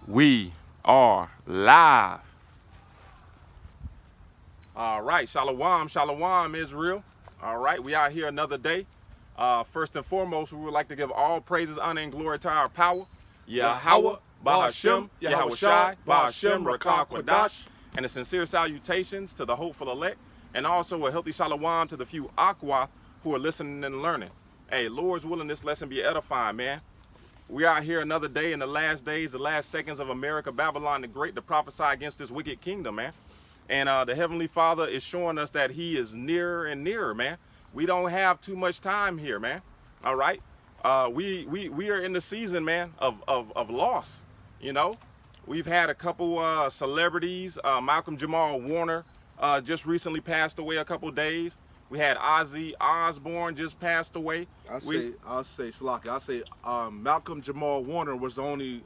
We are live. All right, shalom, shalom, Israel. All right, we out here another day. First and foremost, we would like to give all praises, honor, and glory to our power, Yahweh, Bahashem, Yahweh Shai, Bahashem, Rakah Kwadash, and the sincere salutations to the hopeful elect, and also a healthy shalom to the few Aqua who are listening and learning. Hey, Lord's willing, this lesson be edifying, man. We are here another day in the last days, the last seconds of America, Babylon the Great, to prophesy against this wicked kingdom, man. And the Heavenly Father is showing us that He is nearer and nearer, man. We don't have too much time here, man. All right, we are in the season, man, of loss. You know, we've had a couple celebrities. Malcolm Jamal Warner just recently passed away a couple days. We had Ozzy Osbourne just passed away. I'll say Slocky. I'll say Malcolm Jamal Warner was the only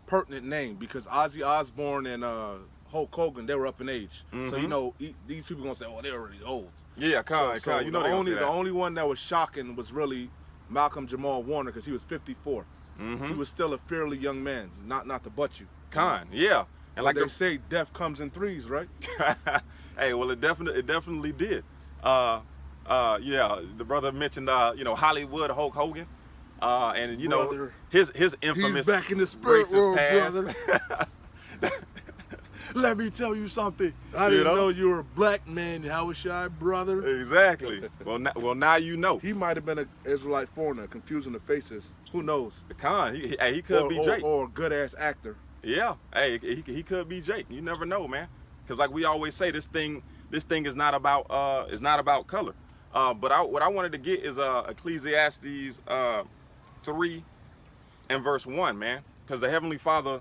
pertinent name because Ozzy Osbourne and Hulk Hogan, they were up in age. So you know these people gonna say, oh, they're already old. Yeah, you know the only one that was shocking was really Malcolm Jamal Warner because he was 54. He was still a fairly young man, not to butt you. Yeah, and like they say, death comes in threes, right? Hey, well, it definitely did. Yeah, the brother mentioned, Hollywood Hulk Hogan, and you know his infamous. He's back in the spirit world, brother. Let me tell you something. I didn't know you were a black man, Yahweh Shai, brother. Exactly. Well, now you know. He might have been an Israelite foreigner, confusing the faces. Who knows? He could be Jake. Or a good-ass actor. Yeah. Hey, he could be Jake. You never know, man. Because like we always say, this thing is not about color. But what I wanted to get is Ecclesiastes 3 and verse 1, man. Because the Heavenly Father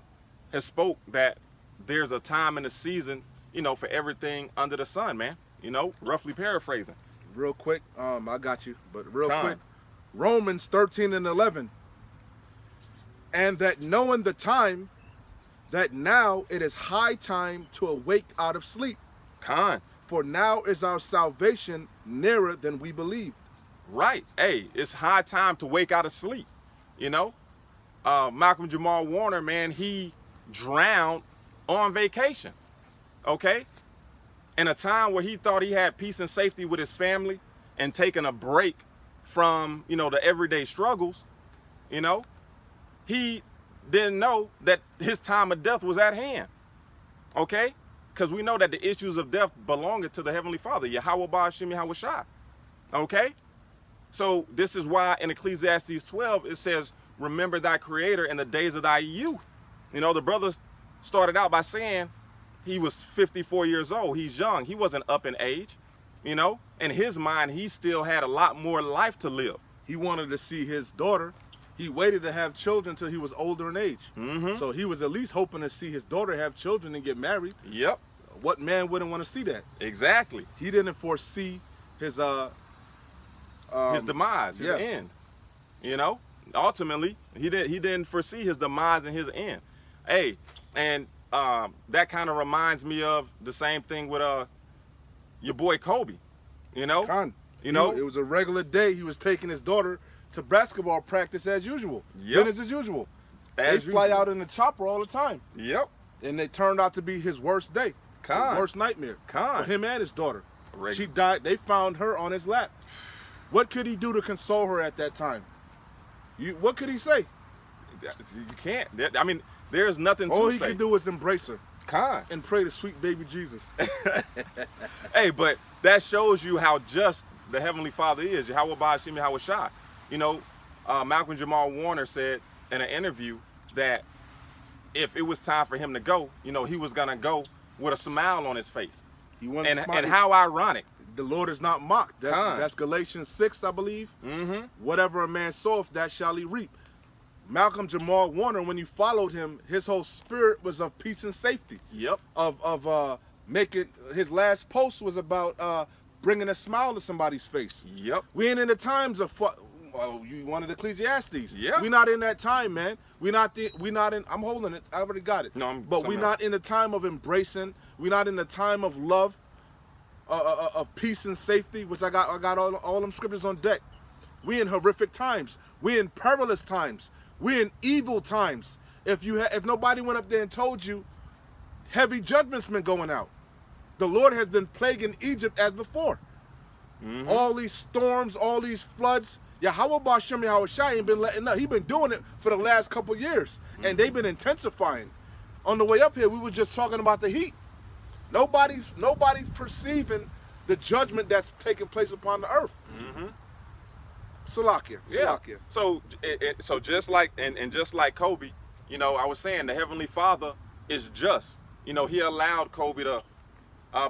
has spoke that there's a time and a season, for everything under the sun, man. Roughly paraphrasing. Real quick, I got you, but real quick. Romans 13 and 11. And that knowing the time, that now it is high time to awake out of sleep. For now is our salvation nearer than we believed. Right. Hey, it's high time to wake out of sleep. Malcolm Jamal Warner, man, he drowned on vacation. Okay? In a time where he thought he had peace and safety with his family and taking a break from, the everyday struggles, he didn't know that his time of death was at hand. Okay? Because we know that the issues of death belong to the Heavenly Father, Yahweh Bahashem Yahweh Shai. Okay? So this is why in Ecclesiastes 12 it says, remember thy creator in the days of thy youth. The brothers started out by saying he was 54 years old. He's young. He wasn't up in age. In his mind, he still had a lot more life to live. He wanted to see his daughter. He waited to have children until he was older in age. So he was at least hoping to see his daughter have children and get married. Yep. What man wouldn't want to see that? Exactly. He didn't foresee his demise, his end. Ultimately, he didn't foresee his demise and his end. Hey, and that kind of reminds me of the same thing with your boy Kobe. It was a regular day. He was taking his daughter to basketball practice as usual. Business as usual. They fly out in the chopper all the time. Yep. And it turned out to be his worst day. His worst nightmare. For him and his daughter. She died. They found her on his lap. What could he do to console her at that time? What could he say? You can't. I mean, there's nothing to say. All he could do was embrace her. And pray to sweet baby Jesus. Hey, but that shows you how just the Heavenly Father is. Yahweh Bahashem Yahweh Shai. Malcolm Jamal Warner said in an interview that if it was time for him to go, he was going to go with a smile on his face. And how ironic. The Lord is not mocked. That's Galatians 6, I believe. Whatever a man soweth, that shall he reap. Malcolm Jamal Warner, when you followed him, his whole spirit was of peace and safety. Yep. Of making, his last post was about bringing a smile to somebody's face. Yep. We ain't in the times of, you wanted Ecclesiastes. Yeah. We not in that time, man. We not in, I'm holding it, I already got it. No, but we not in the time of embracing. We not in the time of love, of peace and safety, which I got all them scriptures on deck. We in horrific times. We in perilous times. We're in evil times. If nobody went up there and told you, heavy judgment's been going out. The Lord has been plaguing Egypt as before. All these storms, all these floods. Yahweh Ba'ashem Yahweh Shai ain't been letting up. He's been doing it for the last couple years, and they've been intensifying. On the way up here, we were just talking about the heat. Nobody's perceiving the judgment that's taking place upon the earth. Salakia. Yeah. So just like and just like Kobe, you know, I was saying the Heavenly Father is just. You know, he allowed Kobe to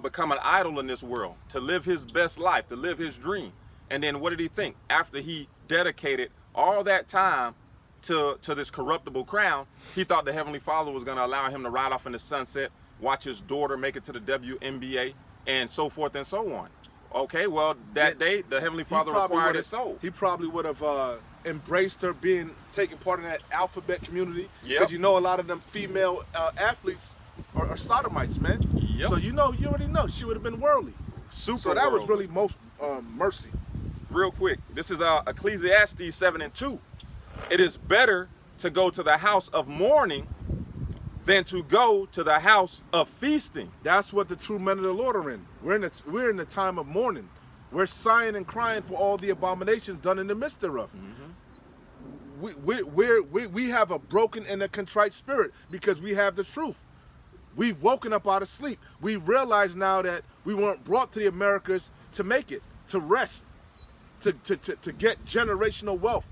become an idol in this world, to live his best life, to live his dream. And then what did he think? After he dedicated all that time to this corruptible crown, he thought the Heavenly Father was going to allow him to ride off in the sunset, watch his daughter make it to the WNBA, and so forth and so on. Okay, well, that day, the Heavenly Father required his soul. He probably would have embraced her taking part in that alphabet community. Yep. Because you know a lot of them female athletes are sodomites, man. Yep. So you already know, she would have been worldly. Super So that was worldly. really most mercy. Real quick, this is Ecclesiastes 7:2. It is better to go to the house of mourning than to go to the house of feasting. That's what the true men of the Lord are in. We're in the time of mourning. We're sighing and crying for all the abominations done in the midst thereof. We have a broken and a contrite spirit because we have the truth. We've woken up out of sleep. We realize now that we weren't brought to the Americas to make it, to rest, to get generational wealth,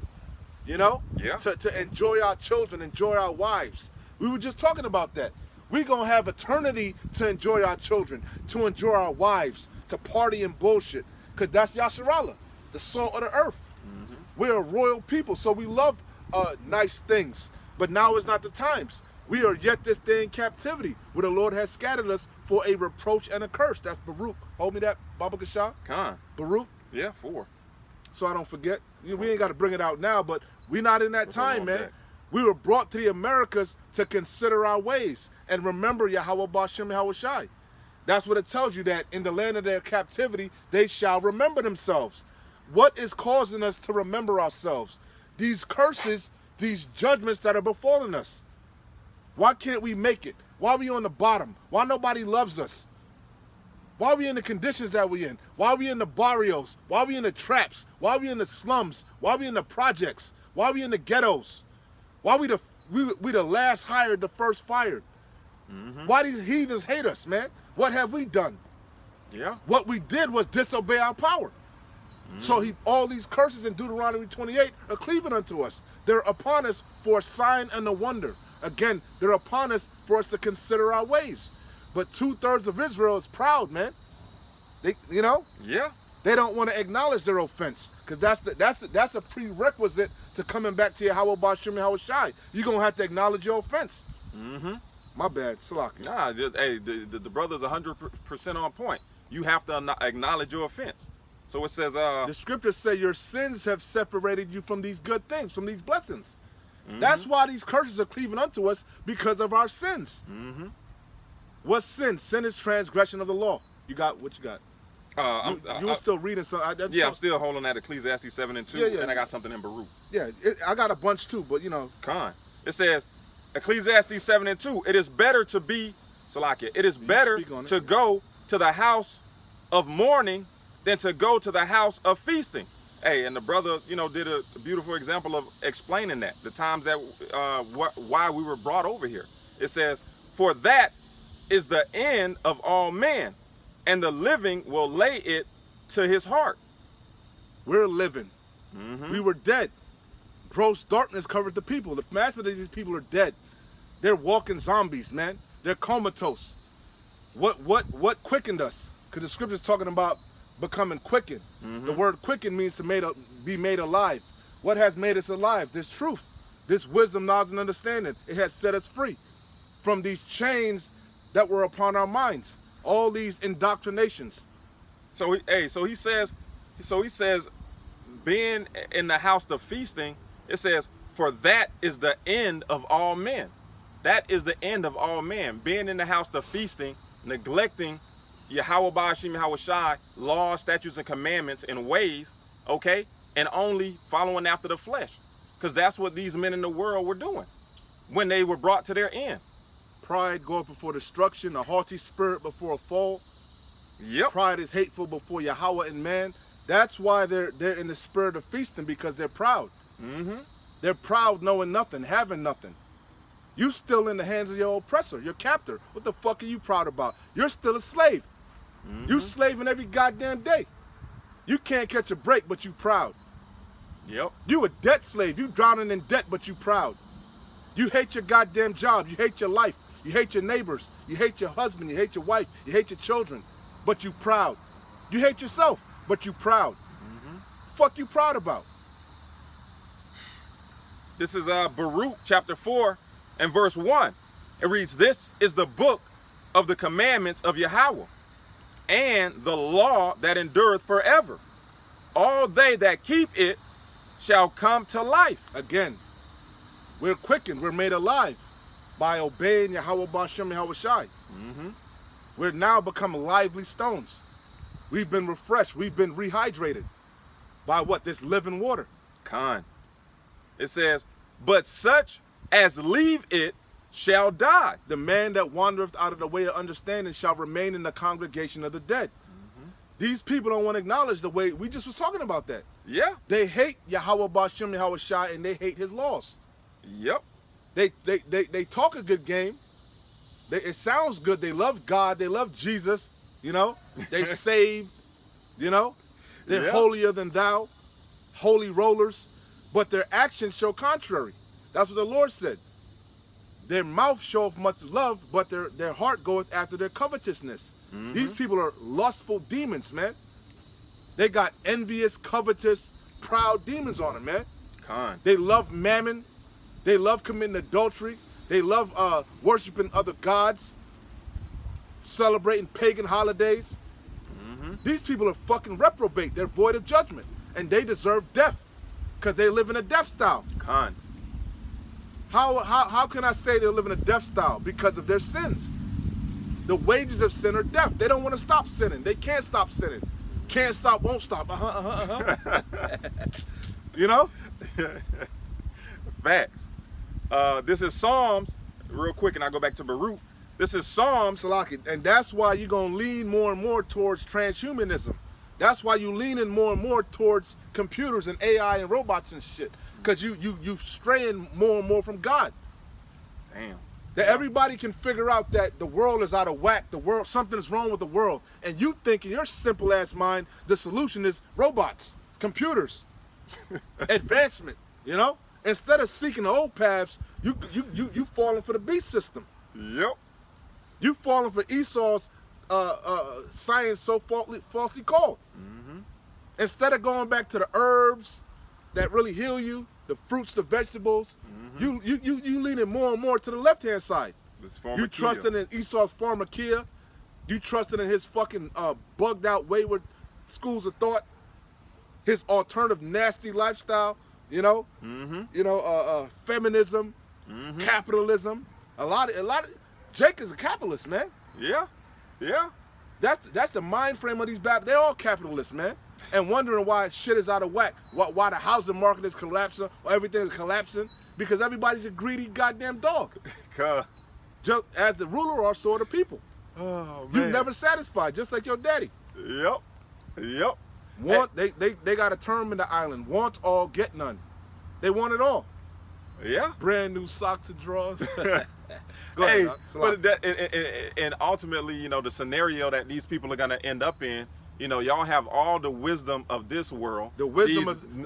you know? Yeah. To enjoy our children, enjoy our wives. We were just talking about that. We're going to have eternity to enjoy our children, to enjoy our wives, to party and bullshit. Because that's Yasharallah, the salt of the earth. We're a royal people, so we love nice things. But now is not the times. We are yet this day in captivity, where the Lord has scattered us for a reproach and a curse. That's Baruch. Hold me that, Baba Kashah. Khan. Baruch. Yeah, 4. So I don't forget. We ain't got to bring it out now, but we're not in that time, man. Deck. We were brought to the Americas to consider our ways and remember Yahweh Ba'ashem Yahweh Shai. That's what it tells you, that in the land of their captivity, they shall remember themselves. What is causing us to remember ourselves? These curses, these judgments that are befalling us. Why can't we make it? Why are we on the bottom? Why nobody loves us? Why are we in the conditions that we're in? Why are we in the barrios? Why are we in the traps? Why are we in the slums? Why are we in the projects? Why are we in the ghettos? Why are we the last hired, the first fired? Why these heathens hate us, man? What have we done? Yeah. What we did was disobey our power. So all these curses in Deuteronomy 28 are cleaving unto us. They're upon us for a sign and a wonder. Again, they're upon us for us to consider our ways. But 2/3 of Israel is proud, man. They, Yeah. they don't want to acknowledge their offense, because that's a prerequisite to coming back to Yahweh Ba'ashem Yahweh Shai. You're gonna have to acknowledge your offense. My bad, Salaki. Nah, hey, the brother's 100% on point. You have to acknowledge your offense. So it says, The scriptures say your sins have separated you from these good things, from these blessings. That's why these curses are cleaving unto us, because of our sins. What's sin? Sin is transgression of the law. You got what you got? You were still reading some. I'm still holding at Ecclesiastes 7:2, Yeah, yeah. and I got something in Baruch. Yeah, I got a bunch too, but Khan. It says, Ecclesiastes 7:2, it is better to be, Salakia, it is better speak on it. to go to the house of mourning than to go to the house of feasting. Hey, and the brother, did a beautiful example of explaining that, the times that, why we were brought over here. It says, for that is the end of all men, and the living will lay it to his heart. we're living. We were dead. Gross darkness covered the people. The masses of these people are dead. They're walking zombies, man. They're comatose. What quickened us? Because the scripture's talking about becoming quickened. The word quicken means to be made alive. What has made us alive? This truth, this wisdom, knowledge, and understanding. It has set us free from these chains that were upon our minds. All these indoctrinations. So he says, being in the house of feasting, it says, for that is the end of all men. That is the end of all men. Being in the house of feasting, neglecting Yahweh Ba'ashem Yahweh Shai, laws, statutes, and commandments and ways, okay? And only following after the flesh. Because that's what these men in the world were doing. when they were brought to their end. Pride goeth before destruction, a haughty spirit before a fall. Yep. Pride is hateful before Yahweh and man. That's why they're in the spirit of feasting, because they're proud. Mm-hmm. They're proud, knowing nothing, having nothing. You still in the hands of your oppressor, your captor. What the fuck are you proud about? You're still a slave. Mm-hmm. You slaving every goddamn day. You can't catch a break, but you proud. Yep. You a debt slave. You drowning in debt, but you proud. You hate your goddamn job. You hate your life. You hate your neighbors. You hate your husband. You hate your wife. You hate your children, but you proud. You hate yourself, but you proud. Mm-hmm. Fuck you proud about? This is Baruch chapter 4 and verse 1. It reads, "This is the book of the commandments of Yahweh, and the law that endureth forever. All they that keep it shall come to life." Again, we're quickened, we're made alive by obeying Yahweh Bashem Yahweh Shai. Mm-hmm. We're now become lively stones. We've been refreshed, we've been rehydrated by what? This living water. Khan. It says, "But such as leave it shall die." The man that wandereth out of the way of understanding shall remain in the congregation of the dead. Mm-hmm. These people don't want to acknowledge the way we just was talking about that. Yeah. They hate Yahweh Bashem Yahweh Shai, and they hate his laws. Yep. They talk a good game. It sounds good. They love God. They love Jesus. You know, they saved. You know, they're holier than thou, holy rollers, but their actions show contrary. That's what the Lord said. Their mouth showeth much love, but their heart goeth after their covetousness. Mm-hmm. These people are lustful demons, man. They got envious, covetous, proud demons on them, man. Khan. They love mammon. They love committing adultery. They love worshiping other gods, celebrating pagan holidays. Mm-hmm. These people are fucking reprobate. They're void of judgment, and they deserve death because they live in a death style. Khan. How can I say they live in a death style? Because of their sins. The wages of sin are death. They don't want to stop sinning. They can't stop sinning. Can't stop, won't stop. You know? Facts. This is Psalms, real quick, and I'll go back to Baruch. This is Psalms. Salaki. And that's why you're going to lean more and more towards transhumanism. That's why you're leaning more and more towards computers and AI and robots and shit. Because you straying more and more from God. Damn. That everybody can figure out that the world is out of whack. The world, something is wrong with the world. And you think in your simple ass mind, the solution is robots, computers, advancement, you know? Instead of seeking the old paths, you falling for the beast system. Yep. You falling for Esau's science so falsely called. Mm-hmm. Instead of going back to the herbs that really heal you, the fruits, the vegetables, you leaning more and more to the left-hand side. You trusting in Esau's pharmakia. You trusting in his fucking bugged out, wayward schools of thought. His alternative, nasty lifestyle. You know, feminism, capitalism. A lot of Jake is a capitalist, man. Yeah, yeah. That's the mind frame of these bad. They're all capitalists, man, and wondering why shit is out of whack. Why the housing market is collapsing, or everything is collapsing, because everybody's a greedy goddamn dog. Just as the ruler are, so are the people. Oh man. You never satisfied, just like your daddy. Yep. Yep. Want they got a term in the island. Want all, get none. They want it all. Yeah. Brand new socks and drawers. Hey, but that, and ultimately, you know, the scenario that these people are gonna end up in, you know, y'all have all the wisdom of this world. The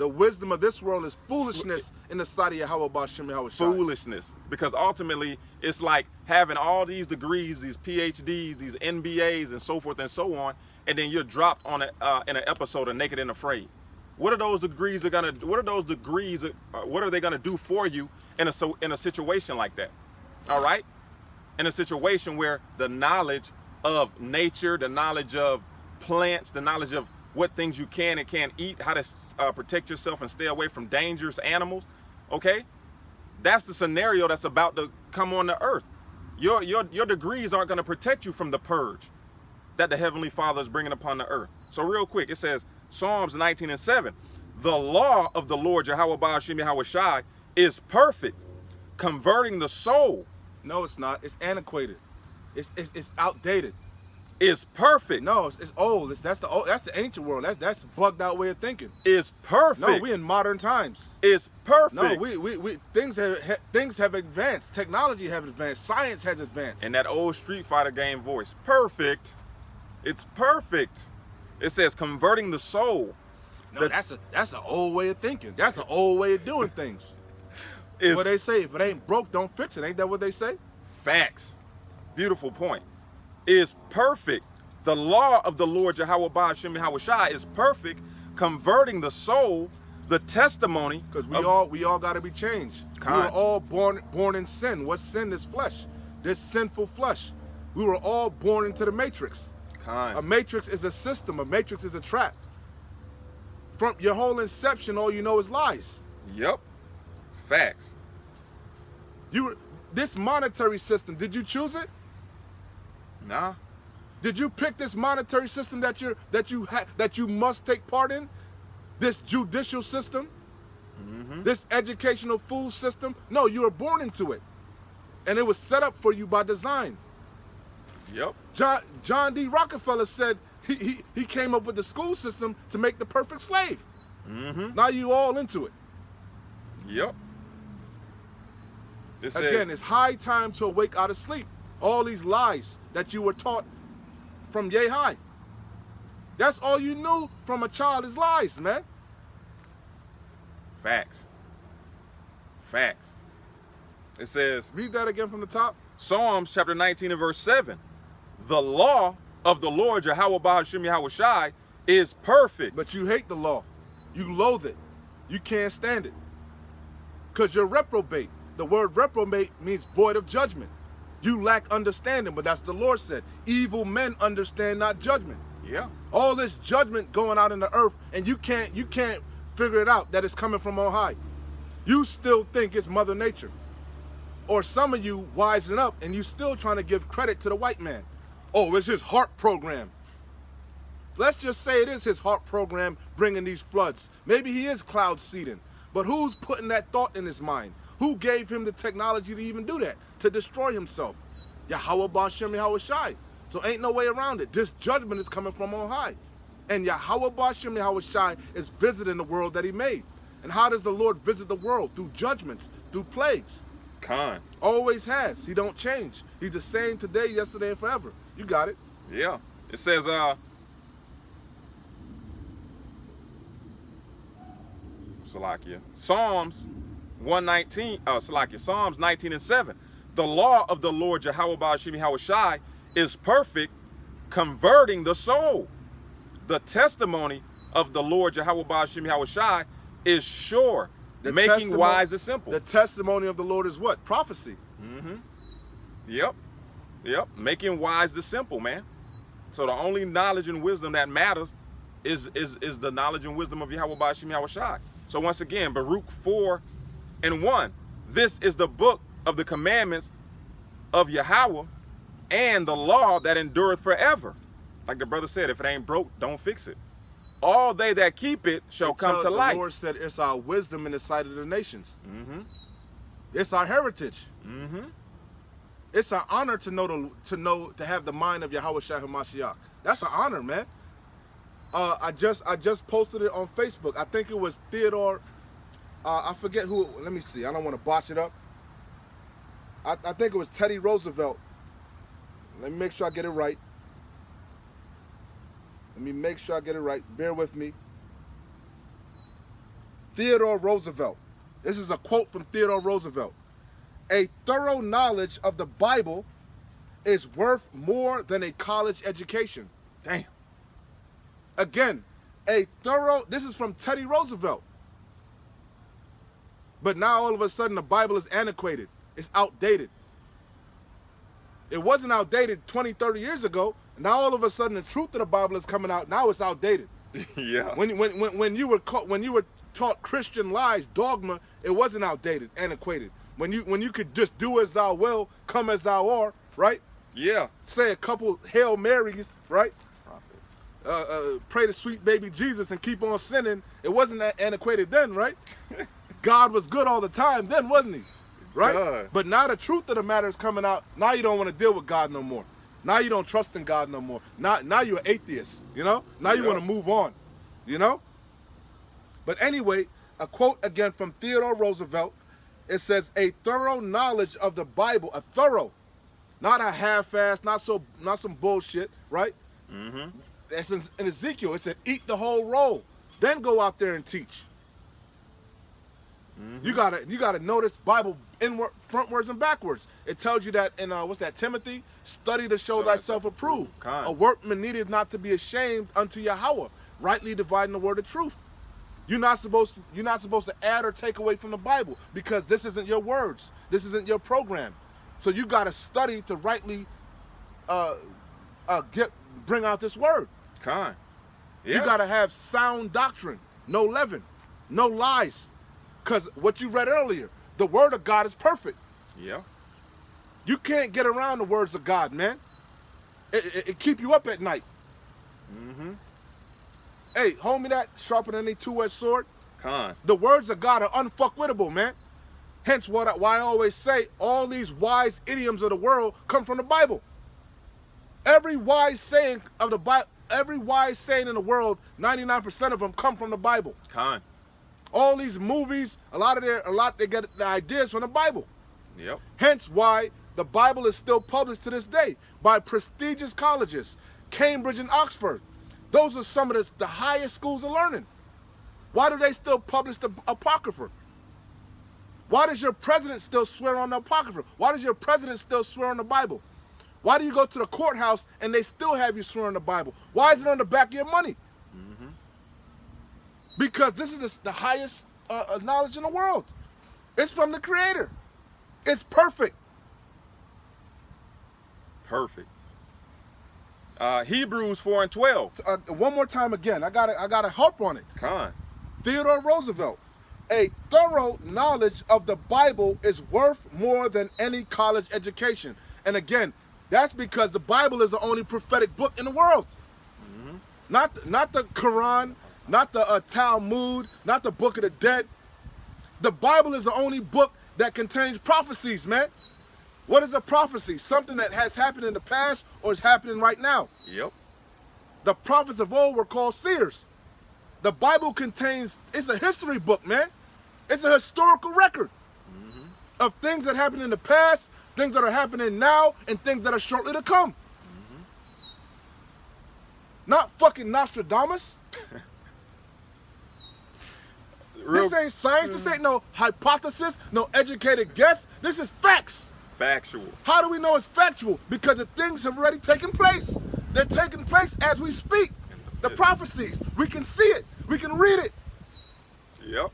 wisdom of this world is foolishness in the sight of Yahweh Bashem Yahweh Shai. Foolishness, because ultimately it's like having all these degrees, these PhDs, these MBAs, and so forth and so on, and then you're dropped on in an episode of Naked and Afraid. What are those degrees gonna? What are they gonna do for you in a situation like that? All right, in a situation where the knowledge of nature, the knowledge of plants, the knowledge of what things you can and can't eat, how to protect yourself and stay away from dangerous animals. Okay, that's the scenario that's about to come on the earth. Your degrees aren't going to protect you from the purge that the Heavenly Father is bringing upon the earth. So real quick, it says Psalms 19:7, the law of the Lord Yahweh Ba'ashem Yahweh Shai is perfect, converting the soul. No, it's not. It's antiquated. It's outdated. Is perfect. No, it's old. That's the ancient world. That's a bugged out way of thinking. Is perfect. No, we in modern times. Is perfect. No, we things have advanced. Technology has advanced. Science has advanced. And that old Street Fighter game voice, perfect. It's perfect. It says converting the soul. No, that's an old way of thinking. That's an old way of doing things. What they say, if it ain't broke, don't fix it. Ain't that what they say? Facts. Beautiful point. Is perfect. The law of the Lord Yahweh Ba'ashem Yahweh Shai is perfect, converting the soul, the testimony. Because we all got to be changed. We were all born in sin. What sin is flesh? This sinful flesh. We were all born into the matrix. A matrix is a system. A matrix is a trap. From your whole inception, all you know is lies. Yep. Facts. This monetary system, did you choose it? Nah. Did you pick this monetary system that you must take part in? This judicial system? Mm-hmm. This educational food system? No, you were born into it. And it was set up for you by design. Yep. John D. Rockefeller said he came up with the school system to make the perfect slave. Mm-hmm. Now you all into it. Yep. Again, it's high time to awake out of sleep. All these lies that you were taught from yay high. That's all you knew from a child is lies, man. Facts. Facts. It says, read that again from the top. Psalms chapter 19 and verse 7. The law of the Lord Yahweh Ba'ashem Yahweh Shai is perfect. But you hate the law. You loathe it. You can't stand it. Because you're reprobate. The word reprobate means void of judgment. You lack understanding, but that's what the Lord said. Evil men understand not judgment. Yeah. All this judgment going out in the earth, and you can't figure it out that it's coming from on high. You still think it's Mother Nature. Or some of you wisen up, and you still trying to give credit to the white man. Oh, it's his heart program. Let's just say it is his heart program bringing these floods. Maybe he is cloud seeding. But who's putting that thought in his mind? Who gave him the technology to even do that? To destroy himself? Yahweh Ba'ashem Yahweh Shai. So ain't no way around it. This judgment is coming from on high. And Yahweh Ba'ashem Yahweh Shai is visiting the world that he made. And how does the Lord visit the world? Through judgments, through plagues. Always has. He don't change. He's the same today, yesterday, and forever. You got it. Yeah. It says, Salakia. Psalms 119, Psalms 19 and 7. The law of the Lord Yahweh Ba'ashem Yahweh Shai is perfect, converting the soul. The testimony of the Lord Yahweh Ba'ashem Yahweh Shai is sure, making wise the simple. The testimony of the Lord is what? Prophecy. Mm-hmm. Yep. Making wise the simple, man. So the only knowledge and wisdom that matters is the knowledge and wisdom of Yahweh Ba'ashem Yahweh Shai. So once again, Baruch 4 and 1. This is the book of the commandments of Yahweh and the law that endureth forever. Like the brother said, if it ain't broke, don't fix it. All they that keep it shall come to life. The Lord said it's our wisdom in the sight of the nations. Mm-hmm. It's our heritage. Mm-hmm. It's an honor to have the mind of Yahweh Shai HaMashiach. That's an honor, man. I just posted it on Facebook. I think it was Theodore. I forget who. Let me see. I don't want to botch it up. I think it was Teddy Roosevelt. Let me make sure I get it right. Bear with me. Theodore Roosevelt. This is a quote from Theodore Roosevelt. A thorough knowledge of the Bible is worth more than a college education. Damn. Again, this is from Teddy Roosevelt. But now all of a sudden the Bible is antiquated. It's outdated. It wasn't outdated 20, 30 years ago. Now all of a sudden the truth of the Bible is coming out. Now it's outdated. Yeah. When you were taught Christian lies, dogma, it wasn't outdated, antiquated. When you could just do as thou will, come as thou art, right? Yeah. Say a couple Hail Marys, right? Pray to sweet baby Jesus and keep on sinning. It wasn't that antiquated then, right? God was good all the time then, wasn't he? right? God. But now the truth of the matter is coming out. Now you don't want to deal with God no more. Now you don't trust in God no more. Now you're an atheist, you know? Now you want to move on, you know? But anyway, a quote again from Theodore Roosevelt. It says, a thorough knowledge of the Bible, a thorough, not a half-ass, not some bullshit, right? Mm-hmm. That's in Ezekiel. It said, eat the whole roll, then go out there and teach. Mm-hmm. You gotta notice Bible inward, frontwards, and backwards. It tells you that in what's that, Timothy? Study to show thyself approved. A workman needed not to be ashamed unto Yahweh, rightly dividing the word of truth. You're not supposed to add or take away from the Bible, because this isn't your words. This isn't your program. So you got to study to rightly bring out this word. Yeah. You got to have sound doctrine, no leaven, no lies. Because what you read earlier, the word of God is perfect. Yeah. You can't get around the words of God, man. It keep you up at night. Mm-hmm. Hey, hold me that sharper than any two-edged sword. The words of God are unfuckwittable, man. Hence why I always say all these wise idioms of the world come from the Bible. Every wise saying of the Bible, every wise saying in the world, 99% of them come from the Bible. All these movies, a lot they get the ideas from the Bible. Yep. Hence why the Bible is still published to this day by prestigious colleges, Cambridge and Oxford. Those are some of the highest schools of learning. Why do they still publish the Apocrypha? Why does your president still swear on the Apocrypha? Why does your president still swear on the Bible? Why do you go to the courthouse and they still have you swear on the Bible? Why is it on the back of your money? Mm-hmm. Because this is the highest knowledge in the world. It's from the Creator. It's perfect. Perfect. Hebrews 4:12. One more time again. I gotta harp on it. Theodore Roosevelt. A thorough knowledge of the Bible is worth more than any college education. And again, that's because the Bible is the only prophetic book in the world. Mm-hmm. Not the Quran, not the Talmud, not the Book of the Dead. The Bible is the only book that contains prophecies, man. What is a prophecy? Something that has happened in the past or is happening right now. Yep. The prophets of old were called seers. The Bible it's a history book, man. It's a historical record of things that happened in the past, things that are happening now, and things that are shortly to come. Not fucking Nostradamus. This ain't science. This ain't no hypothesis, no educated guess. This is facts. Factual. How do we know it's factual? Because the things have already taken place. They're taking place as we speak. The prophecies. We can see it. We can read it. Yep.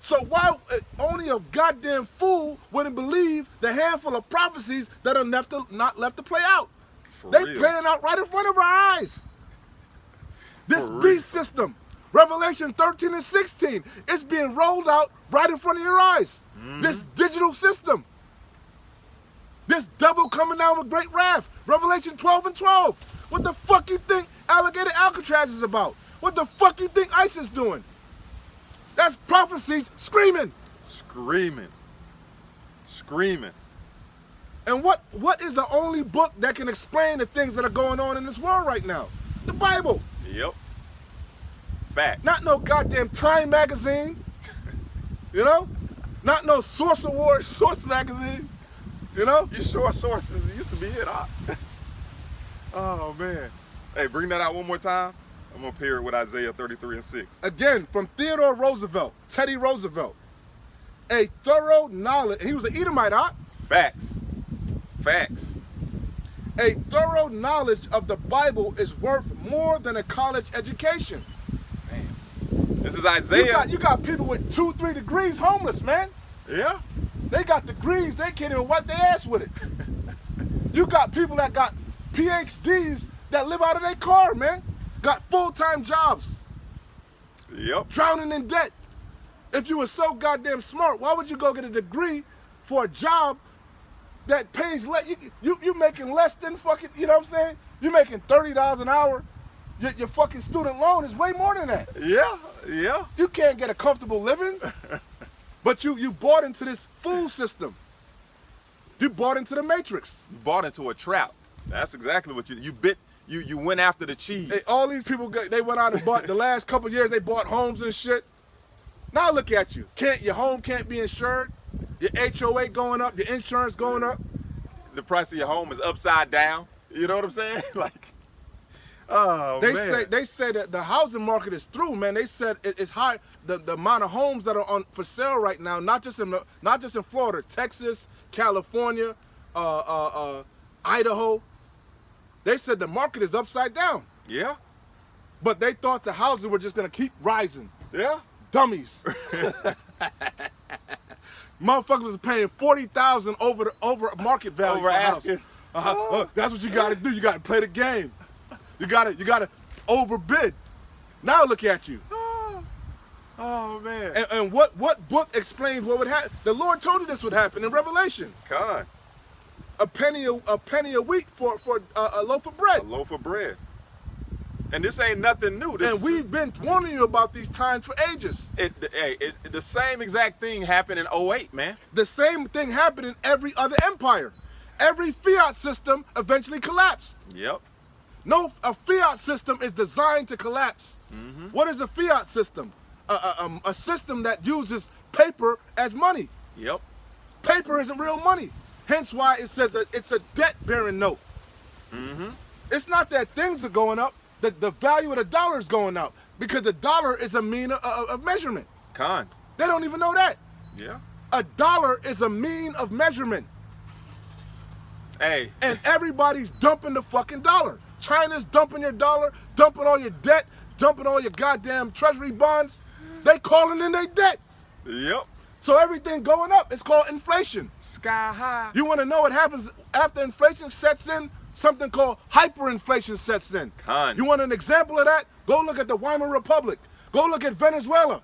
So why only a goddamn fool wouldn't believe the handful of prophecies that are not left to play out? They playing out right in front of our eyes. This beast system, Revelation 13 and 16, it's being rolled out right in front of your eyes. This digital system. This devil coming down with great wrath. Revelation 12 and 12. What the fuck you think Alligator Alcatraz is about? What the fuck you think ICE is doing? That's prophecies screaming. Screaming. Screaming. And what is the only book that can explain the things that are going on in this world right now? The Bible. Yep. Fact. Not no goddamn Time magazine. You know? Not no Source Awards, Source magazine. You know? You sure sources used to be it, huh? Oh, man. Hey, bring that out one more time. I'm going to pair it with Isaiah 33 and 6. Again, from Theodore Roosevelt, Teddy Roosevelt. A thorough knowledge. He was an Edomite, huh? Facts. Facts. A thorough knowledge of the Bible is worth more than a college education. Man. This is Isaiah. You got people with 2-3 degrees homeless, man. Yeah. They got degrees, they can't even wipe their ass with it. You got people that got PhDs that live out of their car, man. Got full-time jobs. Yep. Drowning in debt. If you were so goddamn smart, why would you go get a degree for a job that pays less? You making less than fucking, you know what I'm saying? You making $30 an hour. Your fucking student loan is way more than that. Yeah, yeah. You can't get a comfortable living. But you bought into this fool system. You bought into the matrix. You bought into a trap. That's exactly what you went after the cheese. Hey, all these people, they went out and bought, the last couple of years, they bought homes and shit. Now look at you. Your home can't be insured. Your HOA going up, your insurance going up. The price of your home is upside down. You know what I'm saying? Like, oh, man. They say that the housing market is through, man. They said it's high. The amount of homes that are on for sale right now, not just in Florida, Texas, California, Idaho. They said the market is upside down. Yeah. But they thought the houses were just gonna keep rising. Yeah. Dummies. Motherfuckers was paying $40,000 over market value Over for a house. asking. That's what you gotta do. You gotta play the game. You gotta overbid. Now look at you. Oh man. And what book explains what would happen? The Lord told you this would happen in Revelation. Con. A penny a week for a loaf of bread. A loaf of bread. And this ain't nothing new. And we've been warning you about these times for ages. It's the same exact thing happened in 08, man. The same thing happened in every other empire. Every fiat system eventually collapsed. Yep. No, a fiat system is designed to collapse. Mm-hmm. What is a fiat system? A system that uses paper as money. Yep. Paper isn't real money. Hence why it says that it's a debt-bearing note. Mm-hmm. It's not that things are going up. The value of the dollar is going up because the dollar is a mean of measurement. Con. They don't even know that. Yeah. A dollar is a mean of measurement. Hey. And everybody's dumping the fucking dollar. China's dumping your dollar, dumping all your debt, dumping all your goddamn treasury bonds. They calling in their debt. Yep. So everything going up. It's called inflation. Sky high. You want to know what happens after inflation sets in? Something called hyperinflation sets in. Con. You want an example of that? Go look at the Weimar Republic. Go look at Venezuela.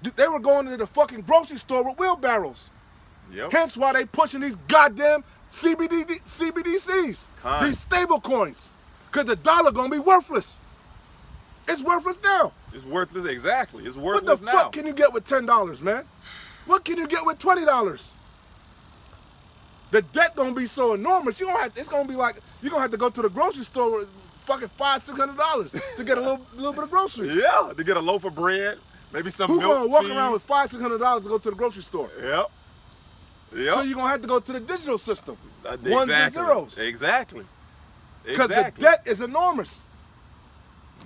They were going to the fucking grocery store with wheelbarrows. Yep. Hence why they pushing these goddamn CBDCs, Con. these stable coins, because the dollar gonna be worthless. It's worthless now. It's worthless. Exactly. It's What worthless the now. fuck can you get with $10, man? What can you get with $20? The debt gonna be so enormous. It's gonna be like you're gonna have to go to the grocery store with fucking $500-600 to get a little bit of groceries. Yeah. To get a loaf of bread, maybe some Who's milk. gonna walk cheese. around with $500-600 to go to the grocery store? Yep. Yep. So you're gonna have to go to the digital system. Exactly. Ones and zeros. Exactly. Because Exactly. the debt is enormous.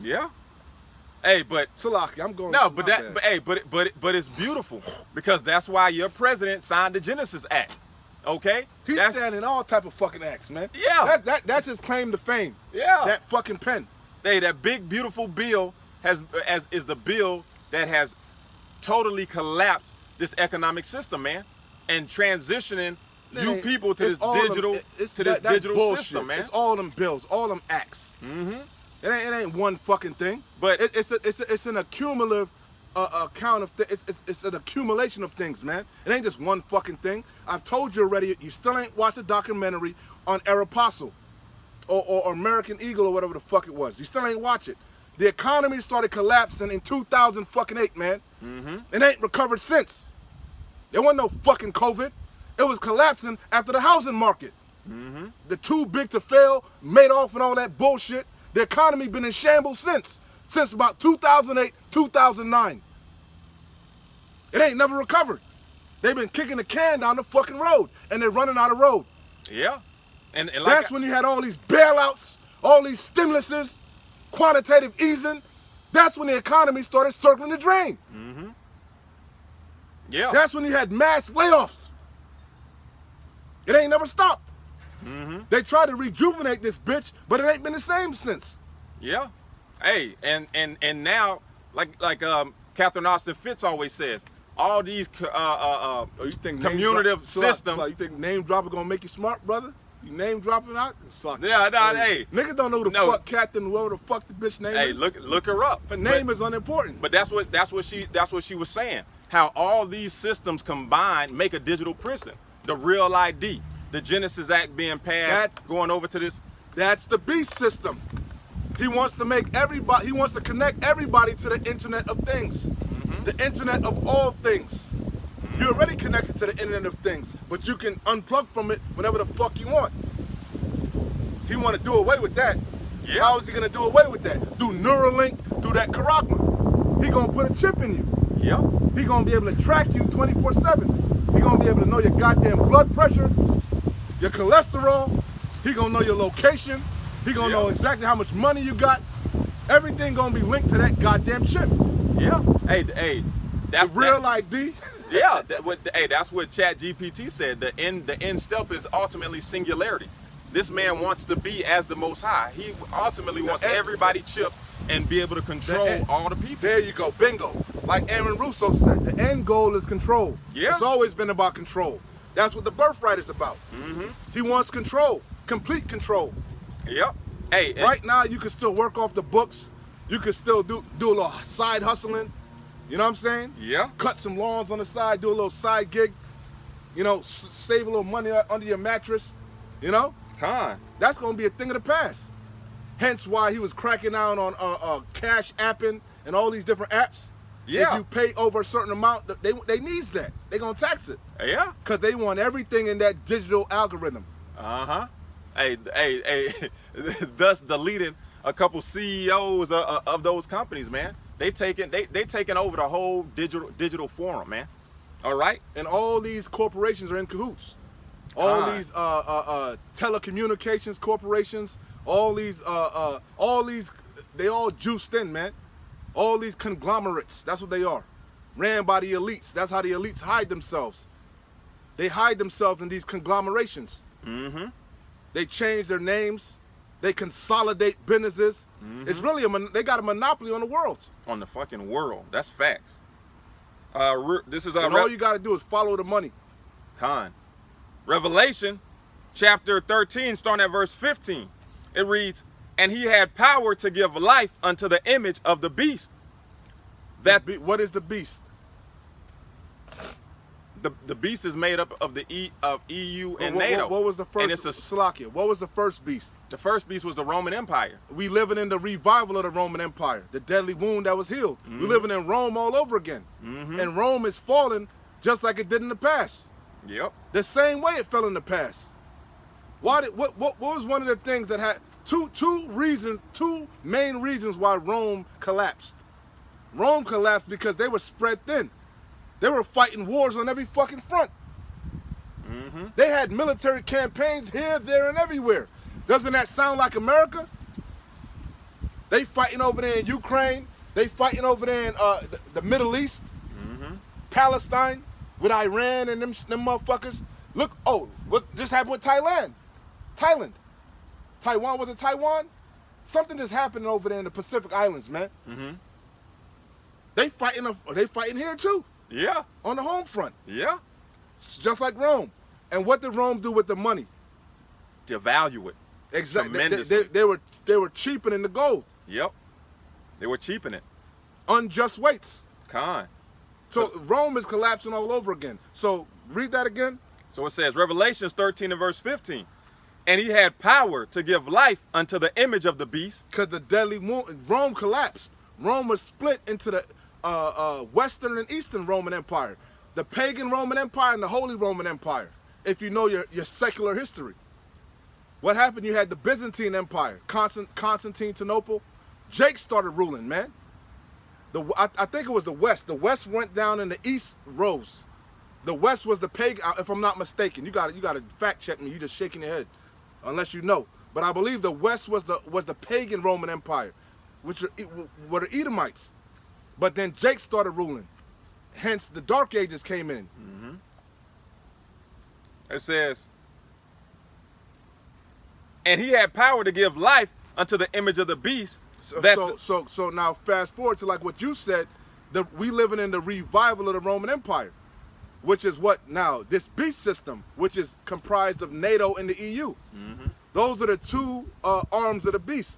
Yeah. Hey, but Salaki, I'm going. no, my but bad. but it's beautiful because that's why your president signed the Genesis Act. Okay? He's standing all type of fucking acts, man. Yeah. That's his claim to fame. Yeah. That fucking pen. Hey, that big beautiful bill is the bill that has totally collapsed this economic system, man, and transitioning you people to this digital bullshit. system, man. It's all them bills, all them acts. Mm-hmm. It ain't one fucking thing. But it's an accumulative account of it's an accumulation of things, man. It ain't just one fucking thing. I've told you already. You still ain't watched a documentary on Aeropostale or American Eagle or whatever the fuck it was. You still ain't watch it. The economy started collapsing in 2008, man. Mm-hmm. It ain't recovered since. There wasn't no fucking COVID. It was collapsing after the housing market. Mm-hmm. The too big to fail, Madoff and all that bullshit. The economy been in shambles since about 2008, 2009. It ain't never recovered. They've been kicking the can down the fucking road, and they're running out of road. Yeah. And like That's when you had all these bailouts, all these stimuluses, quantitative easing. That's when the economy started circling the drain. Mm-hmm. Yeah. That's when you had mass layoffs. It ain't never stopped. Mm-hmm. They tried to rejuvenate this bitch, but it ain't been the same since. Yeah. Hey, and now, like Catherine Austin Fitz always says, all these You think communitive systems. You think name dropping gonna make you smart, brother? You name dropping out? Suck. Yeah, no, hey. Niggas don't know who the fuck Captain, whoever the fuck the bitch name Hey, is. look her up. Her name is unimportant. But that's what she was saying. How all these systems combined make a digital prison. The Real ID, the Genesis Act being passed, going over to this. That's the beast system. He wants to make everybody. He wants to connect everybody to the Internet of Things, the Internet of all things. You're already connected to the Internet of Things, but you can unplug from it whenever the fuck you want. He want to do away with that. Yeah. How is he gonna do away with that? Through Neuralink, through that Karagma. He gonna put a chip in you. Yep. He gonna be able to track you 24/7. He gonna be able to know your goddamn blood pressure, your cholesterol. He gonna know your location. He gonna know exactly how much money you got. Everything gonna be linked to that goddamn chip. Yeah. Hey, that's the real ID. Yeah. That's what ChatGPT said. The end step is ultimately singularity. This man wants to be as the Most High. He ultimately wants everybody chipped and be able to control all the people. There you go, bingo. Like Aaron Russo said, the end goal is control. Yeah. It's always been about control. That's what the birthright is about. He wants control, complete control. Yep. Hey. Right now, you can still work off the books. You can still do a little side hustling. You know what I'm saying? Yeah. Cut some lawns on the side, do a little side gig. You know, save a little money under your mattress. You know? That's gonna be a thing of the past. Hence why he was cracking down on Cash Apping and all these different apps. Yeah. If you pay over a certain amount, they needs that. They gonna tax it. Yeah. Cause they want everything in that digital algorithm. Hey. Thus deleting a couple CEOs of those companies, man. They taking over the whole digital forum, man. All right. And all these corporations are in cahoots. All these telecommunications corporations, all these, they all juiced in, man. All these conglomerates, that's what they are. Ran by the elites. That's how the elites hide themselves. They hide themselves in these conglomerations. They change their names. They consolidate businesses. It's really they got a monopoly on the world. On the fucking world. That's facts. This is and all you got to do is follow the money. Revelation chapter 13, starting at verse 15. It reads, "And he had power to give life unto the image of the beast." What is the beast? The beast is made up of the EU and NATO. What was the first? Slovakia. What was the first beast? The first beast was the Roman Empire. We living in the revival of the Roman Empire, the deadly wound that was healed. We living in Rome all over again, and Rome is falling just like it did in the past. Yep. The same way it fell in the past. What was one of the things that had two main reasons why Rome collapsed? Rome collapsed because they were spread thin. They were fighting wars on every fucking front. They had military campaigns here, there, and everywhere. Doesn't that sound like America? They fighting over there in Ukraine. They fighting over there in the Middle East, Palestine, with Iran and them motherfuckers. Look, what just happened with Thailand? Taiwan, was it Taiwan? Something just happened over there in the Pacific Islands, man. They fighting here too. Yeah. On the home front. Yeah. Just like Rome. And what did Rome do with the money? Devalue it. Exactly. They were cheapening the gold. Yep. They were cheapening it. Unjust weights. So Rome is collapsing all over again. So read that again. So it says, Revelations 13 and verse 15. "And he had power to give life unto the image of the beast." Because the deadly wound, Rome collapsed. Rome was split into the Western and Eastern Roman Empire, the pagan Roman Empire and the Holy Roman Empire. If you know your secular history, what happened? You had the Byzantine Empire, Constantinople. Jake started ruling, man. I think it was the West. The West went down and the East rose. The West was the pagan, if I'm not mistaken. You got to fact check me. You just shaking your head, unless you know. But I believe the West was the pagan Roman Empire, which were the Edomites. But then Jake started ruling. Hence, the Dark Ages came in. It says, "And he had power to give life unto the image of the beast." So now fast forward to like what you said, we living in the revival of the Roman Empire, which is what now? This beast system, which is comprised of NATO and the EU. Those are the two arms of the beast.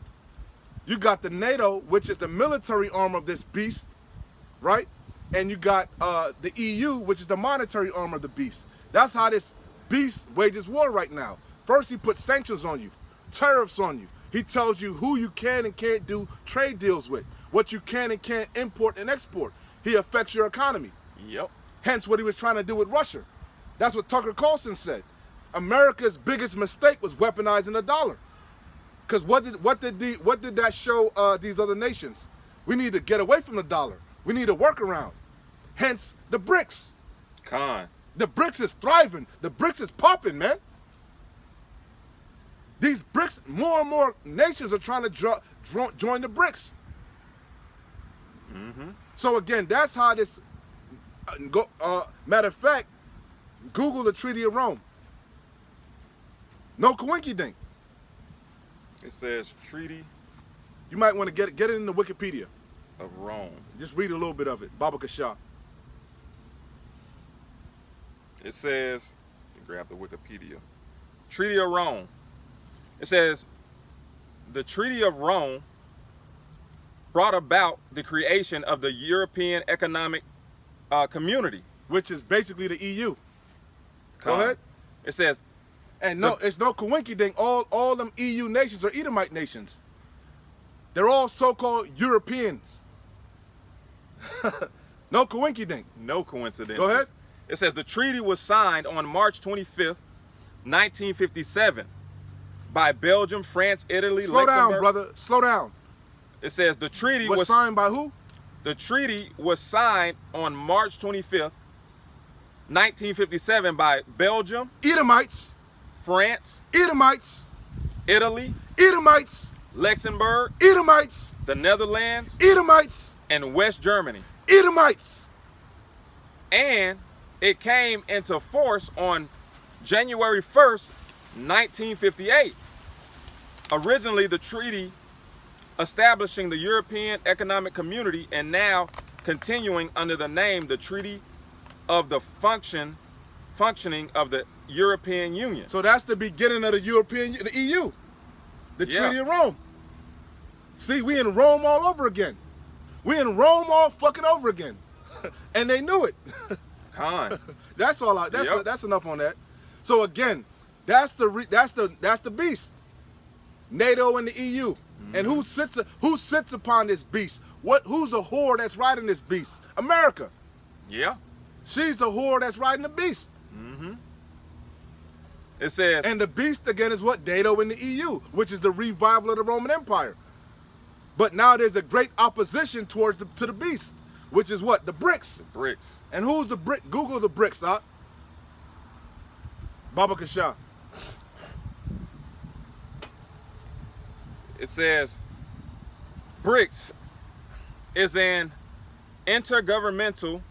You got the NATO, which is the military arm of this beast, right? And you got the EU, which is the monetary arm of the beast. That's how this beast wages war right now. First, he puts sanctions on you, tariffs on you. He tells you who you can and can't do trade deals with, what you can and can't import and export. He affects your economy. Yep. Hence what he was trying to do with Russia. That's what Tucker Carlson said. America's biggest mistake was weaponizing the dollar. Because what did that show these other nations? We need to get away from the dollar. We need a workaround. Hence the BRICS. The BRICS is thriving. The BRICS is popping, man. These BRICS, more and more nations are trying to join the BRICS. So again, that's how this. Matter of fact, Google the Treaty of Rome. No coinky dink. It says Treaty You might want to get it in the Wikipedia. of Rome. Just read a little bit of it. Baba Kasha. It says, grab the Wikipedia. Treaty of Rome. It says, the Treaty of Rome brought about the creation of the European Economic Community. Which is basically the EU. Go ahead. It says, and no, it's no coinky dink. All them EU nations are Edomite nations. They're all so-called Europeans. No coinky dink. no coincidence. Go ahead. It says the treaty was signed on March 25th, 1957 by Belgium, France, Italy, Slow Luxembourg. down, brother. Slow down. It says the treaty Was signed by who? The treaty was signed on March 25th, 1957 by Belgium, Edomites. France, Edomites. Italy, Edomites. Luxembourg, Edomites. the Netherlands, Edomites. and West Germany. Edomites. And it came into force on January 1st, 1958. Originally, the treaty establishing the European Economic Community and now continuing under the name the Treaty of the Functioning of the European Union. So that's the beginning of the EU. The Treaty of Rome. See, we in Rome all over again. We in Rome all fucking over again. And they knew it. That's all. That's enough on that. So again, that's the beast. NATO and the EU. Mm-hmm. And who sits upon this beast? Who's the whore that's riding this beast? America. Yeah. She's the whore that's riding the beast. Mm-hmm. It says, and the beast again is what? NATO and the EU, which is the revival of the Roman Empire. But now there's a great opposition to the beast, which is what? The BRICS. The BRICS. And who's the BRICS? Google the BRICS, huh? Baba Kasha. It says, BRICS is an intergovernmental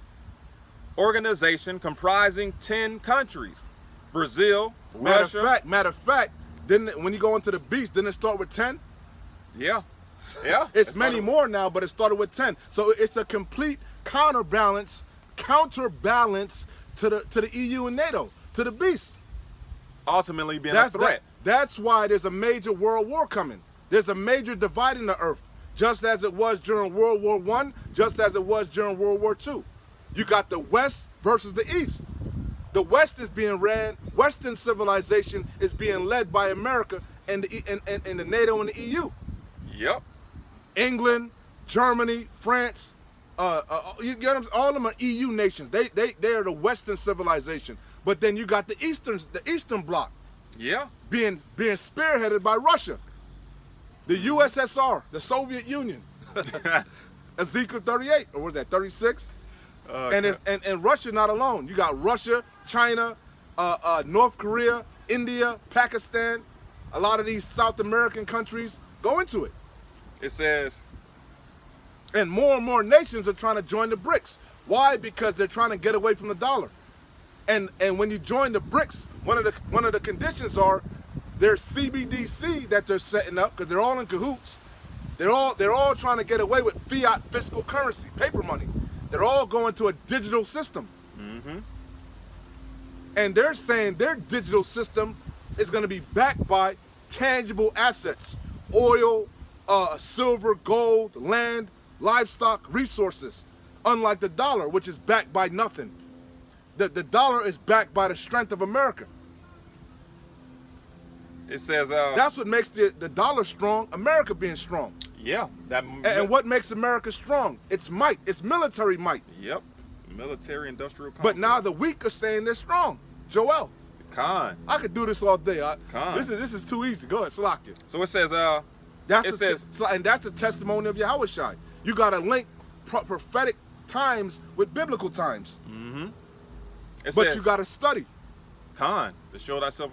organization comprising 10 countries. Brazil, Russia. Matter of fact, when you go into the beast, didn't it start with 10? Yeah. Yeah. It's many more now, but it started with 10. So it's a complete counterbalance to the EU and NATO, to the beast. Ultimately being a threat. That's why there's a major world war coming. There's a major divide in the earth, just as it was during World War I, just as it was during World War II. You got the West versus the East. The West is being ran, Western civilization is being led by America and the NATO and the EU. Yep. England, Germany, France, you get them, all of them are EU nations. They are the Western civilization. But then you got the Eastern Bloc. Yeah. Being spearheaded by Russia. The USSR, the Soviet Union. Ezekiel 38, or what is that, 36? And Russia not alone. You got Russia, China, North Korea, India, Pakistan. A lot of these South American countries go into it. It says, and more nations are trying to join the BRICS. Why? Because they're trying to get away from the dollar. And when you join the BRICS, one of the conditions are their CBDC that they're setting up, because they're all in cahoots. They're all trying to get away with fiat fiscal currency, paper money. They're all going to a digital system. Mm-hmm. And they're saying their digital system is going to be backed by tangible assets, oil, silver, gold, land, livestock, resources, unlike the dollar, which is backed by nothing. The dollar is backed by the strength of America. It says, that's what makes the dollar strong, America being strong. Yeah. And what makes America strong? It's might. It's military might. Yep. Military industrial complex. But now the weak are saying they're strong. Joel. Khan. I could do this all day. Khan. This is too easy. Go ahead, Salakia. So it says, and that's the testimony of Yahushua. You got to link prophetic times with biblical times. Mm-hmm. But you got to study. Khan, to show thyself.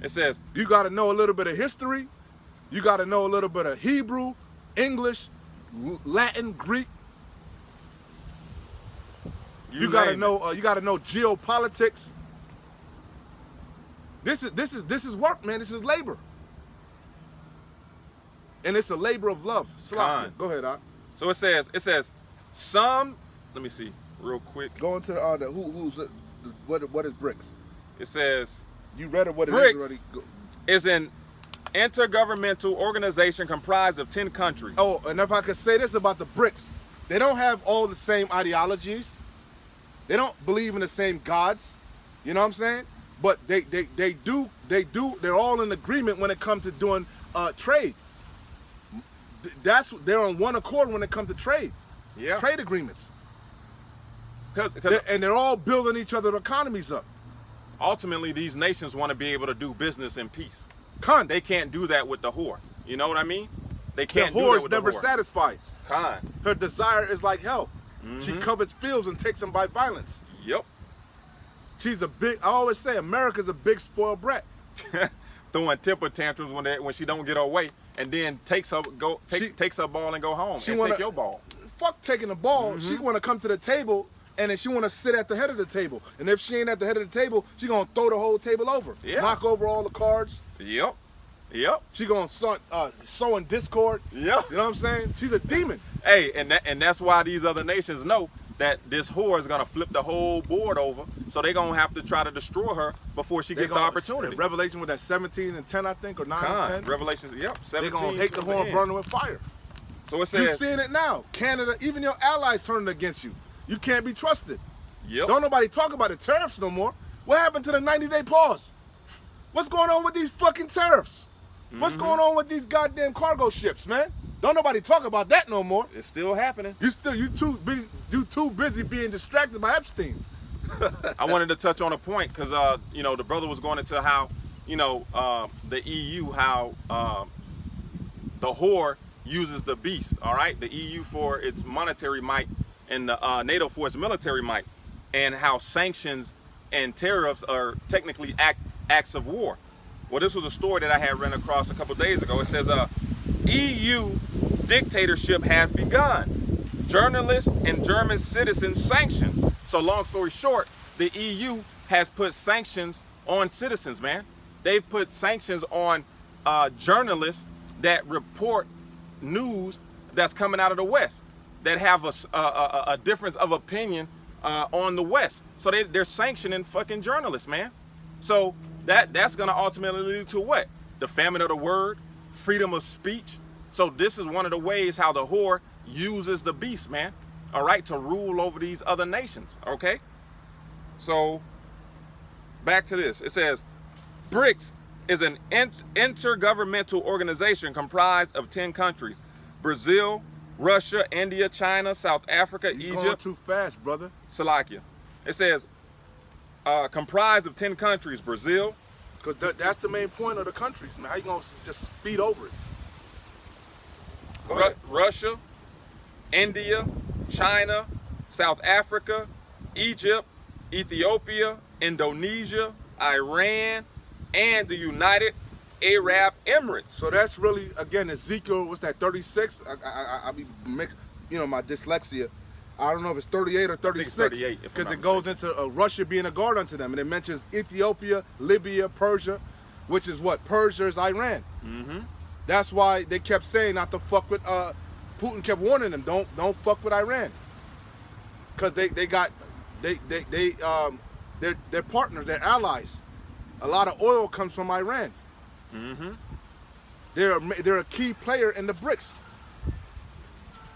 It says, you got to know a little bit of history. You got to know a little bit of Hebrew, English, Latin, Greek. You got to know. You got to know geopolitics. This is work, man. This is labor, and it's a labor of love. Go ahead, Ak. So it says some. Let me see real quick. Go into what is BRICS? It says you read it. What it BRICS is already? Is an intergovernmental organization comprised of 10 countries. Oh, and if I could say this about the BRICS, they don't have all the same ideologies. They don't believe in the same gods. You know what I'm saying? But they do. They're all in agreement when it comes to doing trade. They're on one accord when it comes to trade. Yeah. Trade agreements. Because they're all building each other's economies up. Ultimately, these nations want to be able to do business in peace. Khan. They can't do that with the whore. You know what I mean? They can't do that whore's with never the whore. satisfied. Khan. Her desire is like hell. Mm-hmm. She covets fields and takes them by violence. Yep. She's I always say, America's a big spoiled brat. Throwing temper tantrums when she don't get her way, and then takes her ball and go home and take your ball. Fuck taking the ball. Mm-hmm. She want to come to the table, and then she want to sit at the head of the table. And if she ain't at the head of the table, she gonna throw the whole table over. Yeah. Knock over all the cards. Yep. She gonna sow in discord. Yep. You know what I'm saying? She's a demon. Hey, and that's why these other nations know that this whore is gonna flip the whole board over, so they're gonna have to try to destroy her before she gets the opportunity. Revelation with that 17 and 10, I think, or 9 and 10. Revelations, 17. They're gonna hate the whore and burn her with fire. So it says, you're seeing it now. Canada, even your allies turning against you. You can't be trusted. Yep. Don't nobody talk about the tariffs no more. What happened to the 90-day pause? What's going on with these fucking tariffs? What's going on with these goddamn cargo ships, man? Don't nobody talk about that no more. It's still happening. You too busy being distracted by Epstein. I wanted to touch on a point because the brother was going into how the EU, how the whore uses the beast. All right, the EU for its monetary might and the NATO for its military might, and how sanctions and tariffs are technically acts of war. Well, this was a story that I had run across a couple days ago. It says, EU dictatorship has begun. Journalists and German citizens sanctioned. So long story short, the EU has put sanctions on citizens, man. They've put sanctions on journalists that report news that's coming out of the West, that have a difference of opinion on the West. So they're sanctioning fucking journalists, man. So that's gonna ultimately lead to what? The famine of the word, freedom of speech. So this is one of the ways how the whore uses the beast, man. All right, to rule over these other nations. Okay. So back to this. It says, BRICS is an intergovernmental organization comprised of 10 countries: Brazil, Russia, India, China, South Africa, You're Egypt. Going too fast, brother. Salakia. It says comprised of 10 countries: Brazil. Because that's the main point of the countries, man. How you gonna just speed over it? Russia, India, China, South Africa, Egypt, Ethiopia, Indonesia, Iran, and the United Arab Emirates. So that's really, again, Ezekiel, what's that, 36? I be mixed, my dyslexia. I don't know if it's 38 or 36. 38, because it goes into Russia being a guard unto them. And it mentions Ethiopia, Libya, Persia, which is what? Persia is Iran. Mm-hmm. That's why they kept saying not to fuck with, Putin kept warning them, don't fuck with Iran. Because they're partners, they're allies. A lot of oil comes from Iran. Mm-hmm. They're a key player in the BRICS.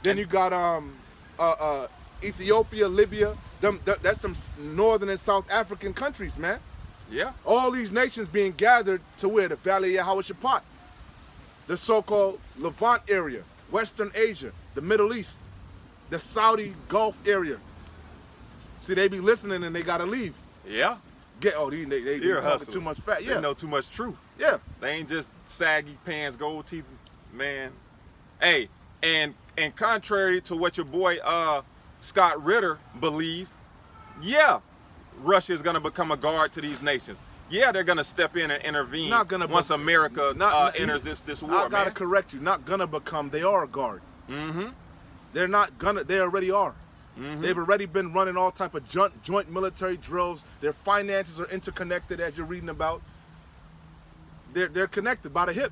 Then you got Ethiopia, Libya. That's them northern and South African countries, man. Yeah. All these nations being gathered to where? The Valley of Yehoshaphat, the so-called Levant area, Western Asia, the Middle East, the Saudi Gulf area. See, they be listening and they gotta leave. Yeah. They Ear talking hustle. too much fat. Yeah. They know too much truth. Yeah. They ain't just saggy pants, gold teeth, man. Hey, and contrary to what your boy Scott Ritter believes, yeah, Russia is gonna become a guard to these nations. Yeah, they're gonna step in and intervene once America enters this war. I gotta correct you. Not gonna become. They are a guard. Mm-hmm. They're not gonna. They already are. Mm-hmm. They've already been running all type of joint military drills. Their finances are interconnected, as you're reading about. They're connected by the hip.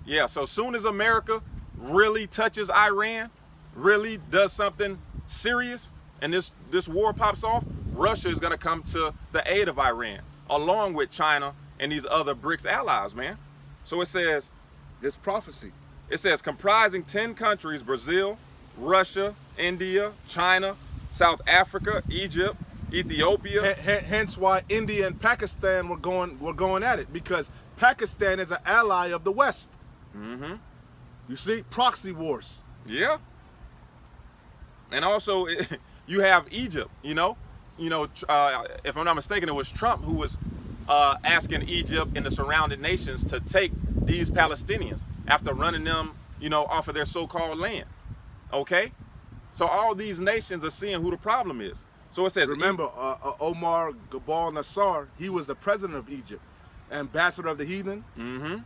Yeah. So soon as America really touches Iran, really does something serious, and this war pops off, Russia is gonna come to the aid of Iran, along with China and these other BRICS allies, man. So it says, It's prophecy. it says comprising 10 countries: Brazil, Russia, India, China, South Africa, Egypt, Ethiopia. Hence why India and Pakistan were going at it, because Pakistan is an ally of the West. Mm-hmm. You see, proxy wars. Yeah. And also, you have Egypt. If I'm not mistaken, it was Trump who was asking Egypt and the surrounding nations to take these Palestinians after running them, off of their so-called land. Okay? So all these nations are seeing who the problem is. So it says, remember, Omar Gabal Nassar, he was the president of Egypt, ambassador of the heathen. Mm-hmm.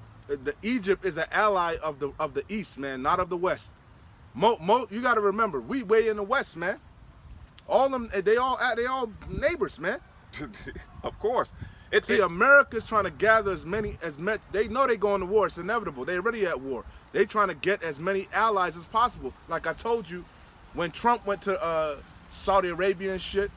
Egypt is an ally of the East, man, not of the West. You got to remember, we way in the West, man. All them, they all neighbors, man. Of course. America's trying to gather as many. They know they going to war. It's inevitable. They already at war. They trying to get as many allies as possible. Like I told you, when Trump went to Saudi Arabia and shit,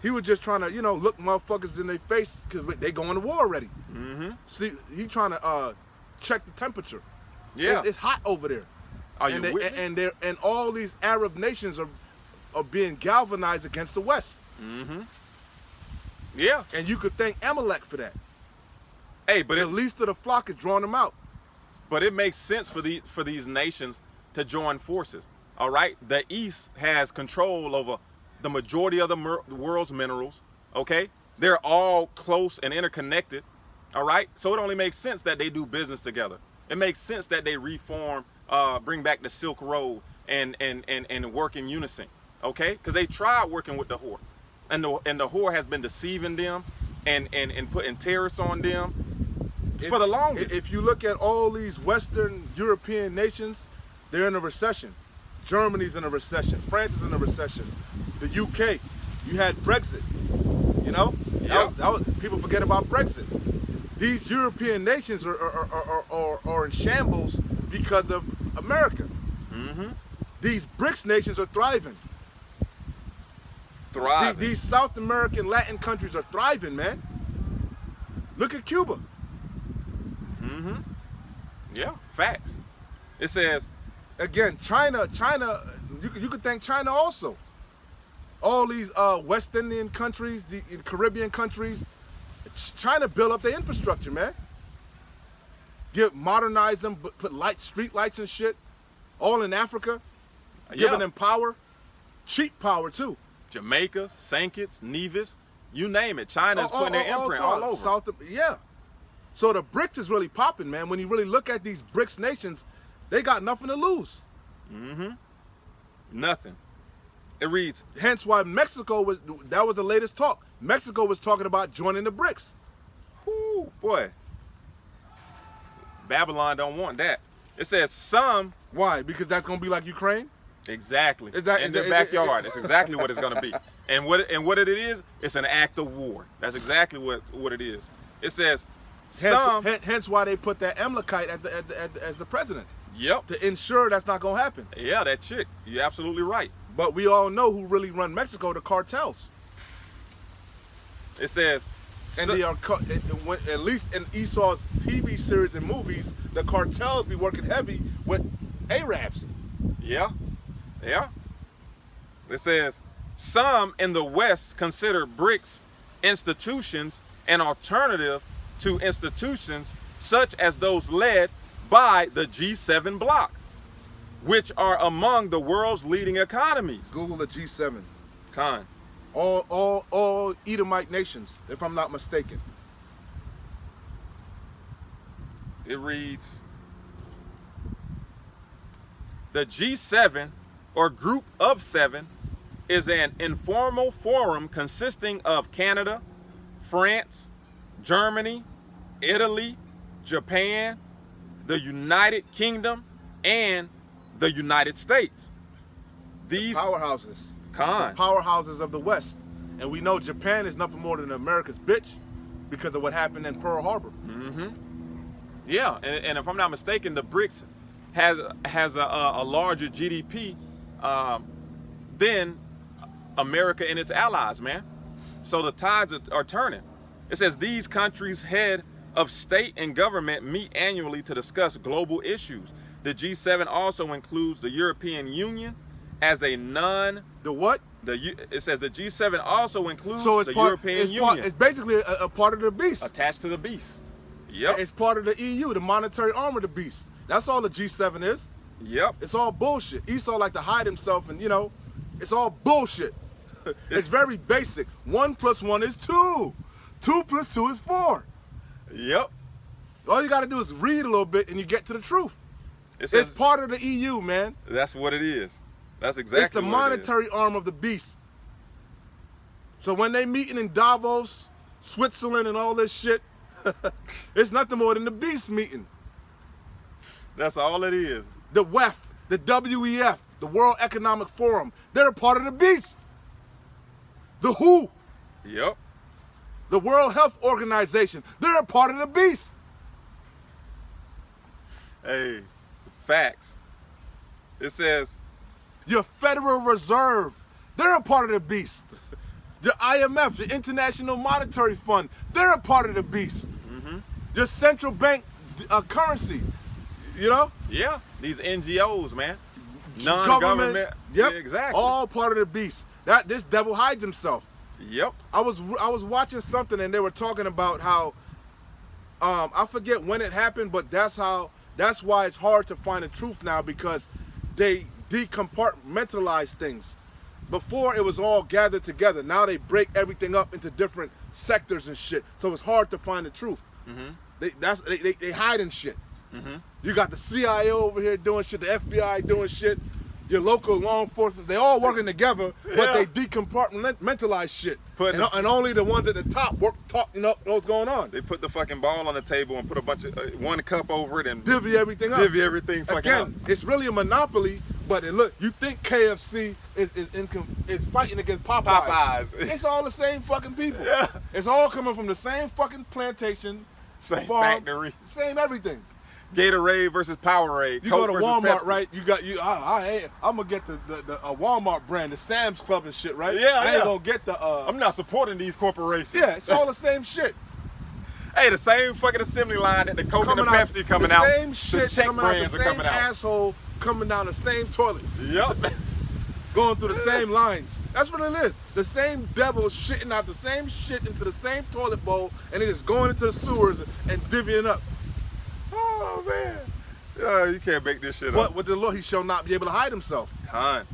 he was just trying to, look motherfuckers in their face because they going to war already. Mm-hmm. See, he trying to check the temperature. Yeah. It's hot over there. Are you with me? And all these Arab nations are being galvanized against the West. Mm-hmm. Yeah. And you could thank Amalek for that. Hey, but the least of the flock is drawing them out. But it makes sense for these nations to join forces. All right? The East has control over the majority of the world's minerals. Okay? They're all close and interconnected. All right? So it only makes sense that they do business together. It makes sense that they reform, bring back the Silk Road and work in unison. Okay? Because they tried working with the whore. And the whore has been deceiving them and putting tariffs on them for the longest. If you look at all these Western European nations, they're in a recession. Germany's in a recession. France is in a recession. The UK, you had Brexit. People forget about Brexit. These European nations are in shambles because of America. Mm-hmm. These BRICS nations are thriving. These South American, Latin countries are thriving, man. Look at Cuba. Mm-hmm. Yeah, facts. It says, again, China. You could thank China also. All these West Indian countries, the Caribbean countries, China built up their infrastructure, man. Modernize them, put street lights and shit, all in Africa, giving them power, cheap power too. Jamaica, St. Kitts, Nevis, you name it. China's putting their imprint all over. So the BRICS is really popping, man. When you really look at these BRICS nations, they got nothing to lose. Mm-hmm. Nothing. It reads. Hence why Mexico that was the latest talk. Mexico was talking about joining the BRICS. Ooh, boy. Babylon don't want that. It says some. Why? Because that's going to be like Ukraine? Exactly. In their backyard. That's exactly what it's going to be. And what it is, it's an act of war. That's exactly what it is. It says some. Hence why they put that Amalekite as the president. Yep. To ensure that's not going to happen. Yeah, that chick. You're absolutely right. But we all know who really run Mexico, the cartels. It says. And they are, at least in Esau's TV series and movies, the cartels be working heavy with Arabs. Yeah. Yeah. It says, some in the West consider BRICS institutions an alternative to institutions such as those led by the G7 bloc, which are among the world's leading economies. Google the G7. Khan. All Edomite nations, if I'm not mistaken. It reads, the G7, or Group of Seven, is an informal forum consisting of Canada, France, Germany, Italy, Japan, the United Kingdom, and the United States. These powerhouses. Khan. The powerhouses of the West. And we know Japan is nothing more than America's bitch because of what happened in Pearl Harbor. Mm-hmm. Yeah, and if I'm not mistaken, the BRICS has a larger GDP than America and its allies, man. So the tides are turning. It says these countries' head of state and government meet annually to discuss global issues. The G7 also includes the European Union as a The what? It says the G7 also includes the European Union. It's basically a part of the beast. Attached to the beast. Yep. It's part of the EU, the monetary arm of the beast. That's all the G7 is. Yep. It's all bullshit. Esau like to hide himself and, it's all bullshit. It's very basic. 1 + 1 is 2. 2 + 2 is 4. Yep. All you got to do is read a little bit and you get to the truth. It says, it's part of the EU, man. That's what it is. That's exactly it's the what monetary arm of the beast. So when they meeting in Davos, Switzerland and all this shit, it's nothing more than the beast meeting. That's all it is. The WEF, the WEF, the World Economic Forum, they're a part of the beast. The WHO, Yep. the World Health Organization, they're a part of the beast. Hey, facts. It says, Your Federal Reserve, they're a part of the beast. Your IMF, your International Monetary Fund, they're a part of the beast. mm-hmm. Your central bank currency, Yeah, these NGOs, man. Non-government. Yep, Yeah, exactly. all part of the beast. This devil hides himself. Yep. I was watching something and they were talking about how I forget when it happened, but that's why it's hard to find the truth now, because they decompartmentalize things. Before it was all gathered together. Now they break everything up into different sectors and shit. So it's hard to find the truth. Mm-hmm. They hiding shit. Mm-hmm. You got the CIA over here doing shit, the FBI doing shit, your local law enforcement, they all working together, but they decompartmentalize shit. And only the ones at the top know what's going on. They put the fucking ball on the table and put a bunch of one cup over it and divvy everything up. Divvy everything fucking up. Again, it's really a monopoly, but look, you think KFC is fighting against Popeyes. It's all the same fucking people. Yeah. It's all coming from the same fucking plantation, Same farm, factory. same everything. Gatorade versus Powerade. You Coke go to versus Walmart, Pepsi. right? I'm gonna get the Walmart brand, the Sam's Club and shit, right? Yeah, I ain't gonna get the. I'm not supporting these corporations. Yeah, it's all the same shit. Hey, the same fucking assembly line that the Coke and the Pepsi coming out. The same shit Czech coming out. brands The are same coming out. asshole coming down the same toilet. Yep. Going through the same lines. That's what it is. The same devil shitting out the same shit into the same toilet bowl, and it is going into the sewers and divvying up. Oh man. You can't make this shit up. But with the Lord, he shall not be able to hide himself. Con.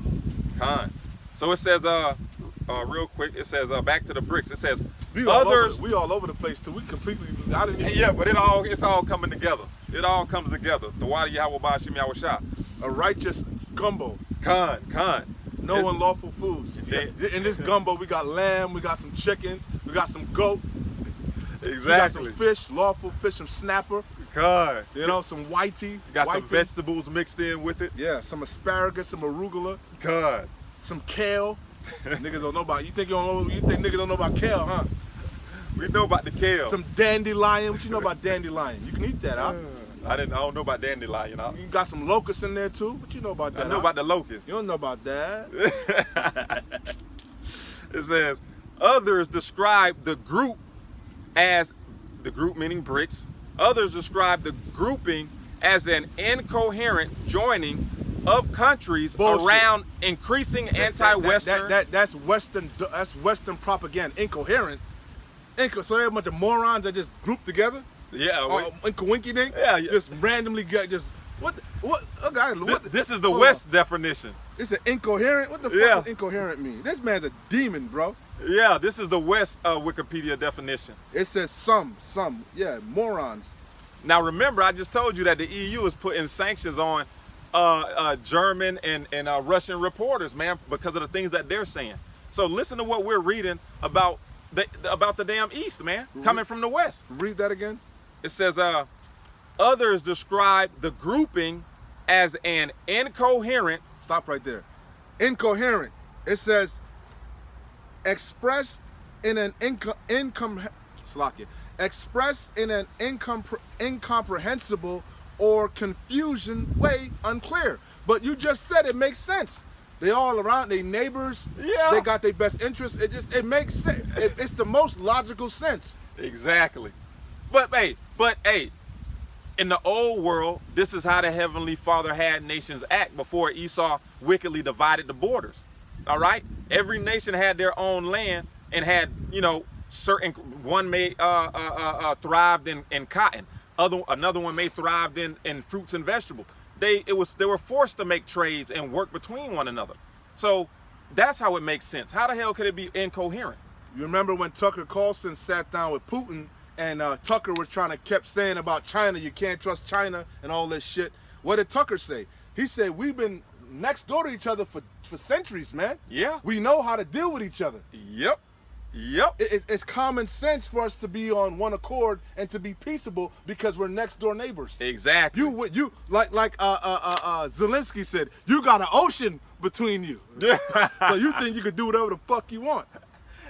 So it says, real quick, it says, back to the BRICS. It says, We all over the place too. We completely. Yeah, but it's all coming together. It all comes together. The Wadi Yahweh Bashim Yahweh Shah. A righteous gumbo. Con. No unlawful foods. In this gumbo, we got lamb, we got some chicken, we got some goat. Exactly. We got some fish, lawful fish, some snapper. Con. Some whitey. You got some vegetables mixed in with it. Yeah, some asparagus, some arugula. Con. Some kale. Niggas don't know about. You think niggas don't know about kale, huh? We know about the kale. Some dandelion. What you know about dandelion? You can eat that, huh? I don't know about dandelion, huh? You got some locusts in there too. What you know about that? I know about the locusts. You don't know about that. It says, others describe the group as, the group meaning BRICS, others describe the grouping as an incoherent joining of countries around increasing anti-Western. That's Western propaganda. Incoherent. So they're a bunch of morons that just group together. Yeah. Incoinky dink. Yeah. Just randomly What? Okay, This is the hold West on. definition. It's an incoherent. What the fuck Yeah. does incoherent mean? This man's a demon, bro. Yeah, this is the West Wikipedia definition. It says some, yeah, morons. Now remember, I just told you that the EU is putting sanctions on German and Russian reporters, man, because of the things that they're saying. So listen to what we're reading about the damn East, man, coming from the West. Read that again. It says, others describe the grouping as an incoherent. Stop right there. Incoherent. It says expressed in an incomprehensible or confusion way, unclear. But you just said it makes sense. They all around, they neighbors. Yeah. They got their best interests. It makes sense. It's the most logical sense. Exactly. But hey, in the old world, this is how the Heavenly Father had nations act before Esau wickedly divided the borders. All right? Every nation had their own land and had, certain, one may thrived in cotton. Another one may thrived in fruits and vegetables. They were forced to make trades and work between one another. So that's how it makes sense. How the hell could it be incoherent? You remember when Tucker Carlson sat down with Putin and Tucker was kept saying about China, you can't trust China and all this shit. What did Tucker say? He said, we've been next door to each other for centuries, man. Yeah. We know how to deal with each other. Yep. It's common sense for us to be on one accord and to be peaceable because we're next door neighbors. Exactly. You like Zelensky said, you got an ocean between you. Yeah. So you think you could do whatever the fuck you want.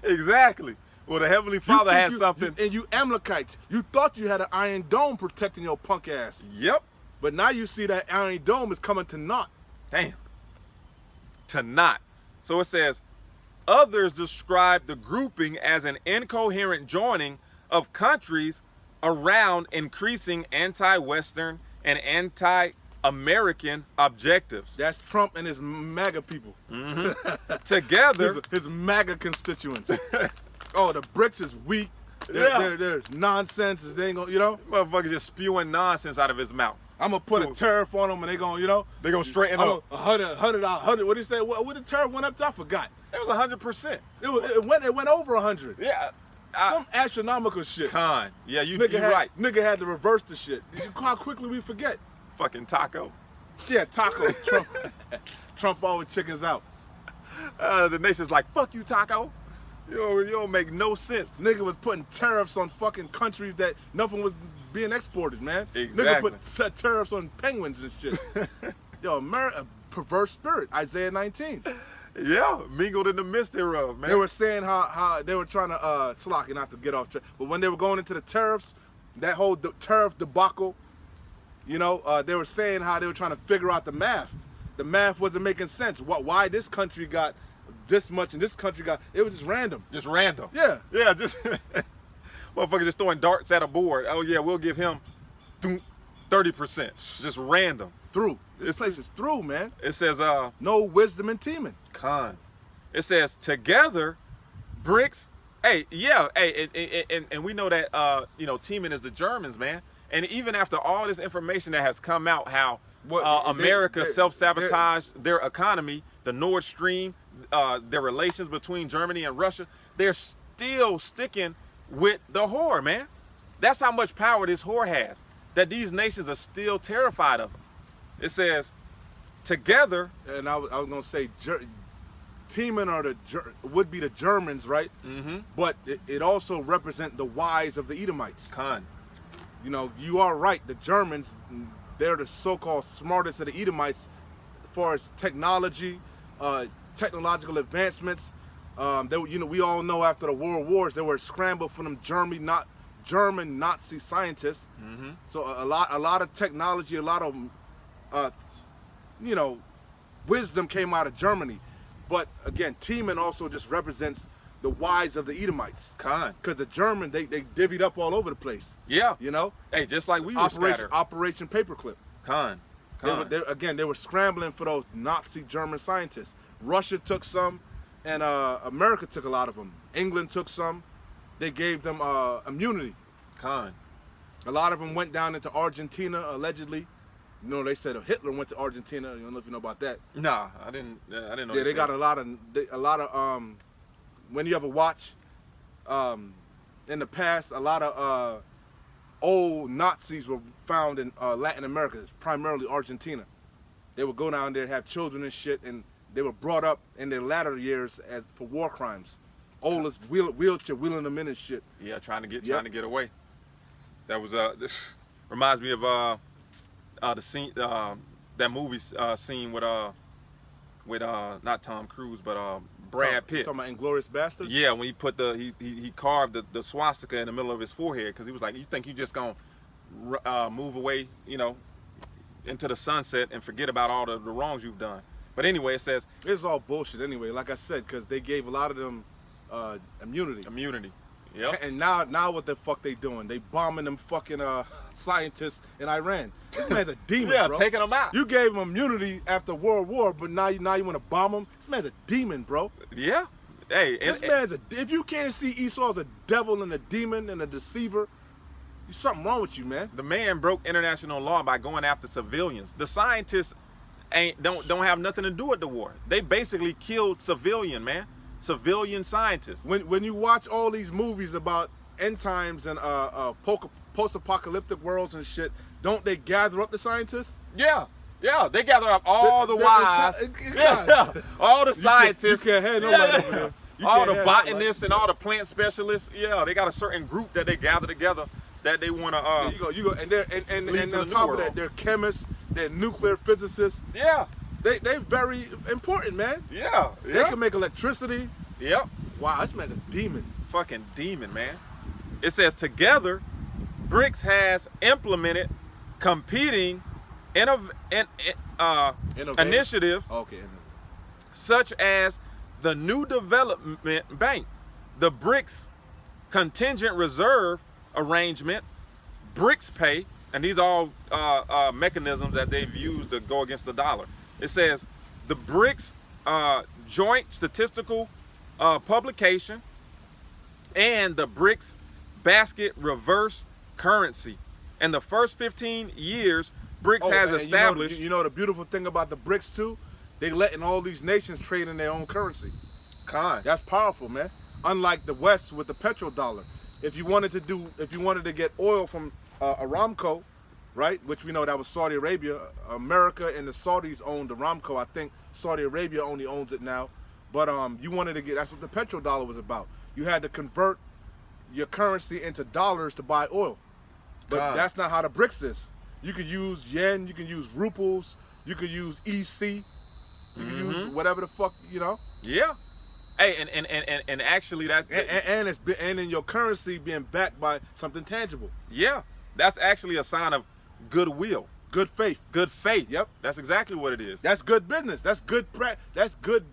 Exactly. Well, the Heavenly Father has something. And you Amalekites, you thought you had an iron dome protecting your punk ass. Yep. But now you see that iron dome is coming to naught. Damn. To naught. So it says, others describe the grouping as an incoherent joining of countries around increasing anti-Western and anti-American objectives. That's Trump and his MAGA people. Mm-hmm. Together. his MAGA constituents. Oh, the BRICS is weak. There's nonsense. They ain't gonna, Motherfuckers just spewing nonsense out of his mouth. I'm gonna put a tariff on them and they gonna, They're gonna straighten up. $100. What did he say? What the tariff went up to? I forgot. It was 100%. It went over 100. Yeah. Some astronomical shit. Con. Yeah, you right. Nigga had to reverse the shit. How quickly we forget. Fucking Taco. Yeah, Taco. Trump always chickens out. The nation's like, fuck you, Taco. You don't make no sense. Nigga was putting tariffs on fucking countries that nothing was being exported, man. Exactly. Nigga put tariffs on penguins and shit. Yo, America, perverse spirit. Isaiah 19. Yeah, mingled in the midst thereof, man. They were saying how they were trying to Slocky, not to get off track, but when they were going into the tariffs, that whole tariff debacle, they were saying how they were trying to figure out the math. The math wasn't making sense. Why this country got this much and this country got, it was just random. Just random. Yeah. Yeah, just motherfuckers just throwing darts at a board. Oh yeah, we'll give him 30%. Just random. Through. This place is through, man. It says no wisdom in teaming. Con. It says together, BRICS. Hey, yeah, and we know that teaming is the Germans, man. And even after all this information that has come out, how America self-sabotaged their economy, the Nord Stream, their relations between Germany and Russia, they're still sticking with the whore, man. That's how much power this whore has, that these nations are still terrified of them. It says, together. And I was going to say, teaming would be the Germans, right? Mm-hmm. But it also represents the wise of the Edomites. Con. You are right. The Germans, they're the so-called smartest of the Edomites as far as technology, technological advancements. We all know after the World Wars, they were scrambled for them German Nazi scientists. Mm-hmm. So a lot of technology, a lot of wisdom came out of Germany. But again, teaming also just represents the wise of the Edomites. Con. Because the German, they divvied up all over the place. Yeah. Hey, just like we were scattered. Operation Paperclip. Con. They were scrambling for those Nazi German scientists. Russia took some, and America took a lot of them. England took some. They gave them immunity. Con. A lot of them went down into Argentina, allegedly. You know, they said Hitler went to Argentina. You don't know if you know about that. Nah, I didn't know. Yeah, they got a lot of when you ever watch in the past, a lot of old Nazis were found in Latin America, primarily Argentina. They would go down there and have children and shit, and they were brought up in their latter years for war crimes. Oldest wheelchair wheeling them in and shit. Yeah, trying to get away. That was this reminds me of the scene that movie scene with not Tom Cruise but Brad Pitt. Talking about Inglourious Basterds? Yeah, when he put he carved the swastika in the middle of his forehead because he was like, you think you just gonna move away, you know, into the sunset and forget about all the wrongs you've done. But anyway, it says it's all bullshit anyway. Like I said, because they gave a lot of them immunity. Yep. And now what the fuck they doing? They bombing them fucking scientists in Iran. This man's a demon, yeah, bro. taking them out. You gave him immunity after World War, but now you want to bomb him? This man's a demon, bro. Yeah. Hey, if you can't see Esau as a devil and a demon and a deceiver, there's something wrong with you, man. The man broke international law by going after civilians. The scientists don't have nothing to do with the war. They basically killed civilian scientists. When you watch all these movies about end times and post-apocalyptic worlds and shit, don't they gather up the scientists? Yeah, they gather up all the wise, all the scientists. You can't have nobody over there. All the botanists and all the plant specialists. Yeah, they got a certain group that they gather together that they want to. You go, and on top of that, they're chemists, they're nuclear physicists. Yeah, they're very important, man. Yeah. They can make electricity. Yep. Wow, this man's a demon. Fucking demon, man. It says together, BRICS has implemented competing initiatives such as the New Development Bank, the BRICS Contingent Reserve Arrangement, BRICS Pay, and these are all mechanisms that they've used to go against the dollar. It says the BRICS Joint Statistical Publication and the BRICS Basket Reverse Currency. In the first 15 years, BRICS has established. You know the beautiful thing about the BRICS too? They letting all these nations trade in their own currency. That's powerful, man. Unlike the West with the petrodollar. If you wanted to get oil from Aramco, right? Which we know that was Saudi Arabia. America and the Saudis owned Aramco. I think Saudi Arabia only owns it now. But you wanted to get, that's what the petrodollar was about. You had to convert your currency into dollars to buy oil. But that's not how the BRICS is. You can use yen, you can use ruples, you can use EC, you can use whatever the fuck, you know? Yeah. Hey, and actually that and in your currency being backed by something tangible. Yeah. That's actually a sign of goodwill. Good faith. Good faith. Yep. That's exactly what it is. That's good business. That's good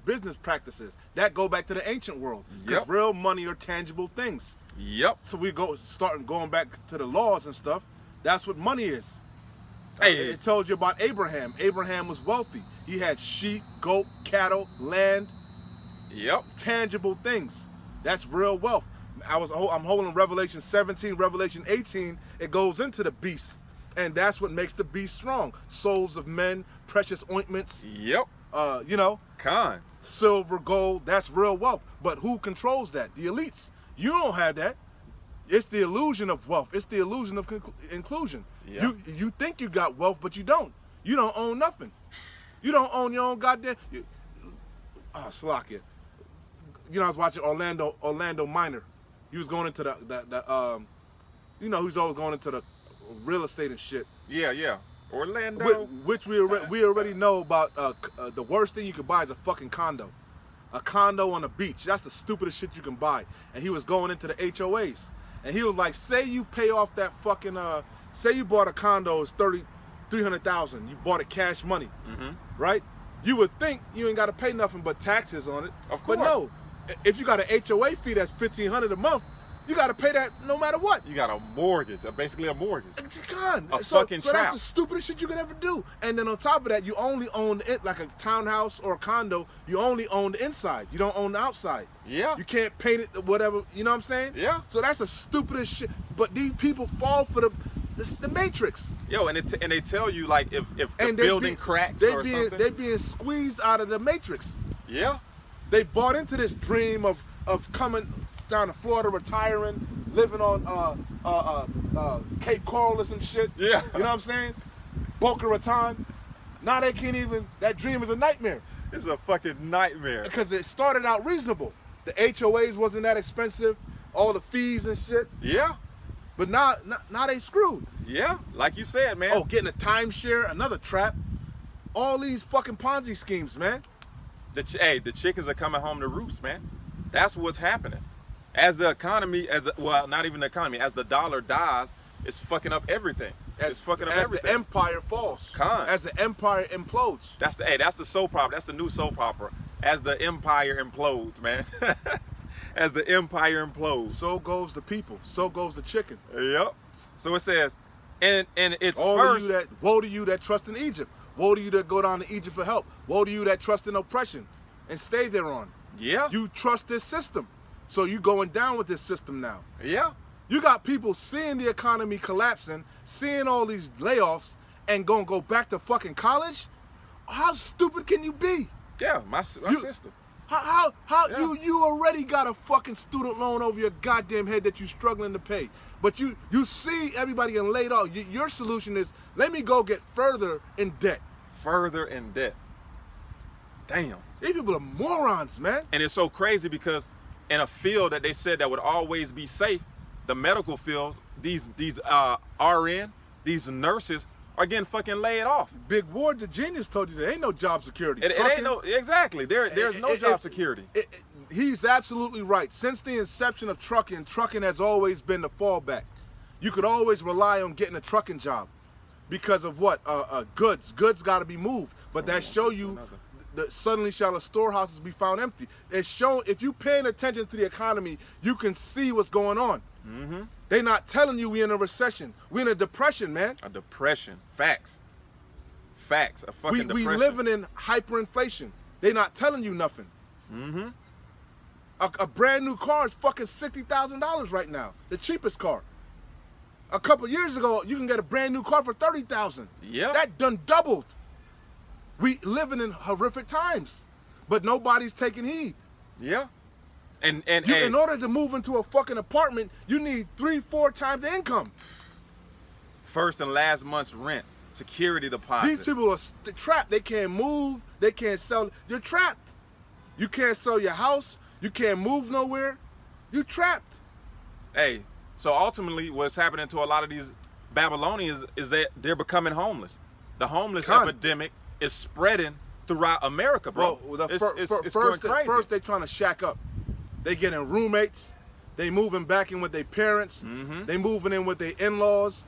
business practices. That go back to the ancient world. Yep. Real money are tangible things. Yep. So we going back to the laws and stuff. That's what money is. Hey, it told you about Abraham. Abraham was wealthy. He had sheep, goat, cattle, land. Yep. Tangible things. That's real wealth. I'm holding Revelation 17, Revelation 18. It goes into the beast. And that's what makes the beast strong. Souls of men, precious ointments. Yep. You know. Silver, gold, that's real wealth. But who controls that? The elites. You don't have that. It's the illusion of wealth. It's the illusion of inclusion. Yep. You think you got wealth, but you don't. You don't own nothing. You don't own your own goddamn. Slovakia. You know, I was watching Orlando Minor. He was going into the he was always going into the real estate and shit. Yeah. Orlando. Which we already know about. The worst thing you can buy is a fucking condo. A condo on the beach. That's the stupidest shit you can buy. And he was going into the HOAs. And he was like, say you pay off that fucking, say you bought a condo, it's $300,000. You bought it cash money, right? You would think you ain't got to pay nothing but taxes on it. Of course. But no, if you got an HOA fee that's $1,500 a month, you got to pay that no matter what. You got a mortgage, basically a mortgage. A fucking trap. That's the stupidest shit you could ever do. And then on top of that, you only own it like a townhouse or a condo. You only own the inside. You don't own the outside. Yeah. You can't paint it, whatever. You know what I'm saying? Yeah. So that's the stupidest shit. But these people fall for the the Matrix. Yo, and they tell you like if the building cracks or something. They being squeezed out of the Matrix. Yeah. They bought into this dream of coming down to Florida, retiring, living on Cape Coral or some shit. Yeah. You know what I'm saying? Boca Raton. Now they can't even. That dream is a nightmare. It's a fucking nightmare. Because it started out reasonable. The HOAs wasn't that expensive. All the fees and shit. Yeah. But now they screwed. Yeah, like you said, man. Oh, getting a timeshare, another trap. All these fucking Ponzi schemes, man. The chickens are coming home to roost, man. That's what's happening. As the economy, well, not even the economy, as the dollar dies, it's fucking up everything. It's fucking up everything. As the empire falls. As the empire implodes. That's the soap opera. That's the new soap opera. As the empire implodes, man. As the empire implodes. So goes the people. So goes the chicken. Yep. So it says, and it's woe to you that trust in Egypt. Woe to you that go down to Egypt for help. Woe to you that trust in oppression and stay thereon. Yeah. You trust this system. So you going down with this system now. Yeah. You got people seeing the economy collapsing, seeing all these layoffs, and gonna go back to fucking college? How stupid can you be? Yeah, my sister. How you already got a fucking student loan over your goddamn head that you struggling to pay. But you see everybody getting laid off. Your solution is, let me go get further in debt. Further in debt. Damn. These people are morons, man. And it's so crazy because in a field that they said that would always be safe, the medical fields, these RN, these nurses are getting fucking laid off. Big Ward, the genius, told you there ain't no job security. It ain't no, exactly. There's no job security. He's absolutely right. Since the inception of trucking has always been the fallback. You could always rely on getting a trucking job because of what? Goods. Goods got to be moved. But that show you that suddenly shall the storehouses be found empty. It's shown, if you paying attention to the economy, you can see what's going on. Mm-hmm. They not telling you we in a recession. We in a depression, man. A depression. Facts. Facts. A fucking depression. We living in hyperinflation. They not telling you nothing. Mm-hmm. A brand new car is fucking $60,000 right now. The cheapest car. A couple years ago, you can get a brand new car for $30,000. Yeah. That done doubled. We living in horrific times, but nobody's taking heed. Yeah. And in order to move into a fucking apartment, you need 3-4 times the income. First and last month's rent, security deposit. These people are trapped. They can't move. They can't sell. You're trapped. You can't sell your house. You can't move nowhere. You're trapped. Hey, so ultimately what's happening to a lot of these Babylonians is that they're becoming homeless. The homeless epidemic is spreading throughout America, bro. Well, it's going crazy. First they trying to shack up. They getting roommates. They moving back in with their parents. Mm-hmm. They moving in with their in-laws.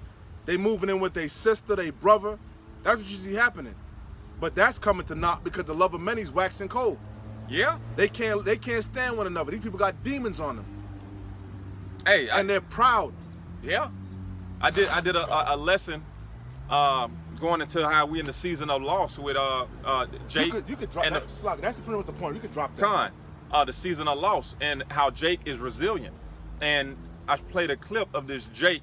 They moving in with their sister, their brother. That's what you see happening. But that's coming to naught because the love of many is waxing cold. Yeah. They can't stand one another. These people got demons on them. Hey, and they're proud. Yeah. I did a lesson going into how we in the season of loss with Jake. You could drop that. That's pretty much the point. You could drop that. The season of loss and how Jake is resilient. And I played a clip of this Jake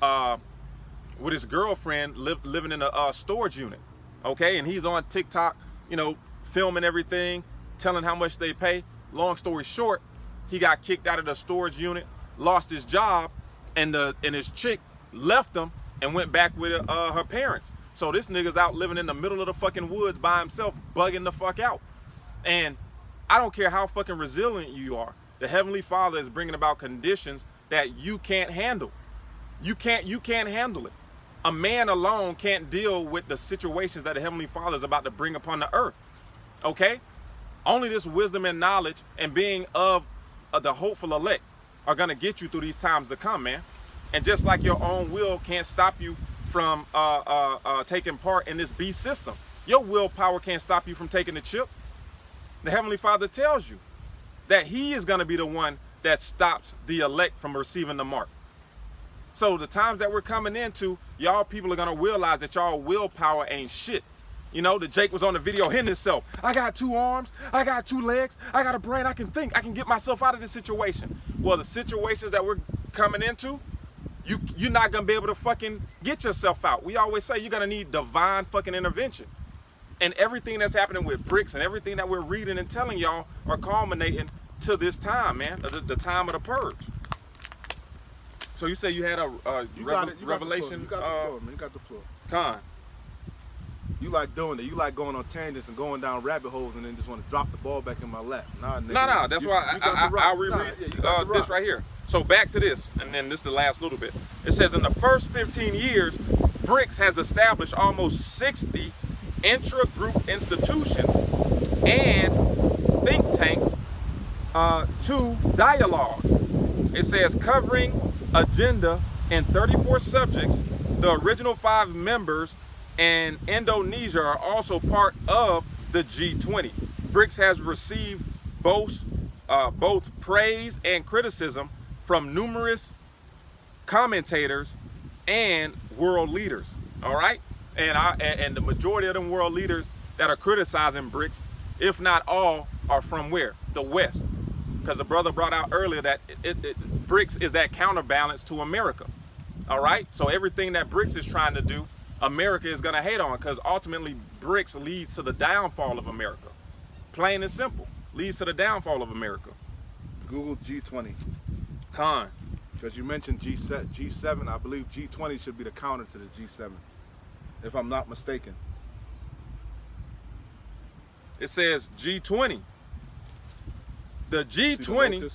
with his girlfriend living in a storage unit. Okay, and he's on TikTok, filming everything, telling how much they pay. Long story short, he got kicked out of the storage unit, lost his job, and his chick left him and went back with her parents. So this nigga's out living in the middle of the fucking woods by himself, bugging the fuck out. And I don't care how fucking resilient you are. The Heavenly Father is bringing about conditions that you can't handle. You can't handle it. A man alone can't deal with the situations that the Heavenly Father is about to bring upon the earth. Okay? Only this wisdom and knowledge and being of the hopeful elect are going to get you through these times to come, man. And just like your own will can't stop you from taking part in this beast system, your willpower can't stop you from taking the chip. The Heavenly Father tells you that He is going to be the one that stops the elect from receiving the mark. So the times that we're coming into, y'all people are going to realize that y'all willpower ain't shit. The Jake was on the video hitting himself. I got 2 arms. I got 2 legs. I got a brain. I can think. I can get myself out of this situation. Well, the situations that we're coming into, you're not gonna be able to fucking get yourself out. We always say you're gonna need divine fucking intervention. And everything that's happening with BRICS and everything that we're reading and telling y'all are culminating to this time, man, the time of the purge. So you say you had a revelation? You got the floor, man. You got the floor. Con. You like doing it. You like going on tangents and going down rabbit holes and then just want to drop the ball back in my lap. Nah, nigga. No, that's why I'll reread this right here. So back to this, and then this is the last little bit. It says in the first 15 years, BRICS has established almost 60 intra-group institutions and think tanks, 2 dialogues. It says covering agenda in 34 subjects. The original 5 members and Indonesia are also part of the G20. BRICS has received both praise and criticism from numerous commentators and world leaders. All right, and the majority of them world leaders that are criticizing BRICS, if not all, are from where? The West. Because the brother brought out earlier that BRICS is that counterbalance to America. All right, so everything that BRICS is trying to do, America is going to hate on, because ultimately BRICS leads to the downfall of America. Plain and simple, leads to the downfall of America. Google G20. Con. Because you mentioned G7, I believe G20 should be the counter to the G7, if I'm not mistaken. It says G20. The G20.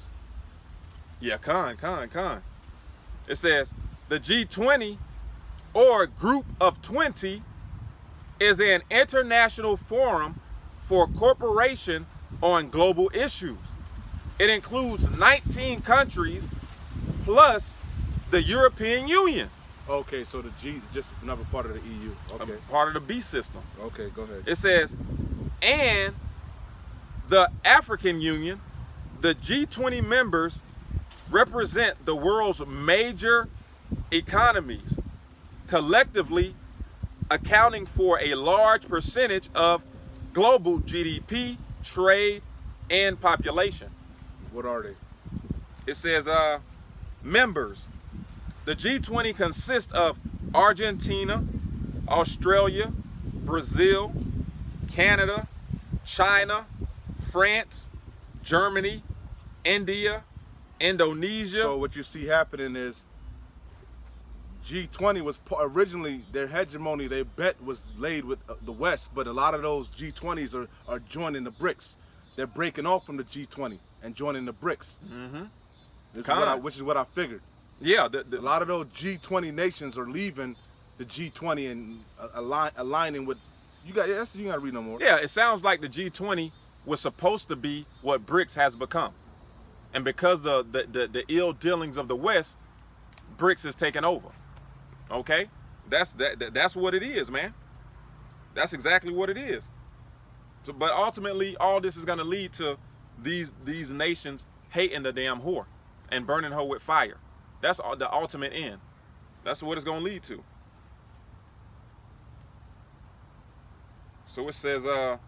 Yeah, con. It says the G20, or Group of 20, is an international forum for cooperation on global issues. It includes 19 countries plus the European Union. Okay, so the G is just another part of the EU. Okay. Part of the B system. Okay, go ahead. It says, and the African Union. The G20 members represent the world's major economies, collectively accounting for a large percentage of global GDP, trade, and population. What are they? It says members. The G20 consists of Argentina, Australia, Brazil, Canada, China, France, Germany, India, Indonesia. So what you see happening is G20 was originally, their hegemony, their bet was laid with the West, but a lot of those G20s are joining the BRICS. They're breaking off from the G20 and joining the BRICS. Mm-hmm. Which is what I figured. Yeah. A lot of those G20 nations are leaving the G20 and aligning with, you got to read no more. Yeah, it sounds like the G20 was supposed to be what BRICS has become. And because the ill dealings of the West, BRICS is taking over. Okay? That's what it is, man. That's exactly what it is. So, but ultimately, all this is going to lead to these nations hating the damn whore and burning her with fire. That's the ultimate end. That's what it's going to lead to. So it says, we'll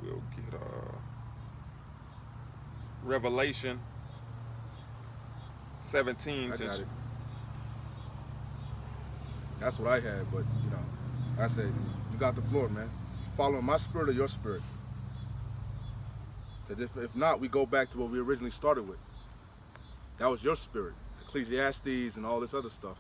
get Revelation 17. I got it. That's what I had, but I said, you got the floor, man. Following my spirit or your spirit? Because if not, we go back to what we originally started with. That was your spirit, Ecclesiastes and all this other stuff.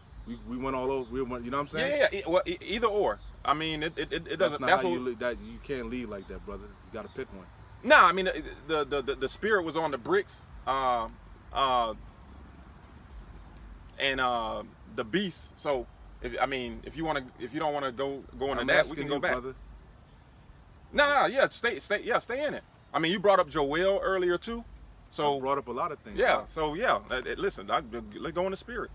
We went all over. You know what I'm saying? Yeah. Well, either or. I mean, it doesn't. That's not you can't lead like that, brother. You got to pick one. Nah, I mean the spirit was on the BRICS, and the beast. So if you don't want to go into that, we can go back. Brother. No, yeah, stay in it. I mean, you brought up Joel earlier too. So I brought up a lot of things. Yeah. Bro. So yeah, listen, let's go in the spirit.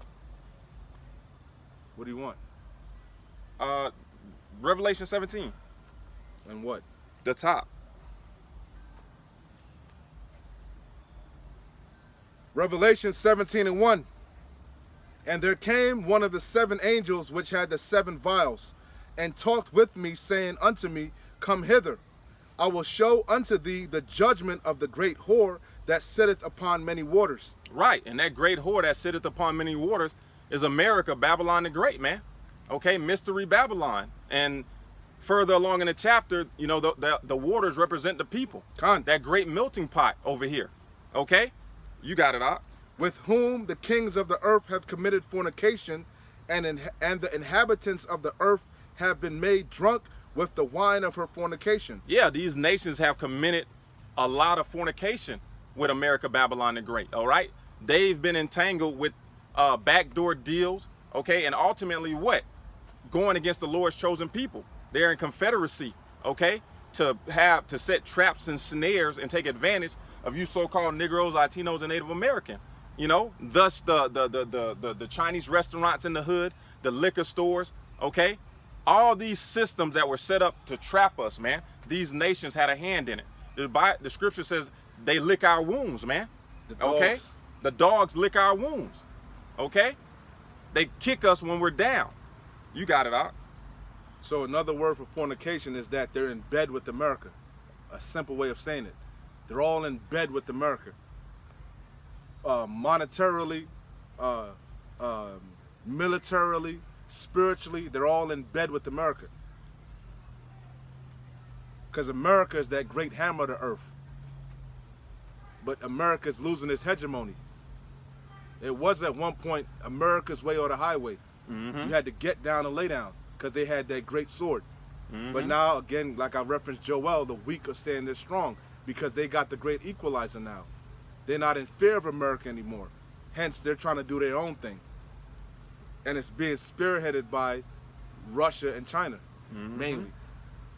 What do you want? Revelation 17. And what? The top. Revelation 17:1. And there came one of the 7 angels which had the 7 vials, and talked with me, saying unto me, Come hither, I will show unto thee the judgment of the great whore that sitteth upon many waters. Right, and that great whore that sitteth upon many waters is America, Babylon the Great, man. Okay, Mystery Babylon. And further along in the chapter, you know, the waters represent the people. That great melting pot over here. Okay, you got it, Doc. With whom the kings of the earth have committed fornication, and the inhabitants of the earth have been made drunk with the wine of her fornication. Yeah, these nations have committed a lot of fornication with America, Babylon the Great, all right? They've been entangled with backdoor deals, okay? And ultimately what? Going against the Lord's chosen people. They're in confederacy, okay? To set traps and snares and take advantage of you so-called Negroes, Latinos, and Native American. You know, thus the Chinese restaurants in the hood, the liquor stores, okay? All these systems that were set up to trap us, man, these nations had a hand in it. The scripture says they lick our wounds, man. Okay? The dogs lick our wounds. Okay? They kick us when we're down. You got it, Doc. So another word for fornication is that they're in bed with America. A simple way of saying it. They're all in bed with America. Monetarily, militarily, spiritually, they're all in bed with America. Because America is that great hammer of the earth. But America is losing its hegemony. It was at one point America's way or the highway. You had to get down and lay down because they had that great sword. But now, again, like I referenced Joel, the weak are saying they're strong because they got the great equalizer now. They're not in fear of America anymore. Hence, they're trying to do their own thing. And it's being spearheaded by Russia and China, mainly.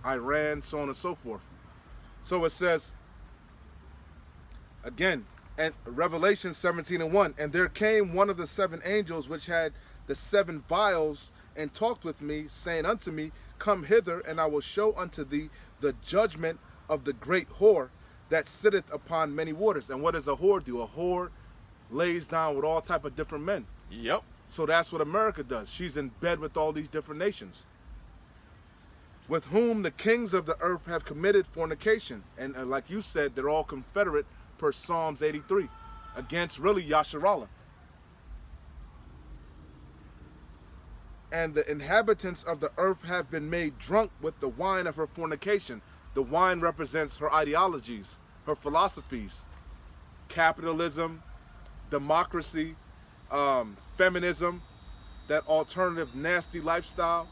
Iran, so on and so forth. So it says, again, and Revelation 17:1, and there came one of the 7 angels which had the 7 vials, and talked with me, saying unto me, Come hither, and I will show unto thee the judgment of the great whore that sitteth upon many waters. And what does a whore do? A whore lays down with all type of different men. Yep. So that's what America does. She's in bed with all these different nations. With whom the kings of the earth have committed fornication. And like you said, they're all confederate per Psalms 83 against really Yasharallah. And the inhabitants of the earth have been made drunk with the wine of her fornication. The wine represents her ideologies, her philosophies, capitalism, democracy, feminism, that alternative nasty lifestyle,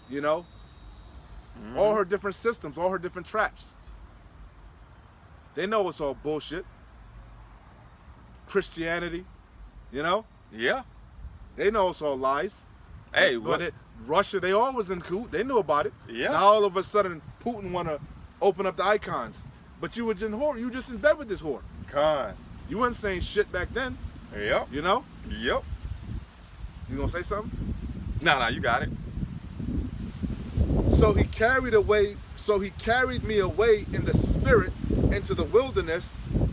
you know, all her different systems, all her different traps. They know it's all bullshit. Christianity, you know? Yeah. They know it's all lies. Hey, but Russia, they always in coup. They knew about it. Yeah. Now all of a sudden, Putin want to open up the icons. But you were just whore. You were just in bed with this whore. Con. You weren't saying shit back then. Yep. You know? Yep. You gonna say something? No, you got it. So he carried me away in the spirit into the wilderness,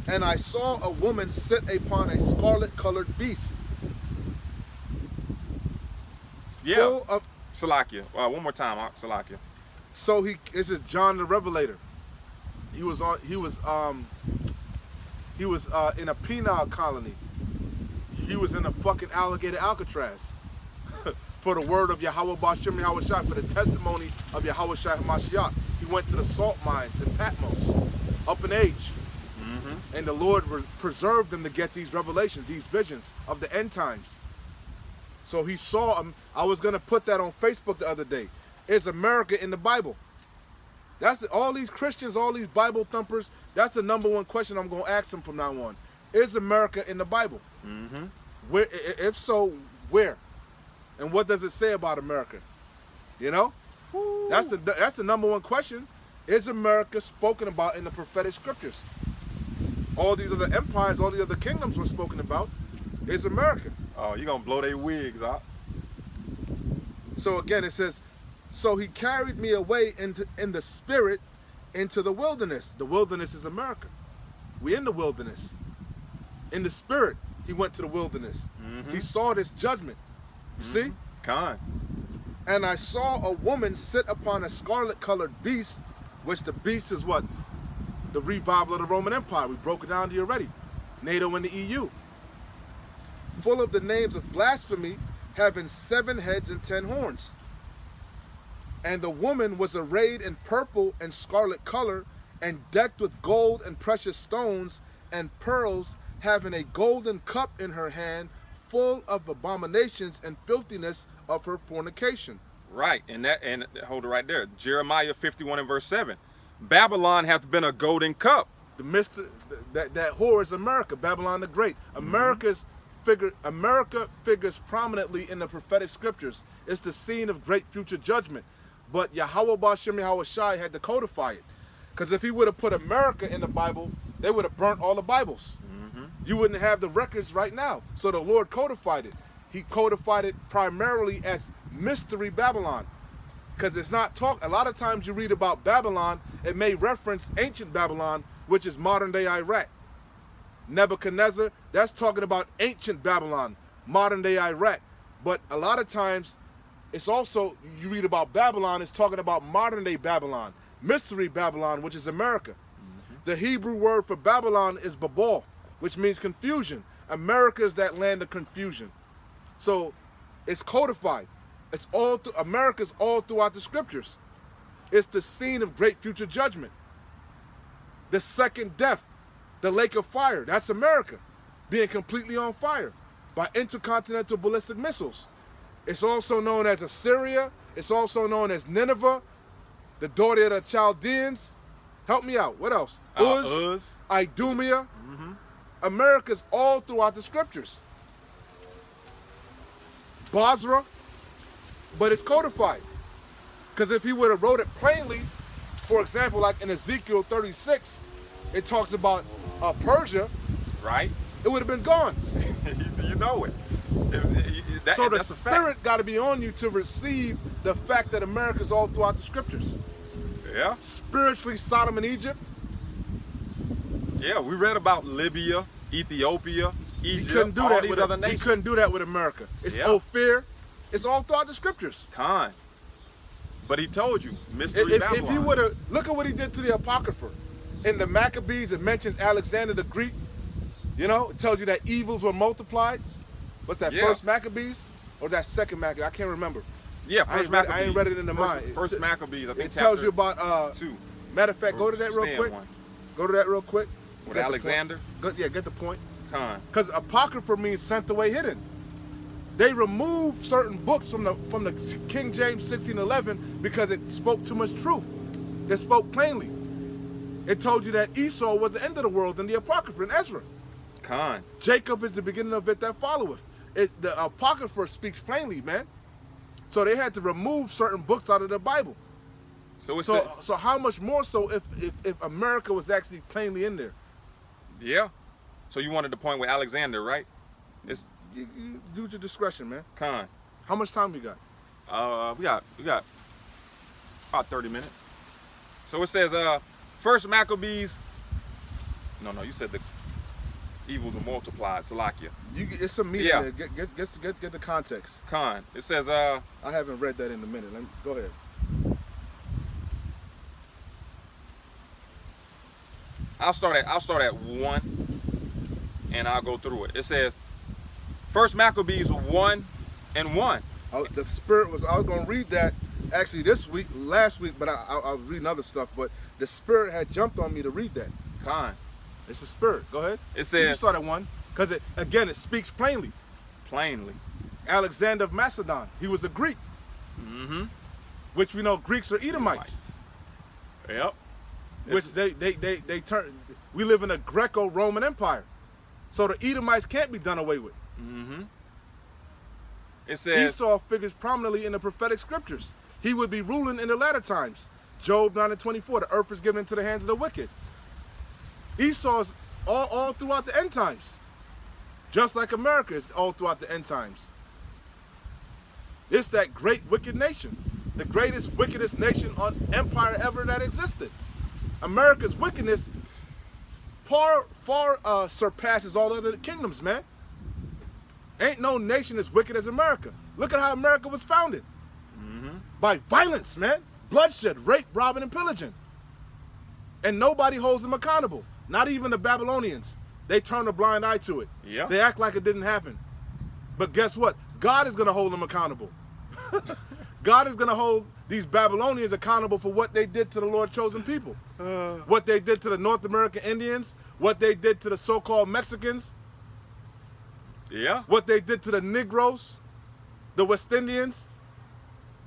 and I saw a woman sit upon a scarlet-colored beast. Yeah. Full of Salakia. One more time, Salakia. So this is John the Revelator. He was in a penal colony. He was in a fucking alligator Alcatraz for the word of Yahweh Bashem Yahweh Shai, for the testimony of Yahweh Shai Hamashiach. He went to the salt mines in Patmos, up in age. And the Lord preserved them to get these revelations, these visions of the end times. So he saw them. I was going to put that on Facebook the other day. Is America in the Bible? All these Christians, all these Bible thumpers, that's the #1 question I'm going to ask them from now on. Is America in the Bible? Where, if so, where? And what does it say about America? You know? That's the #1 question. Is America spoken about in the prophetic scriptures? All these other empires, all the other kingdoms were spoken about. Is America? Oh, you're going to blow their wigs out. So again, it says, so he carried me away in the spirit into the wilderness. The wilderness is America. We're in the wilderness. In the spirit, he went to the wilderness. He saw this judgment. You see? Con. And I saw a woman sit upon a scarlet-colored beast, which the beast is what? the revival of the Roman Empire. We broke it down to you already. NATO and the EU. Full of the names of blasphemy, having 7 heads and 10 horns. And the woman was arrayed in purple and scarlet color, and decked with gold and precious stones and pearls, having a golden cup in her hand, full of abominations and filthiness of her fornication. Right, and hold it right there. Jeremiah 51 and verse 7. Babylon hath been a golden cup. That whore is America, Babylon the Great. America figures prominently in the prophetic scriptures. It's the scene of great future judgment. But Yahweh Ba'ashem Yahweh Shai had to codify it. Because if he would have put America in the Bible, they would have burnt all the Bibles. You wouldn't have the records right now. So the Lord codified it. He codified it primarily as Mystery Babylon. Because it's not talk. A lot of times you read about Babylon, it may reference ancient Babylon, which is modern day Iraq. Nebuchadnezzar, that's talking about ancient Babylon, modern day Iraq. But a lot of times it's also, you read about Babylon, it's talking about modern day Babylon, Mystery Babylon, which is America. The Hebrew word for Babylon is Babel, which means confusion. America is that land of confusion. So it's codified. It's all America's all throughout the scriptures. It's the scene of great future judgment. The second death, the lake of fire, that's America being completely on fire by intercontinental ballistic missiles. It's also known as Assyria. It's also known as Nineveh, the daughter of the Chaldeans. Help me out. What else? Uz, Idumea. America's all throughout the scriptures. Basra, but it's codified. Because if he would have wrote it plainly, for example, like in Ezekiel 36, it talks about Persia. Right. It would have been gone. You know it. So the spirit got to be on you to receive the fact that America's all throughout the scriptures. Yeah. Spiritually, Sodom and Egypt. Yeah, we read about Libya, Ethiopia, Egypt, He couldn't do all that these with other nations. He couldn't do that with America. It's Ophir. It's all throughout the scriptures. Khan. But he told you, Mystery Babylon. If he would have, look at what he did to the Apocrypha. In the Maccabees, it mentions Alexander the Greek. You know, it tells you that evils were multiplied. What's that, first Maccabees? Or that second Maccabees? I can't remember. Yeah, first Maccabees. I ain't read it in the mind. First Maccabees, I think it tells you about, 2. Matter of fact, go to that real quick. Go to that real quick. With Alexander? Get the point. Khan. Because Apocrypha means sent away hidden. They removed certain books from the King James 1611 because it spoke too much truth. It spoke plainly. It told you that Esau was the end of the world in the Apocrypha in Ezra. Khan. Jacob is the beginning of it that followeth. The Apocrypha speaks plainly, man. So they had to remove certain books out of the Bible. So how much more so if America was actually plainly in there? Yeah. So you wanted to point with Alexander, right? You use your discretion, man. Khan. How much time we got? We got about 30 minutes. So it says, first Maccabees. No, you said the evils were multiplied. Salakia. It's a meeting there. Get the context. Khan. It says, I haven't read that in a minute. Go ahead. I'll start at 1, and I'll go through it. It says, first Maccabees 1 and 1. The spirit was. I was gonna read that actually last week, but I was reading other stuff. But the spirit had jumped on me to read that. Khan. It's the spirit. Go ahead. It says. You start at 1, because it speaks plainly. Plainly. Alexander of Macedon. He was a Greek. Mm-hmm. Which we know Greeks are Edomites. Yep. Which they turn. We live in a Greco-Roman Empire, so the Edomites can't be done away with. Mm-hmm. It says Esau figures prominently in the prophetic scriptures. He would be ruling in the latter times. Job 9:24. The earth is given into the hands of the wicked. Esau's all throughout the end times, just like America is all throughout the end times. It's that great wicked nation, the greatest, wickedest nation on empire ever that existed. America's wickedness far surpasses all other kingdoms, man. Ain't no nation as wicked as America. Look at how America was founded. By violence, man. Bloodshed, rape, robbing, and pillaging. And nobody holds them accountable. Not even the Babylonians. They turn a blind eye to it. Yeah. They act like it didn't happen. But guess what? God is going to hold them accountable. God is going to hold these Babylonians accountable for what they did to the Lord's chosen people. What they did to the North American Indians. What they did to the so-called Mexicans. Yeah. What they did to the Negroes. The West Indians.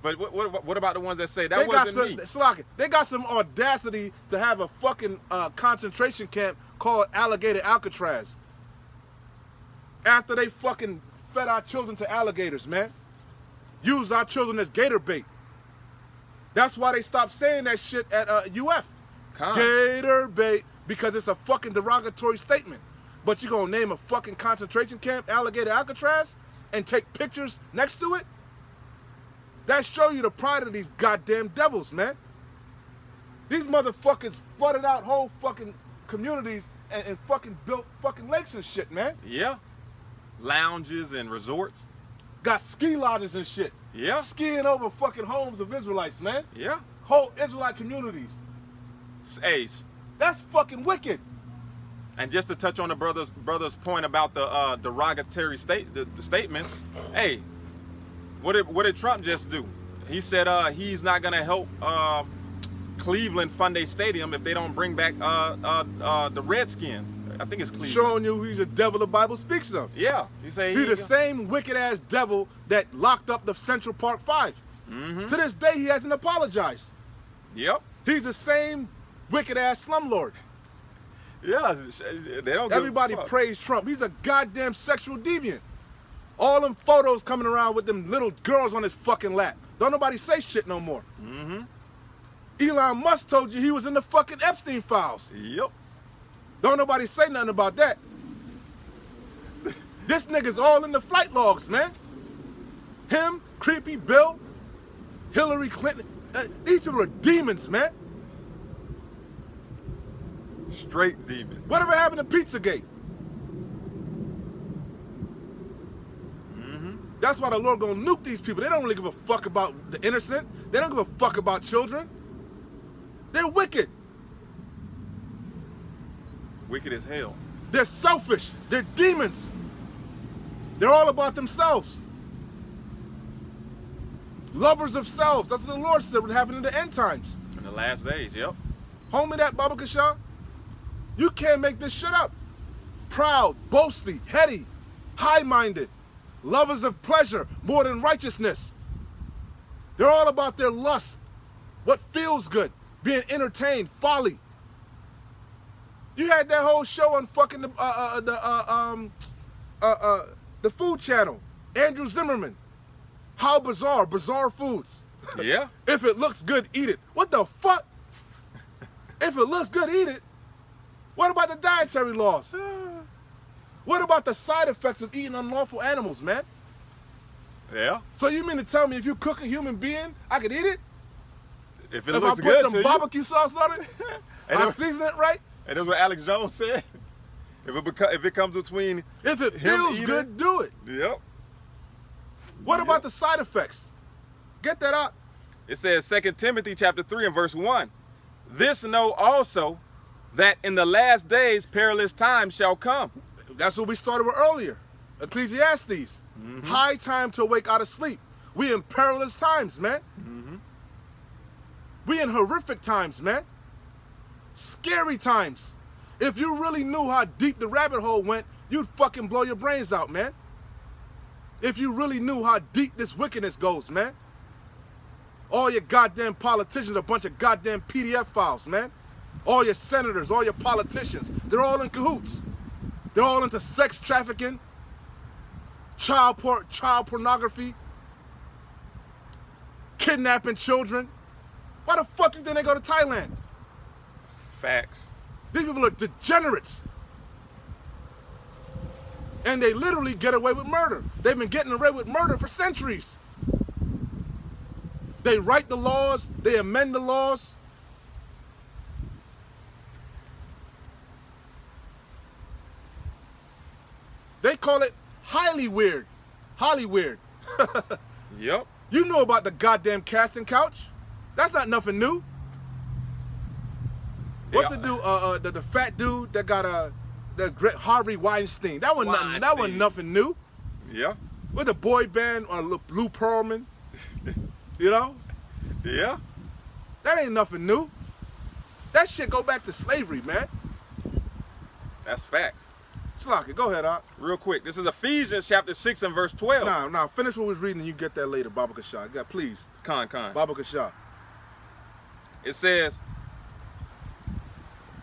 But what about the ones that say that wasn't me? They got some audacity to have a fucking concentration camp called Alligator Alcatraz. After they fucking fed our children to alligators, man. Used our children as gator bait. That's why they stopped saying that shit at UF. Gator bait, because it's a fucking derogatory statement. But you gonna name a fucking concentration camp Alligator Alcatraz and take pictures next to it? That show you the pride of these goddamn devils, man. These motherfuckers flooded out whole fucking communities and fucking built fucking lakes and shit, man. Yeah. Lounges and resorts. Got ski lodges and shit. Yeah. Skiing over fucking homes of Israelites, man. Yeah. Whole Israelite communities. Hey. That's fucking wicked. And just to touch on the brother's point about the derogatory statement, hey, what did Trump just do? He said he's not gonna help Cleveland fund a stadium if they don't bring back the Redskins. I think it's Cleveland. Showing you he's a devil the Bible speaks of. Yeah, you say he's the same wicked ass devil that locked up the Central Park 5. Mm-hmm. To this day, he hasn't apologized. Yep. He's the same wicked ass slumlord. Yeah, they don't. Everybody praise Trump. He's a goddamn sexual deviant. All them photos coming around with them little girls on his fucking lap. Don't nobody say shit no more. Mm-hmm. Elon Musk told you he was in the fucking Epstein files. Yep. Don't nobody say nothing about that. This nigga's all in the flight logs, man. Him, Creepy Bill, Hillary Clinton. These people are demons, man. Straight demons. Whatever happened to Pizzagate? Mm-hmm. That's why the Lord gonna nuke these people. They don't really give a fuck about the innocent. They don't give a fuck about children. They're wicked. Wicked as hell. They're selfish. They're demons. They're all about themselves. Lovers of selves. That's what the Lord said would happen in the end times. In the last days, yep. Homie, that Baba Kasha, you can't make this shit up. Proud, boasty, heady, high-minded, lovers of pleasure more than righteousness. They're all about their lust, what feels good, being entertained, folly. You had that whole show on fucking the Food Channel, Andrew Zimmern. How bizarre, bizarre foods. Yeah. If it looks good, eat it. What the fuck? If it looks good, eat it. What about the dietary laws? What about the side effects of eating unlawful animals, man? Yeah. So you mean to tell me if you cook a human being, I could eat it? If it looks good I put some barbecue sauce on it, I season it right? And that's what Alex Jones said. If it comes between if it feels good, do it. Yep. What about the side effects? Get that out. It says 2 Timothy chapter 3 and verse 1. This know also that in the last days perilous times shall come. That's what we started with earlier. Ecclesiastes. Mm-hmm. High time to awake out of sleep. We in perilous times, man. Mm-hmm. We in horrific times, man. Scary times. If you really knew how deep the rabbit hole went, you'd fucking blow your brains out, man. If you really knew how deep this wickedness goes, man. All your goddamn politicians are a bunch of goddamn PDF files, man. All your senators, all your politicians, they're all in cahoots. They're all into sex trafficking, child pornography, kidnapping children. Why the fuck you think they go to Thailand? Facts. These people are degenerates. And they literally get away with murder. They've been getting away with murder for centuries. They write the laws, they amend the laws. They call it highly weird. Holly weird. Yep. You know about the goddamn casting couch. That's not nothing new. What's the dude? The fat dude that got the Harvey Weinstein. That was nothing. That was nothing new. Yeah. With the boy band Lou Pearlman. You know. Yeah. That ain't nothing new. That shit go back to slavery, man. That's facts. Slocky, go ahead, Art. Real quick. This is Ephesians chapter 6 and verse 12. Nah. Finish what we was reading and you get that later, Baba Kashah. Yeah, please. Con. Baba Kashah. It says,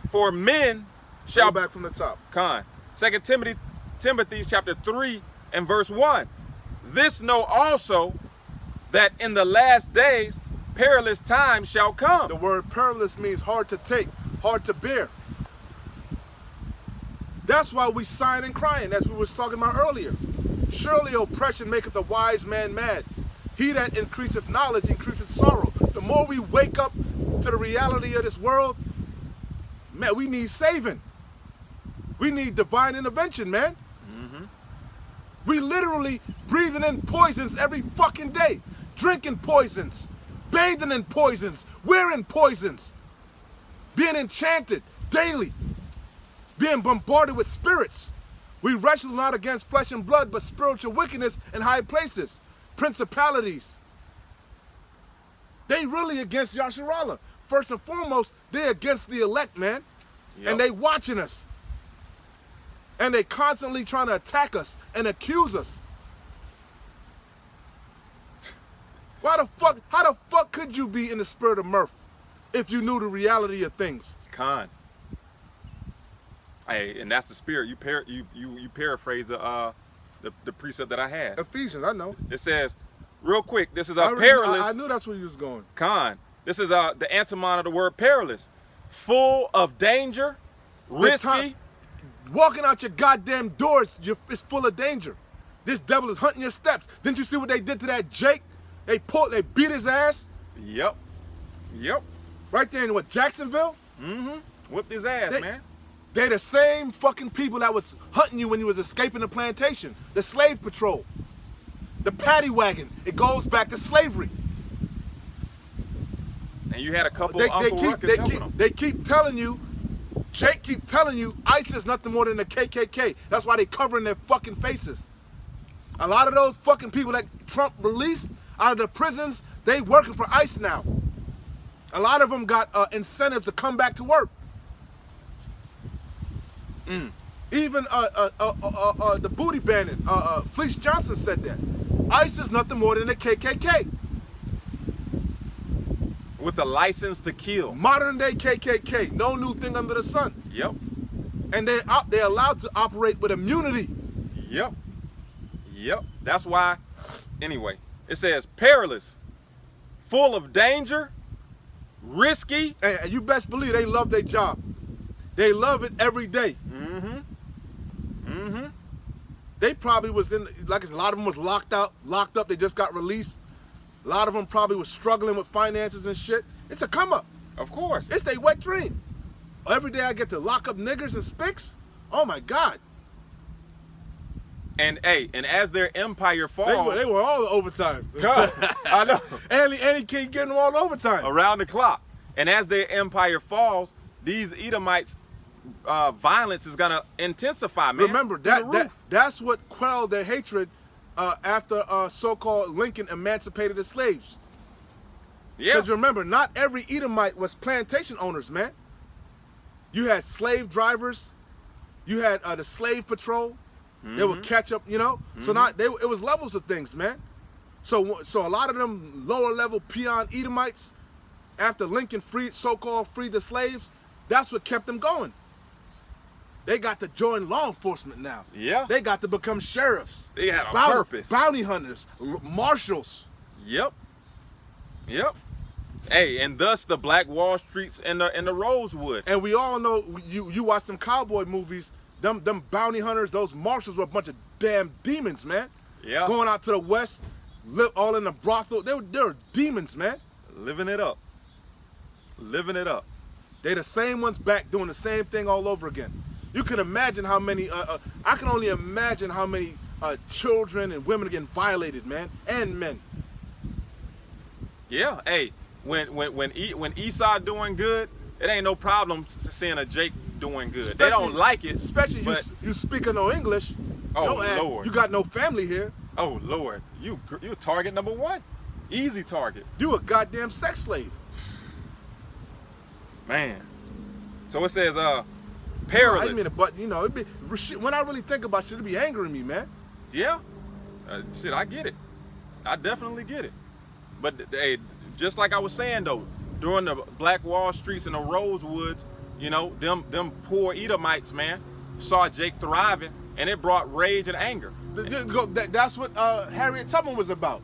for men shall... Go back from the top. Con. 2 Timothy chapter 3 and verse 1. This know also that in the last days perilous times shall come. The word perilous means hard to take, hard to bear. That's why we sighing and crying, as we was talking about earlier. Surely oppression maketh the wise man mad. He that increaseth knowledge increaseth sorrow. The more we wake up to the reality of this world, man, we need saving. We need divine intervention, man. We literally breathing in poisons every fucking day. Drinking poisons. Bathing in poisons. Wearing poisons. Being enchanted daily. Being bombarded with spirits. We wrestle not against flesh and blood, but spiritual wickedness in high places. Principalities. They really against Yasharallah. First and foremost, they're against the elect, man. Yep. And they watching us. And they constantly trying to attack us and accuse us. How the fuck could you be in the spirit of mirth if you knew the reality of things? Con. Hey, and that's the spirit. You paraphrase the precept that I had. Ephesians, I know. It says, real quick, this is perilous. I knew that's where you was going. Con. This is the antonym of the word perilous. Full of danger, risky. Walking out your goddamn doors, it's full of danger. This devil is hunting your steps. Didn't you see what they did to that Jake? They beat his ass. Yep. Right there in what, Jacksonville? Whipped his ass, man. They the same fucking people that was hunting you when you was escaping the plantation. The slave patrol. The paddy wagon. It goes back to slavery. And you had a couple of Uncle Ruckus helping them. They keep telling you, Jake keep telling you, ICE is nothing more than the KKK. That's why they covering their fucking faces. A lot of those fucking people that Trump released out of the prisons, they working for ICE now. A lot of them got incentives to come back to work. Even the booty bandit, Fleece Johnson said that. ICE is nothing more than the KKK. With a license to kill. Modern day KKK, no new thing under the sun. Yep. And they're allowed to operate with immunity. Yep. That's why, anyway, it says perilous, full of danger, risky. And you best believe they love their job. They love it every day. They probably was in, like a lot of them was locked up, they just got released. A lot of them probably was struggling with finances and shit. It's a come up. Of course. It's their wet dream. Every day I get to lock up niggers and spics. Oh my God. And as their empire falls, they were all the overtime. God, I know. Andy King getting them all the overtime. Around the clock. And as their empire falls, these Edomites' violence is gonna intensify, man. Remember that's what quelled their hatred after so-called Lincoln emancipated the slaves. Yeah. Because remember, not every Edomite was plantation owners, man. You had slave drivers. You had the slave patrol. They would catch up, you know. So it was levels of things, man. So a lot of them lower level peon Edomites, after Lincoln so-called freed the slaves, that's what kept them going. They got to join law enforcement now. Yeah. They got to become sheriffs. They had a purpose. Bounty hunters, marshals. Yep. Hey, and thus the Black Wall Streets and the Rosewood. And we all know, you watch them cowboy movies, them bounty hunters, those marshals were a bunch of damn demons, man. Yeah. Going out to the west, live all in the brothel. They were demons, man. Living it up. They the same ones back doing the same thing all over again. You can imagine how many, I can only imagine how many children and women are getting violated, man, and men. Yeah, hey, when Esau doing good, it ain't no problem seeing a Jake doing good. Especially, they don't like it. Especially but, you speaking no English. Oh, Lord. You got no family here. Oh, Lord. You target number one. Easy target. You a goddamn sex slave. Man. So it says, perilous. I didn't mean it, but, you know, when I really think about shit, it be angering me, man. Yeah. Shit, I get it. I definitely get it. But, hey, just like I was saying, though, during the Black Wall Streets and the Rosewoods, you know, them poor Edomites, man, saw Jake thriving, and it brought rage and anger. That's what Harriet Tubman was about.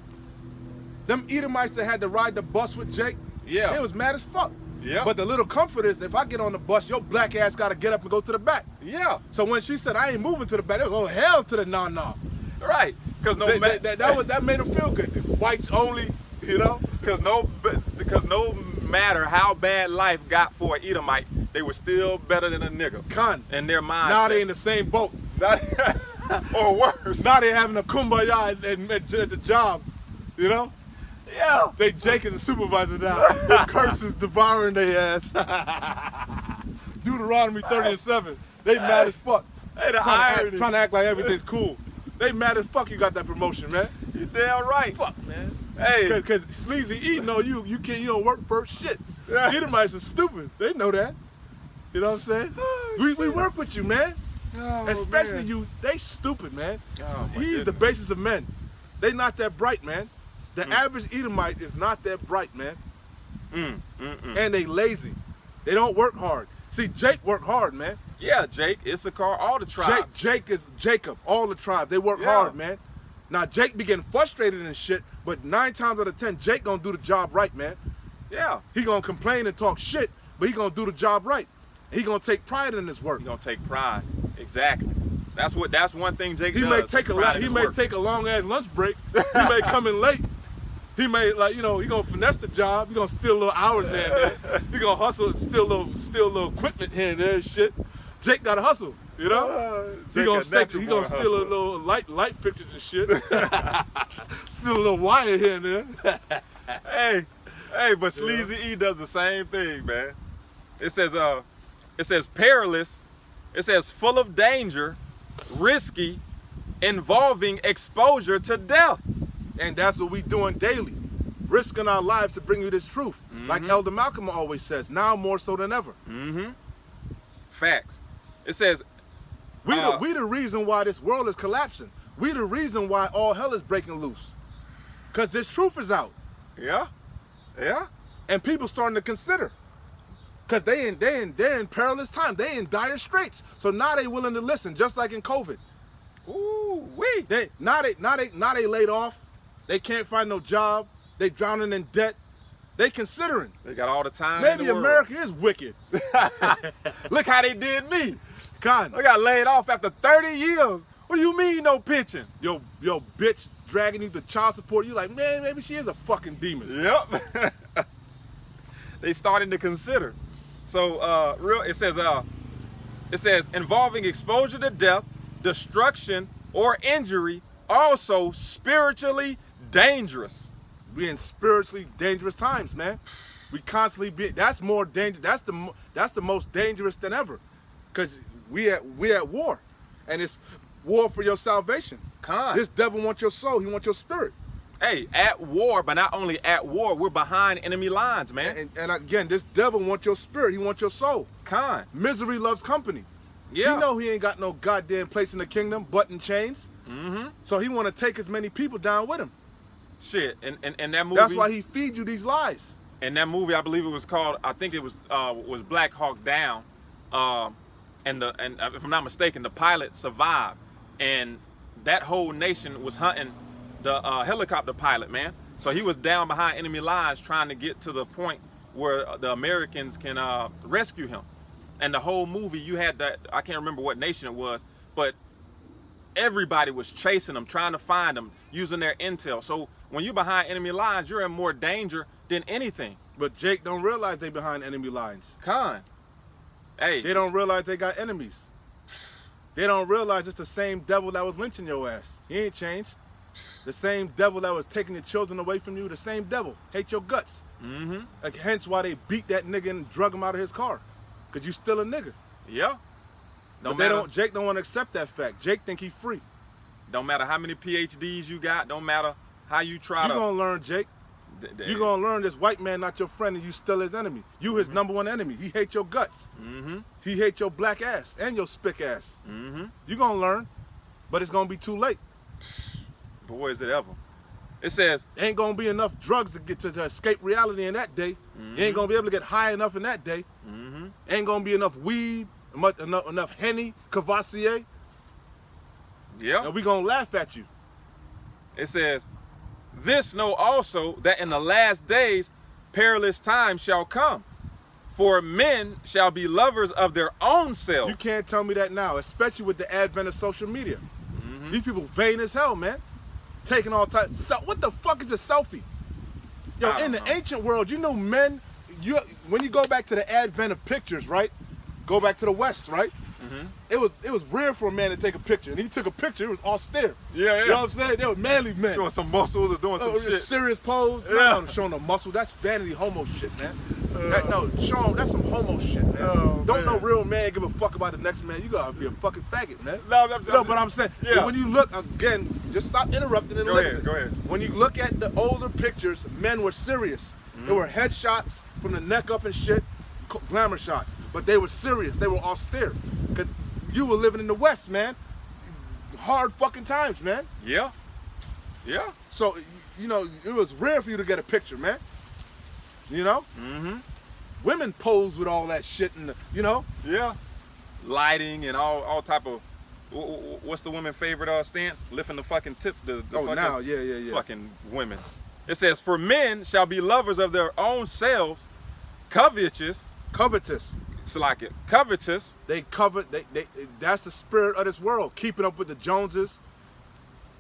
Them Edomites that had to ride the bus with Jake, yeah, they was mad as fuck. Yeah. But the little comfort is, if I get on the bus, your black ass got to get up and go to the back. Yeah. So when she said, I ain't moving to the back, they was, oh, hell to the nah. Right. Because that made them feel good. Whites only, you know? Because no matter how bad life got for an Edomite, they were still better than a nigga. In their mind. Now they in the same boat. Or worse. Now they having a kumbaya at the job, you know? Yeah. Jake is the supervisor now. The curses devouring their ass. Deuteronomy 30:7. They mad as fuck. Hey, trying to act like everything's cool. They mad as fuck you got that promotion, man. You damn right. Fuck, man. Hey. Cause Sleazy E know you don't work for shit. Edomites are stupid. They know that. You know what I'm saying? Oh, we work with you, man. Oh, especially man. you. They stupid, man. Oh, He's the basis of men. They not that bright, man. The average Edomite is not that bright, man. And they lazy. They don't work hard. See, Jake worked hard, man. Yeah, Jake, Issachar, all the tribes. Jake is Jacob, all the tribes. They work hard, man. Now, Jake be getting frustrated and shit, but 9 times out of 10, Jake gonna do the job right, man. Yeah. He gonna complain and talk shit, but he gonna do the job right. He gonna take pride in his work. He gonna take pride. Exactly. That's one thing Jake does. He may take a long ass lunch break. He may come in late. He may, like, you know, he gonna finesse the job. He gonna steal little hours here and there. He gonna hustle, steal little equipment here and there and shit. Jake gotta hustle, you know. He gonna steal a little light fixtures and shit. Steal a little wire here and there. But Sleazy E does the same thing, man. It says perilous. It says full of danger, risky, involving exposure to death. And that's what we doing daily, risking our lives to bring you this truth. Like Elder Malcolm always says, now more so than ever. Facts. It says, we the reason why this world is collapsing. We the reason why all hell is breaking loose. Because this truth is out. Yeah. And people starting to consider. Because they're in perilous times. They in dire straits. So now they willing to listen, just like in COVID. Ooh, wee. Now they laid off. They can't find no job. They drowning in debt. They considering. They got all the time. Maybe in the world. America is wicked. Look how they did me. I got laid off after 30 years. What do you mean no pension? Yo, bitch dragging you to child support. You like, man, maybe she is a fucking demon. Yep. They starting to consider. So it says involving exposure to death, destruction, or injury, also spiritually dangerous. We in spiritually dangerous times, man. We constantly that's more dangerous. That's the most dangerous than ever, because we at war, and it's war for your salvation. This devil wants your soul. He wants your spirit. Hey, at war, but not only at war, we're behind enemy lines, man. And again, this devil wants your spirit. He wants your soul. Misery loves company. Yeah. You know he ain't got no goddamn place in the kingdom, but in chains. So he want to take as many people down with him. Shit, and that movie. That's why he feeds you these lies. In that movie, I believe it was called. I think it was Black Hawk Down, and if I'm not mistaken, the pilot survived, and that whole nation was hunting the helicopter pilot, man. So he was down behind enemy lines trying to get to the point where the Americans can rescue him. And the whole movie, you had that. I can't remember what nation it was, but everybody was chasing them, trying to find them, using their intel. So when you're behind enemy lines, you're in more danger than anything. But Jake don't realize they behind enemy lines. Hey. They don't realize they got enemies. They don't realize it's the same devil that was lynching your ass. He ain't changed. The same devil that was taking your children away from you, the same devil. Hate your guts. Mm-hmm. Like, hence why they beat that nigga and drug him out of his car. Because you still a nigga. Yeah. But they don't, Jake don't want to accept that fact. Jake think he free. Don't matter how many PhDs you got. Don't matter how you try You to. gonna learn, Jake. You gonna learn this white man not your friend and you still his enemy. You his number one enemy. He hates your guts. Mm-hmm. He hates your black ass and your spick ass. Mm-hmm. You gonna learn, but it's gonna be too late. Boy, is it ever. It says, Ain't gonna be enough drugs to get to escape reality in that day. You ain't gonna be able to get high enough in that day. mm-hmm. Ain't gonna be enough weed, enough Henny, Cavassier, Yeah. and we gonna laugh at you. It says, this know also that in the last days perilous times shall come. For men shall be lovers of their own selves. You can't tell me that now, especially with the advent of social media. These people vain as hell, man. Taking all time. What the fuck is a selfie? Yo, I in the don't know. ancient world, you know men, when you go back to the advent of pictures, right? Go back to the West, right? Mm-hmm. It was rare for a man to take a picture. And he took a picture, it was austere. Yeah, You know what I'm saying? They were manly men. Showing some muscles or doing some shit. Serious pose. Yeah. Not showing no muscle. That's vanity homo shit, man. Show 'em, that's some homo shit, man. Oh, Don't man. no real man give a fuck about the next man. You gotta be a fucking faggot, man. No, But I'm saying, Yeah. when you look, again, just stop interrupting and Go listen. ahead, go ahead. When you look at the older pictures, men were serious. There were headshots from the neck up and shit, glamour shots. But they were serious. They were austere. Because you were living in the West, man. Hard fucking times, man. Yeah. Yeah. So, you know, it was rare for you to get a picture, man. You know? Mm-hmm. Women pose with all that shit and, you know? Yeah. Lighting and all type of, what's the women's favorite stance? Lifting the fucking tip. The fucking, now, yeah. Fucking women. It says, for men shall be lovers of their own selves, covetous. Covetous. It's like it. Covetous. They covet, that's the spirit of this world. Keeping up with the Joneses.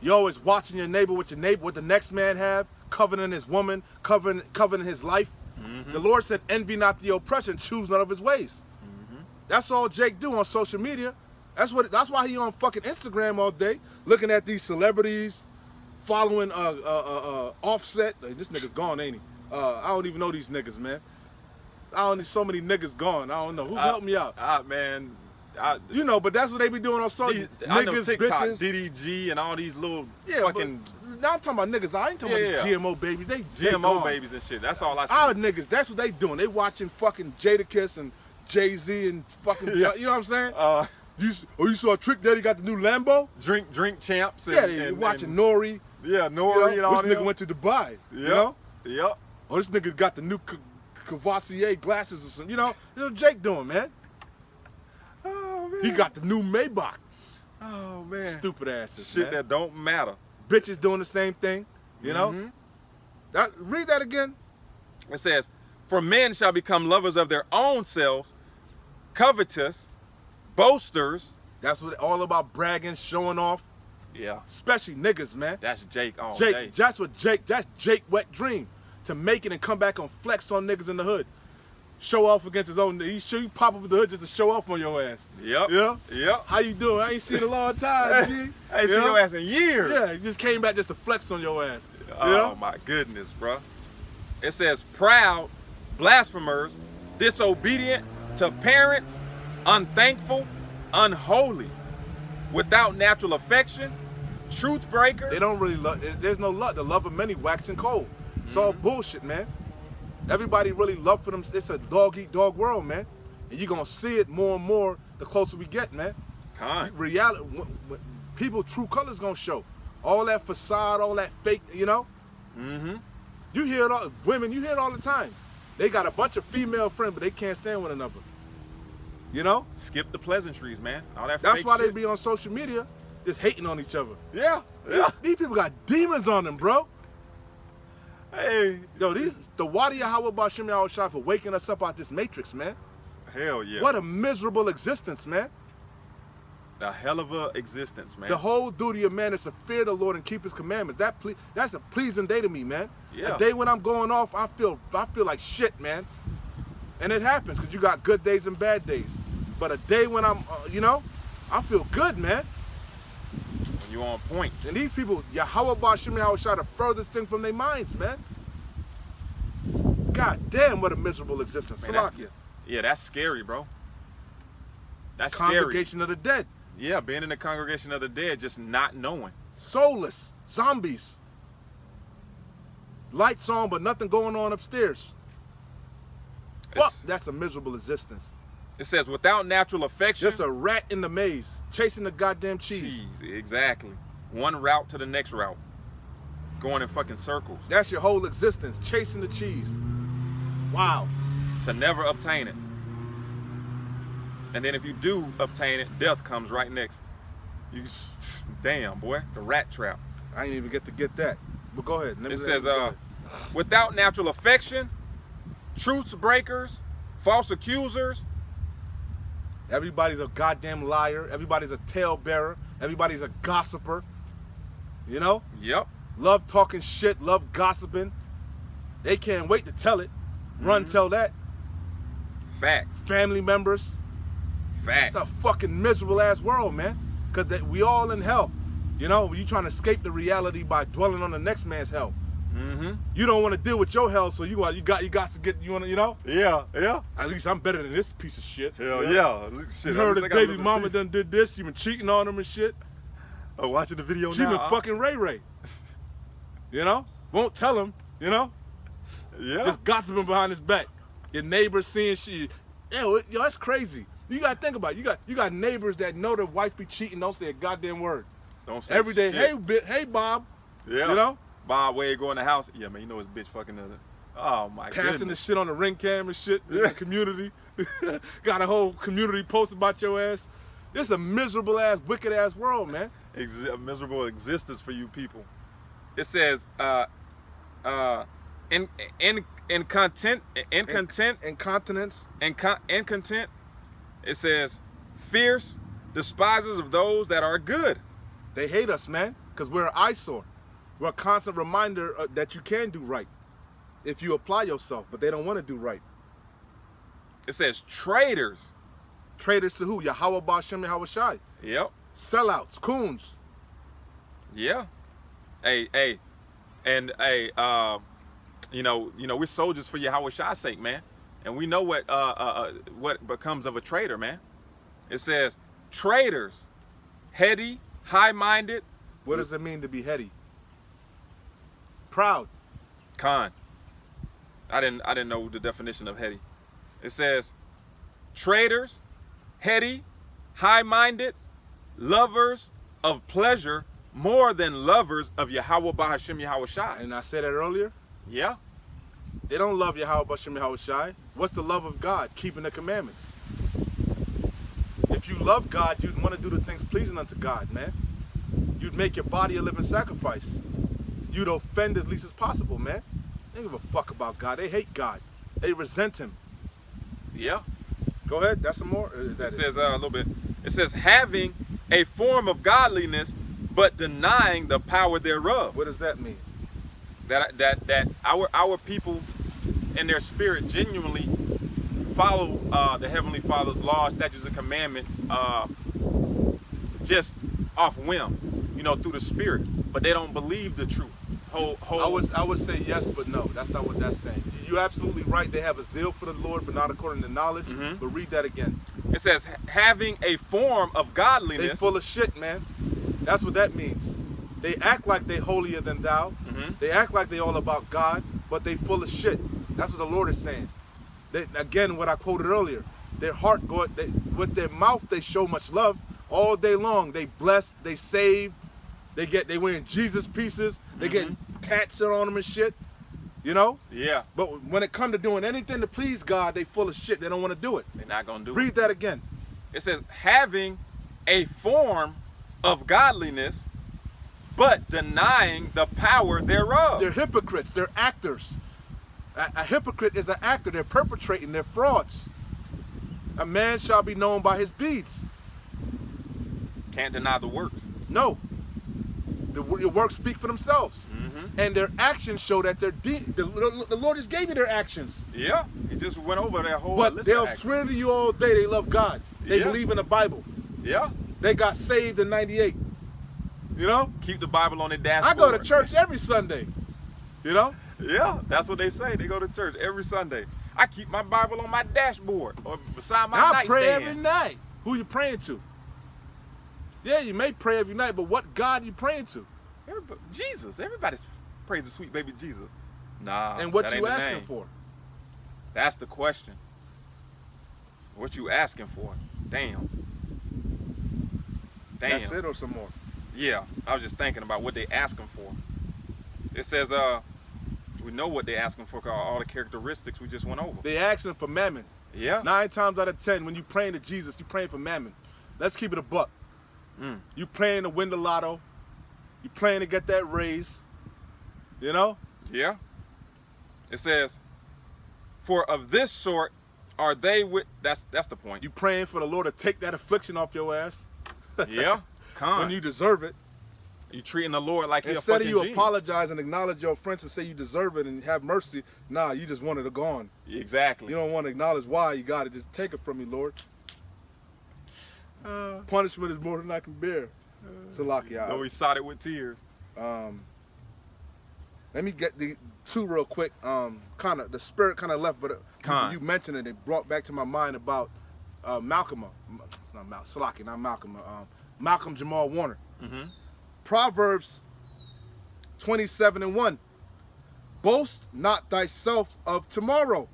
You always watching your neighbor, what the next man have, coveting his woman, coveting his life. Mm-hmm. The Lord said, envy not the oppressor and choose none of his ways. Mm-hmm. That's all Jake do on social media. That's why he on fucking Instagram all day, looking at these celebrities, following Offset. This nigga's gone, ain't he? I don't even know these niggas, man. So many niggas gone. I don't know. Who helped me out? Man. You know, but that's what they be doing on social. I know Niggas, TikTok, bitches. DDG, and all these little Yeah, fucking but now I'm talking about niggas. I ain't talking about the GMO babies. They GMO gone. babies and shit. That's all I see. Our niggas, that's what they doing. They watching fucking Jadakiss and Jay-Z and fucking, Yeah. you know what I'm saying? You saw Trick Daddy got the new Lambo? Drink champs. And, Yeah, they watching Nori. Yeah, You Nori know? and all This nigga them. went to Dubai. Yep. You know? Yep. Oh, this nigga got the new Cavassier glasses or something. You know what Jake doing, man? Oh man. He got the new Maybach. Oh man. Stupid asses, Shit man. that don't matter. Bitches doing the same thing, you know? Mhm. Read that again. It says, for men shall become lovers of their own selves, covetous, boasters. That's what all about bragging, showing off, Yeah. especially niggas, man. That's Jake all Jake, day. that's Jake wet dream. To make it and come back and flex on niggas in the hood. Show off against his own. You pop up in the hood just to show off on your ass. Yep. Yeah? Yep. How you doing? I ain't seen in a long time, G. I ain't seen your ass in years. Yeah, you just came back just to flex on your ass. Oh my goodness, bro. It says proud, blasphemers, disobedient to parents, unthankful, unholy, without natural affection, truth breakers. They don't really love, there's no love. The love of many waxing cold. It's all bullshit, man. Everybody really love for them. It's a dog-eat-dog world, man. And you're going to see it more and more the closer we get, man. Reality, people, true colors going to show. All that facade, all that fake, you know? Mm-hmm. You hear it all, women, you hear it all the time. They got a bunch of female friends, but they can't stand one another. You know? Skip the pleasantries, man. All that That's fake why shit. they be on social media just hating on each other. Yeah. Yeah. These people got demons on them, bro. Hey. Yo, the Wadi Yahweh Bashim Yahushua for waking us up out this matrix, man. Hell yeah. What a miserable existence, man. a hell of a existence, man. The whole duty of man is to fear the Lord and keep his commandments. That's a pleasing day to me, man. Yeah. A day when I'm going off, I feel like shit, man. And it happens because you got good days and bad days. But a day when I'm, I feel good, man. When you on point. And these people, Yahweh Bashim Yahushua, the furthest thing from their minds, man. God damn, what a miserable existence. Man, Salakia. Yeah, that's scary, bro. That's Congregation of the dead. scary. Yeah, being in the congregation of the dead, just not knowing. Soulless. Zombies. Lights on, but nothing going on upstairs. Fuck, that's a miserable existence. It says, without natural affection. Just a rat in the maze, chasing the goddamn cheese. Exactly. One route to the next route. Going in fucking circles. That's your whole existence, chasing the cheese. Wow. To never obtain it. And then if you do obtain it, death comes right next. Damn, boy, the rat trap. I didn't even get to get that. But go ahead. It says, without natural affection, truth breakers, false accusers. Everybody's a goddamn liar. Everybody's a talebearer. Everybody's a gossiper. You know? Yep. Love talking shit, love gossiping. They can't wait to tell it. Run, tell that. Facts. Family members. Facts. It's a fucking miserable ass world, man. Because we all in hell. You know, you trying to escape the reality by dwelling on the next man's hell. Mm-hmm. You don't want to deal with your hell, so you got to get, you want to, you know? Yeah, yeah. At least I'm better than this piece of shit. Hell yeah. Shit, You heard that baby mama done did this, she been cheating on him and shit. Oh, watching the video She now. been fucking Ray Ray. You know? Won't tell him, you know? Yeah. Just gossiping behind his back. Your neighbors seeing shit. Yo, that's crazy. You gotta think about it. You got neighbors that know their wife be cheating, don't say a goddamn word. Don't say Every day, shit. hey Bob. Yeah. You know? Bob Wade go in the house. Yeah, man, you know his bitch fucking oh my god. Passing the shit on the ring cam and shit in the community. Got a whole community post about your ass. It's a miserable ass, wicked ass world, man. A miserable existence for you people. It says, incontinence. It says, fierce despisers of those that are good. They hate us, man, because we're an eyesore. We're a constant reminder that you can do right if you apply yourself, but they don't want to do right. It says traitors. Traitors to who? Yahweh Ba'ashem Yahweh Shai. Yep. Sellouts, coons. Yeah. Hey, and you know, we're soldiers for Yahweh Shai's sake, man. And we know what becomes of a traitor, man. It says traitors, heady, high-minded. What does it mean to be heady? Proud. Con. I didn't know the definition of heady. It says traitors, heady, high-minded, lovers of pleasure more than lovers of Yahweh Ba'ashem Yahweh Shai. And I said that earlier. Yeah. They don't love Yahweh Ba'ashem Yahweh Shai. What's the love of God? Keeping the commandments. If you love God, you'd want to do the things pleasing unto God, man. You'd make your body a living sacrifice. You'd offend as least as possible, man. They don't give a fuck about God. They hate God. They resent him. Yeah. Go ahead. That's some more. It says a little bit. It says having a form of godliness, but denying the power thereof. What does that mean? That our people in their spirit genuinely follow the Heavenly Father's laws, statutes, and commandments just off whim, you know, through the spirit, but they don't believe the truth. I would say yes, but no. That's not what that's saying. You're absolutely right. They have a zeal for the Lord, but not according to knowledge. Mm-hmm. But read that again. It says having a form of godliness. They full of shit, man. That's what that means. They act like they holier than thou. Mm-hmm. They act like they all about God, but they full of shit. That's what the Lord is saying. They, again, what I quoted earlier. Their heart, with their mouth, they show much love all day long. They bless, they save, they wearing Jesus pieces. They getting tats on them and shit. You know? Yeah. But when it comes to doing anything to please God, they full of shit. They don't want to do it. They're not gonna do it. Read that again. It says having a form of godliness, but denying the power thereof. They're hypocrites. They're actors. A hypocrite is an actor. They're perpetrating. They're frauds. A man shall be known by his deeds. Can't deny the works. No. Your works speak for themselves. Mm-hmm. And their actions show that the Lord just gave you their actions. Yeah. He just went over that whole But list they'll of actions. swear to you all day they love God. They Yeah. believe in the Bible. Yeah. They got saved in 98. You know? Keep the Bible on their dashboard. I go to church every Sunday. You know? Yeah, that's what they say. They go to church every Sunday. I keep my Bible on my dashboard or beside my nightstand. I pray every night. Who you praying to? Yeah, you may pray every night, but what God you praying to? Jesus. Everybody prays the sweet baby Jesus. Nah. And what that you ain't the asking name. for? That's the question. What you asking for? Damn. That's it or some more? Yeah, I was just thinking about what they asking for. It says, we know what they asking for, 'cause all the characteristics we just went over. They asking for mammon. Yeah. 9 times out of 10, when you praying to Jesus, you praying for mammon. Let's keep it a buck. You praying to win the lotto. You praying to get that raise. You know? Yeah. It says, for of this sort are they with, that's the point. You praying for the Lord to take that affliction off your ass. Yeah. When you deserve it. You treating the Lord like he's a Instead fucking of you genius. apologize and acknowledge your friends and say you deserve it and have mercy, nah, you just want it gone. Exactly. You don't want to acknowledge why you got it. Just take it from me, Lord. Punishment is more than I can bear. Salakia. Though he sought it with tears. Let me get the 2 real quick. Kind of the spirit kind of left, but you mentioned it. It brought back to my mind about Malcolm. Not Malcolm. Salakia, not Malcolm. Malcolm Jamal Warner. Proverbs 27:1. Boast not thyself of tomorrow,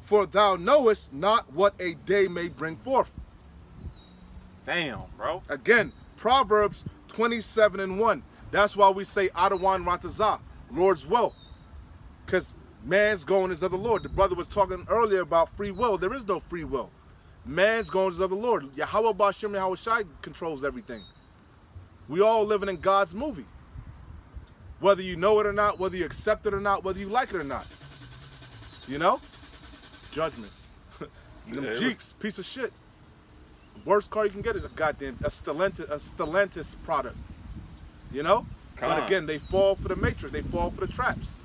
for thou knowest not what a day may bring forth. Damn, bro. Again, Proverbs 27:1. That's why we say Adawan Ratazah, Lord's will. Because man's going is of the Lord. The brother was talking earlier about free will. There is no free will. Man's going is of the Lord. Yahweh Bashem Yahweh Shai controls everything. We all living in God's movie. Whether you know it or not, whether you accept it or not, whether you like it or not. You know? Judgment. Them Jeeps, piece of shit. Worst car you can get is a Stellantis product. You know? But again, they fall for the matrix. They fall for the traps.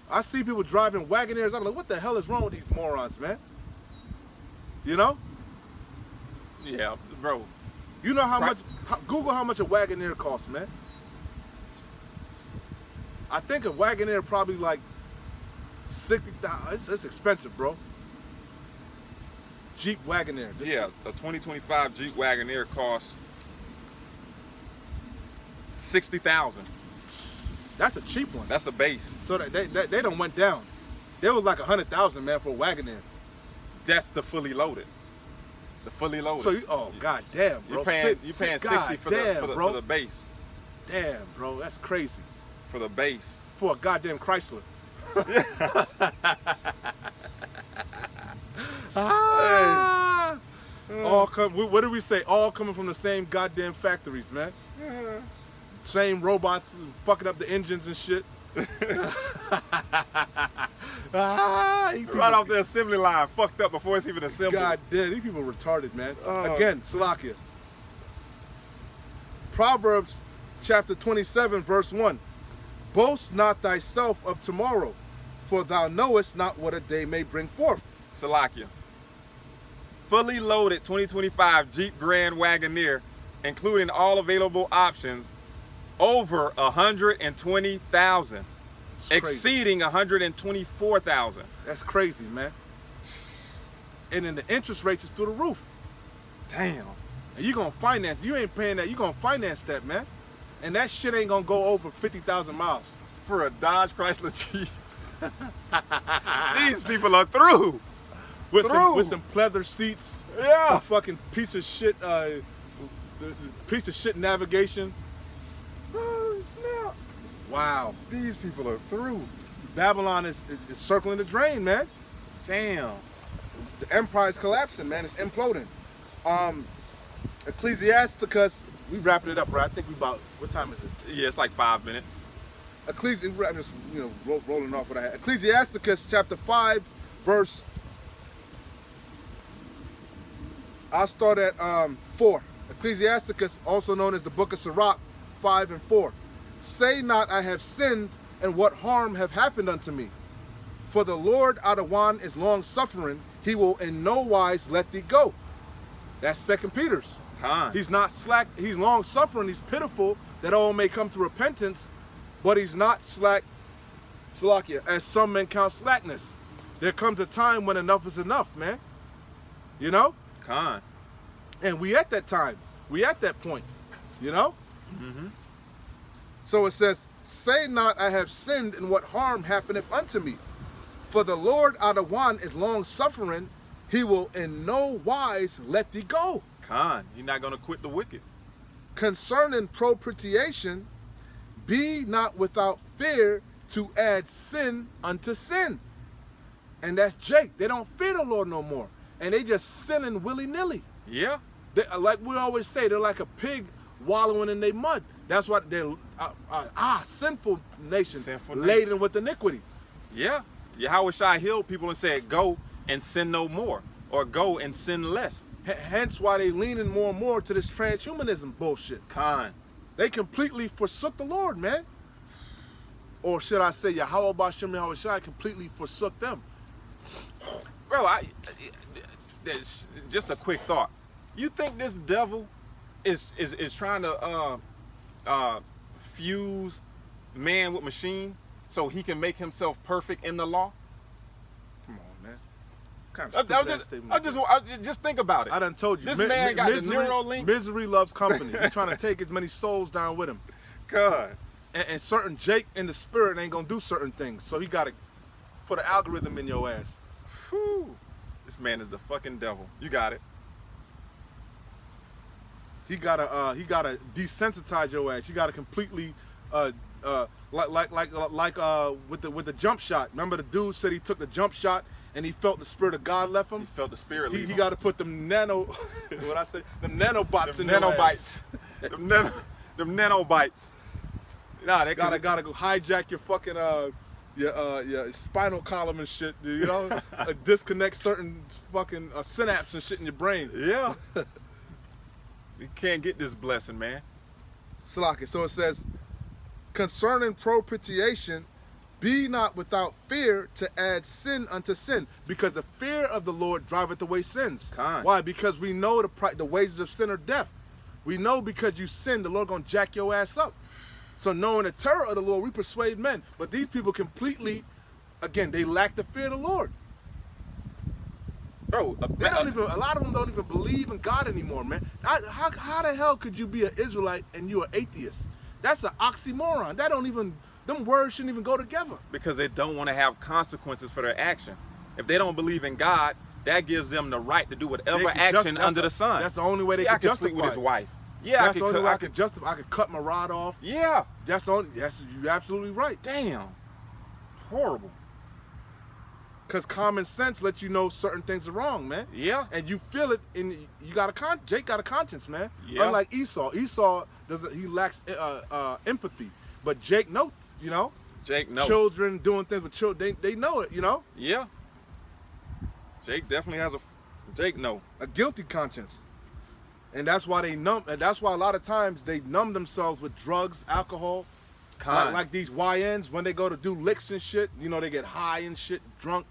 I see people driving Wagoners. I'm like, what the hell is wrong with these morons, man? You know? Yeah, bro. You know how much, Google how much a Wagoneer costs, man. I think a Wagoneer probably like $60,000. It's expensive, bro. Jeep Wagoneer. Yeah, a 2025 Jeep Wagoneer costs $60,000. That's a cheap one. That's the base. So they don't went down. They was like $100,000, man, for a Wagoneer. That's the fully loaded. The fully loaded. So god damn, bro. You're paying 60 for the base. Damn, bro, that's crazy. For the base. For a goddamn Chrysler. All what do we say? All coming from the same goddamn factories, man. Same robots fucking up the engines and shit. Right off the assembly line, fucked up before it's even assembled. God damn, these people retarded, man. Again, Salakia. Proverbs chapter 27, verse 1. Boast not thyself of tomorrow, for thou knowest not what a day may bring forth. Salakia. Fully loaded 2025 Jeep Grand Wagoneer, including all available options, over 120,000. Exceeding 124,000. That's crazy, man. And then the interest rates is through the roof. Damn. And you gonna finance, you ain't paying that, you gonna finance that, man. And that shit ain't gonna go over 50,000 miles. For a Dodge Chrysler Jeep. These people are through. With some pleather seats. Yeah. A fucking piece of shit, navigation. Oh, snap. Wow. These people are through. Babylon is circling the drain, man. Damn. The empire's collapsing, man. It's imploding. Ecclesiasticus, we wrapping it up, right? I think we about, what time is it? Yeah, it's like 5 minutes. Just, rolling off what I had. Ecclesiasticus chapter 5, verse, I'll start at 4. Ecclesiasticus, also known as the book of Sirach, 5 and 4. Say not, I have sinned, and what harm have happened unto me? For the Lord Adawan is long-suffering, he will in no wise let thee go. That's 2 Peter's. He's not slack, he's long-suffering, he's pitiful, that all may come to repentance, but he's not Salakia, as some men count slackness. There comes a time when enough is enough, man. You know? Con. And we at that time. We at that point. You know? Mm-hmm. So it says, say not I have sinned, and what harm happeneth unto me. For the Lord Adawan is long suffering, he will in no wise let thee go. Con. He's not going to quit the wicked. Concerning propitiation, be not without fear to add sin unto sin. And that's Jake. They don't fear the Lord no more. And they just sinning willy-nilly. Yeah. They, like we always say, they're like a pig wallowing in their mud. That's why they're sinful nation, laden with iniquity. Yeah. Yahweh Shai healed people and said, go and sin no more, or go and sin less. Hence why they leaning more and more to this transhumanism bullshit. Con. They completely forsook the Lord, man. Or should I say, Yahweh Bashem Yahweh Shai completely forsook them. Bro, there's just a quick thought. You think this devil is trying to fuse man with machine so he can make himself perfect in the law? Come on, man. Kind of just think about it. I done told you. This man got the Neuralink. Misery loves company. He's trying to take as many souls down with him. God. And certain Jake in the spirit ain't gonna do certain things. So he gotta put an algorithm in your ass. Whew. This man is the fucking devil. You got it. He gotta desensitize your ass. You gotta completely with the jump shot. Remember the dude said he took the jump shot and he felt the spirit of God left him? He felt the spirit leave him. He gotta put them nanobots in your ass. them nanobites. Nah, they gotta go hijack your fucking your spinal column and shit, you know, disconnect certain fucking synapses and shit in your brain. Yeah. You can't get this blessing, man. Salaki. So it says, concerning propitiation, be not without fear to add sin unto sin, because the fear of the Lord driveth away sins. Con. Why? Because we know the wages of sin are death. We know because you sin, the Lord gonna jack your ass up. So knowing the terror of the Lord, we persuade men. But these people completely, again, they lack the fear of the Lord. Bro, a lot of them don't even believe in God anymore, man. How the hell could you be an Israelite and you an atheist? That's an oxymoron. Them words shouldn't even go together. Because they don't want to have consequences for their action. If they don't believe in God, that gives them the right to do whatever action under the sun. That's the only way they can justify. Sleep with his wife. Yeah, that's the only way I could justify. I could cut my rod off. Yeah. That's you're absolutely right. Damn. Horrible. Because common sense lets you know certain things are wrong, man. Yeah. And you feel it, and you got Jake got a conscience, man. Yeah. Unlike Esau. Esau he lacks empathy, but Jake knows, you know. Jake knows. Children doing things with children, they know it, you know. Yeah. Jake definitely has a guilty conscience, and that's why they numb. And that's why a lot of times they numb themselves with drugs, alcohol. Like these YNs, when they go to do licks and shit, you know, they get high and shit, drunk,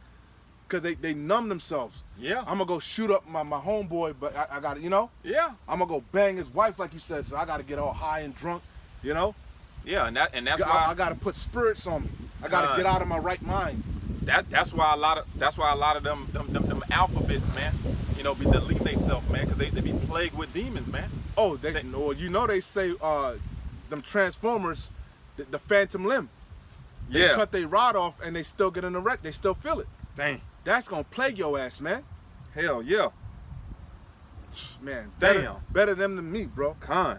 because they numb themselves. Yeah. I'm going to go shoot up my homeboy, but I got to, you know? Yeah. I'm going to go bang his wife, like you said, so I got to get all high and drunk, you know? Yeah, and that's why I got to put spirits on me. I got to get out of my right mind. That's why a lot of them alphabets, man, you know, be deleting themselves, man, because they be plagued with demons, man. Oh, you know they say them Transformers, the phantom limb. They cut their rod off and they still get an erect. They still feel it. Dang. That's gonna plague your ass, man. Hell yeah. Man, damn. Better them than me, bro. Con.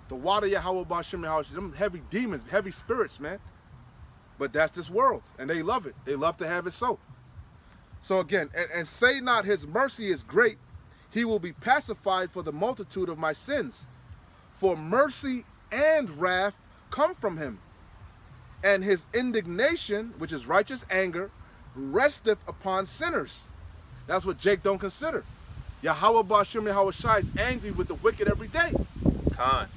The water Yahweh Bashim Yahweh, them heavy demons, heavy spirits, man. But that's this world, and they love it. They love to have it so. So again, and say not his mercy is great, he will be pacified for the multitude of my sins. For mercy and wrath come from him, and his indignation, which is righteous anger, resteth upon sinners. That's what Jake don't consider. Yahweh Bashim Yahweh Shai is angry with the wicked every day. Con.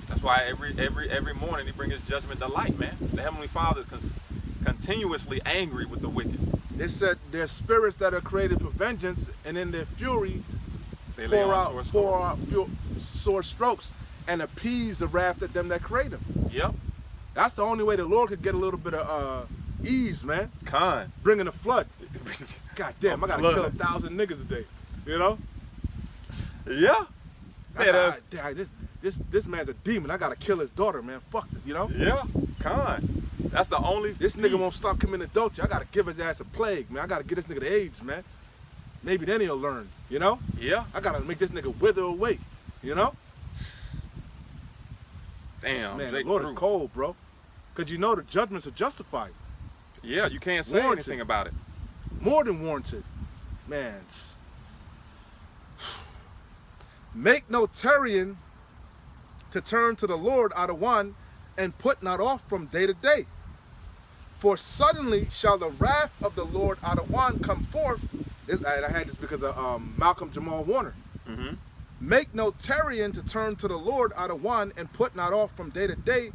That's why every morning he brings his judgment to light, man. The Heavenly Father is continuously angry with the wicked. It said there's spirits that are created for vengeance, and in their fury they pour out sore strokes. and appease the wrath at them that create him. Yep. That's the only way the Lord could get a little bit of ease, man. Con. Bringing a flood. God damn, I gotta Flood. kill 1,000 niggas a day. You know? Yeah. This man's a demon. I gotta kill his daughter, man. Fuck it, you know? Yeah. Con. That's the only. This nigga won't stop committing adultery. I gotta give his ass a plague, man. I gotta get this nigga the AIDS, man. Maybe then he'll learn, you know? Yeah. I gotta make this nigga wither away, you know? Damn. Man, Jake the Lord Drew. is cold, bro. Because you know the judgments are justified. Yeah, you can't say Warranted. anything about it. More than warranted. Man. Make no tarrying to turn to the Lord out of one, and put not off from day to day. For suddenly shall the wrath of the Lord out of one come forth. And I had this because of Malcolm Jamal Warner. Mm-hmm. Make no tarrying to turn to the Lord out of one, and put not off from day to day.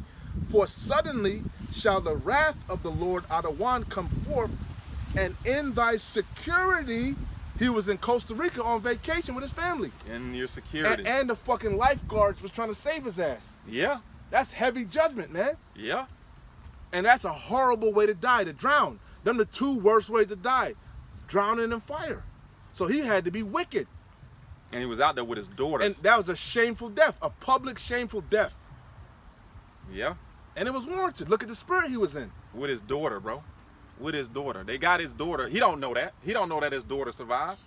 For suddenly shall the wrath of the Lord out of one come forth, and in thy security. He was in Costa Rica on vacation with his family. In your security. And the fucking lifeguards was trying to save his ass. Yeah. That's heavy judgment, man. Yeah. And that's a horrible way to die, to drown. Them the two worst ways to die. Drowning in fire. So he had to be wicked. And he was out there with his daughters. And that was a shameful death, a public shameful death. Yeah. And it was warranted. Look at the spirit he was in. With his daughter, bro. With his daughter. They got his daughter. He don't know that. He don't know that his daughter survived.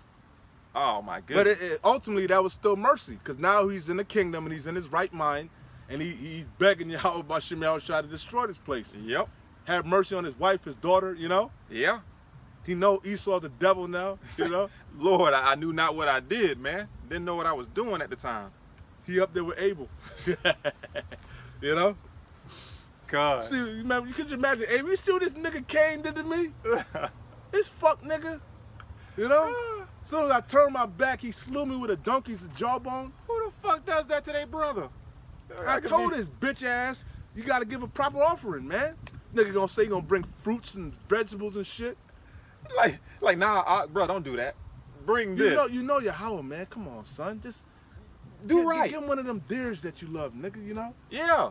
Oh, my goodness. But ultimately, that was still mercy. Because now he's in the kingdom and he's in his right mind. And he's begging Yahweh Bashim Yahushua to destroy this place. Yep. Have mercy on his wife, his daughter, you know? Yeah. He know Esau the devil now, you know? Lord, I knew not what I did, man. Didn't know what I was doing at the time. He up there with Abel. You know? God. See, you could you imagine, Abel, you see what this nigga Cain did to me? This fuck nigga. You know? As soon as I turned my back, he slew me with a donkey's jawbone. Who the fuck does that to their brother? I told his bitch ass, you gotta give a proper offering, man. Nigga gonna say he gonna bring fruits and vegetables and shit. Like, nah, bro, don't do that. Bring this. You know Yahweh, man. Come on, son. Just do right. Give him one of them deers that you love, nigga, you know? Yeah.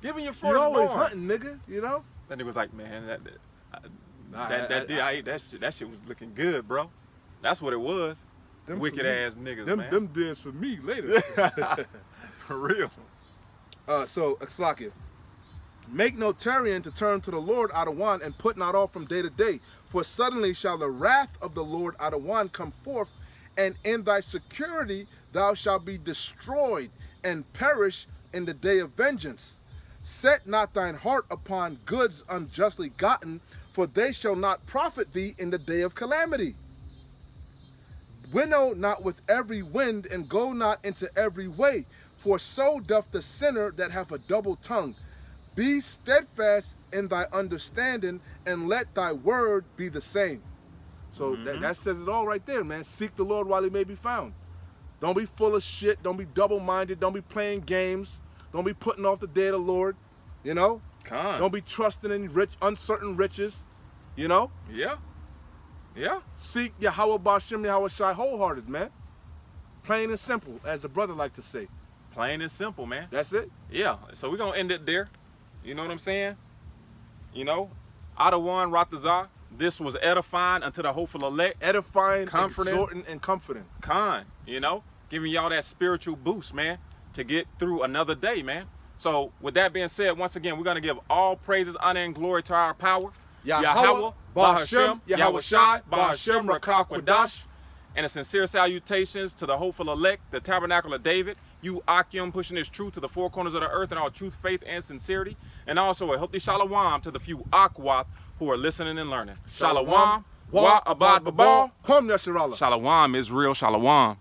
Give him your first You're always hunting, nigga, you know? That nigga was like, man, that deer I ate, that shit was looking good, bro. That's what it was. Them Wicked ass niggas, man. Them deers for me later. For real. So, Slakia. Make no tarrying to turn to the Lord out of one, and put not off from day to day. For suddenly shall the wrath of the Lord out of one come forth, and in thy security thou shalt be destroyed and perish in the day of vengeance. Set not thine heart upon goods unjustly gotten, for they shall not profit thee in the day of calamity. Winnow not with every wind, and go not into every way, for so doth the sinner that hath a double tongue. Be steadfast in thy understanding, and let thy word be the same. So that says it all right there, man. Seek the Lord while he may be found. Don't be full of shit. Don't be double-minded. Don't be playing games. Don't be putting off the day of the Lord, you know? Don't be trusting in uncertain riches, you know? Yeah. Yeah. Seek Yahweh Bashim Yahweh Shai wholehearted, man. Plain and simple, as the brother like to say. Plain and simple, man. That's it. Yeah. So we're going to end it there. You know what I'm saying? You know? Adawan Ratazah. This was edifying unto the hopeful elect. Edifying, comforting, exhorting, and comforting. You know? Giving y'all that spiritual boost, man, to get through another day, man. So with that being said, once again, we're going to give all praises, honor, and glory to our power. Yahweh, Bahashem, Yahweh Shai, Bahashem, Rakah Kwadash. And a sincere salutations to the hopeful elect, the Tabernacle of David, you Akim pushing this truth to the four corners of the earth in all truth, faith, and sincerity. And also a healthy shalom to the few Akwath who are listening and learning. Shalom, wa abad babal. Kwam Yasharallah. Shalom, Israel, shalom.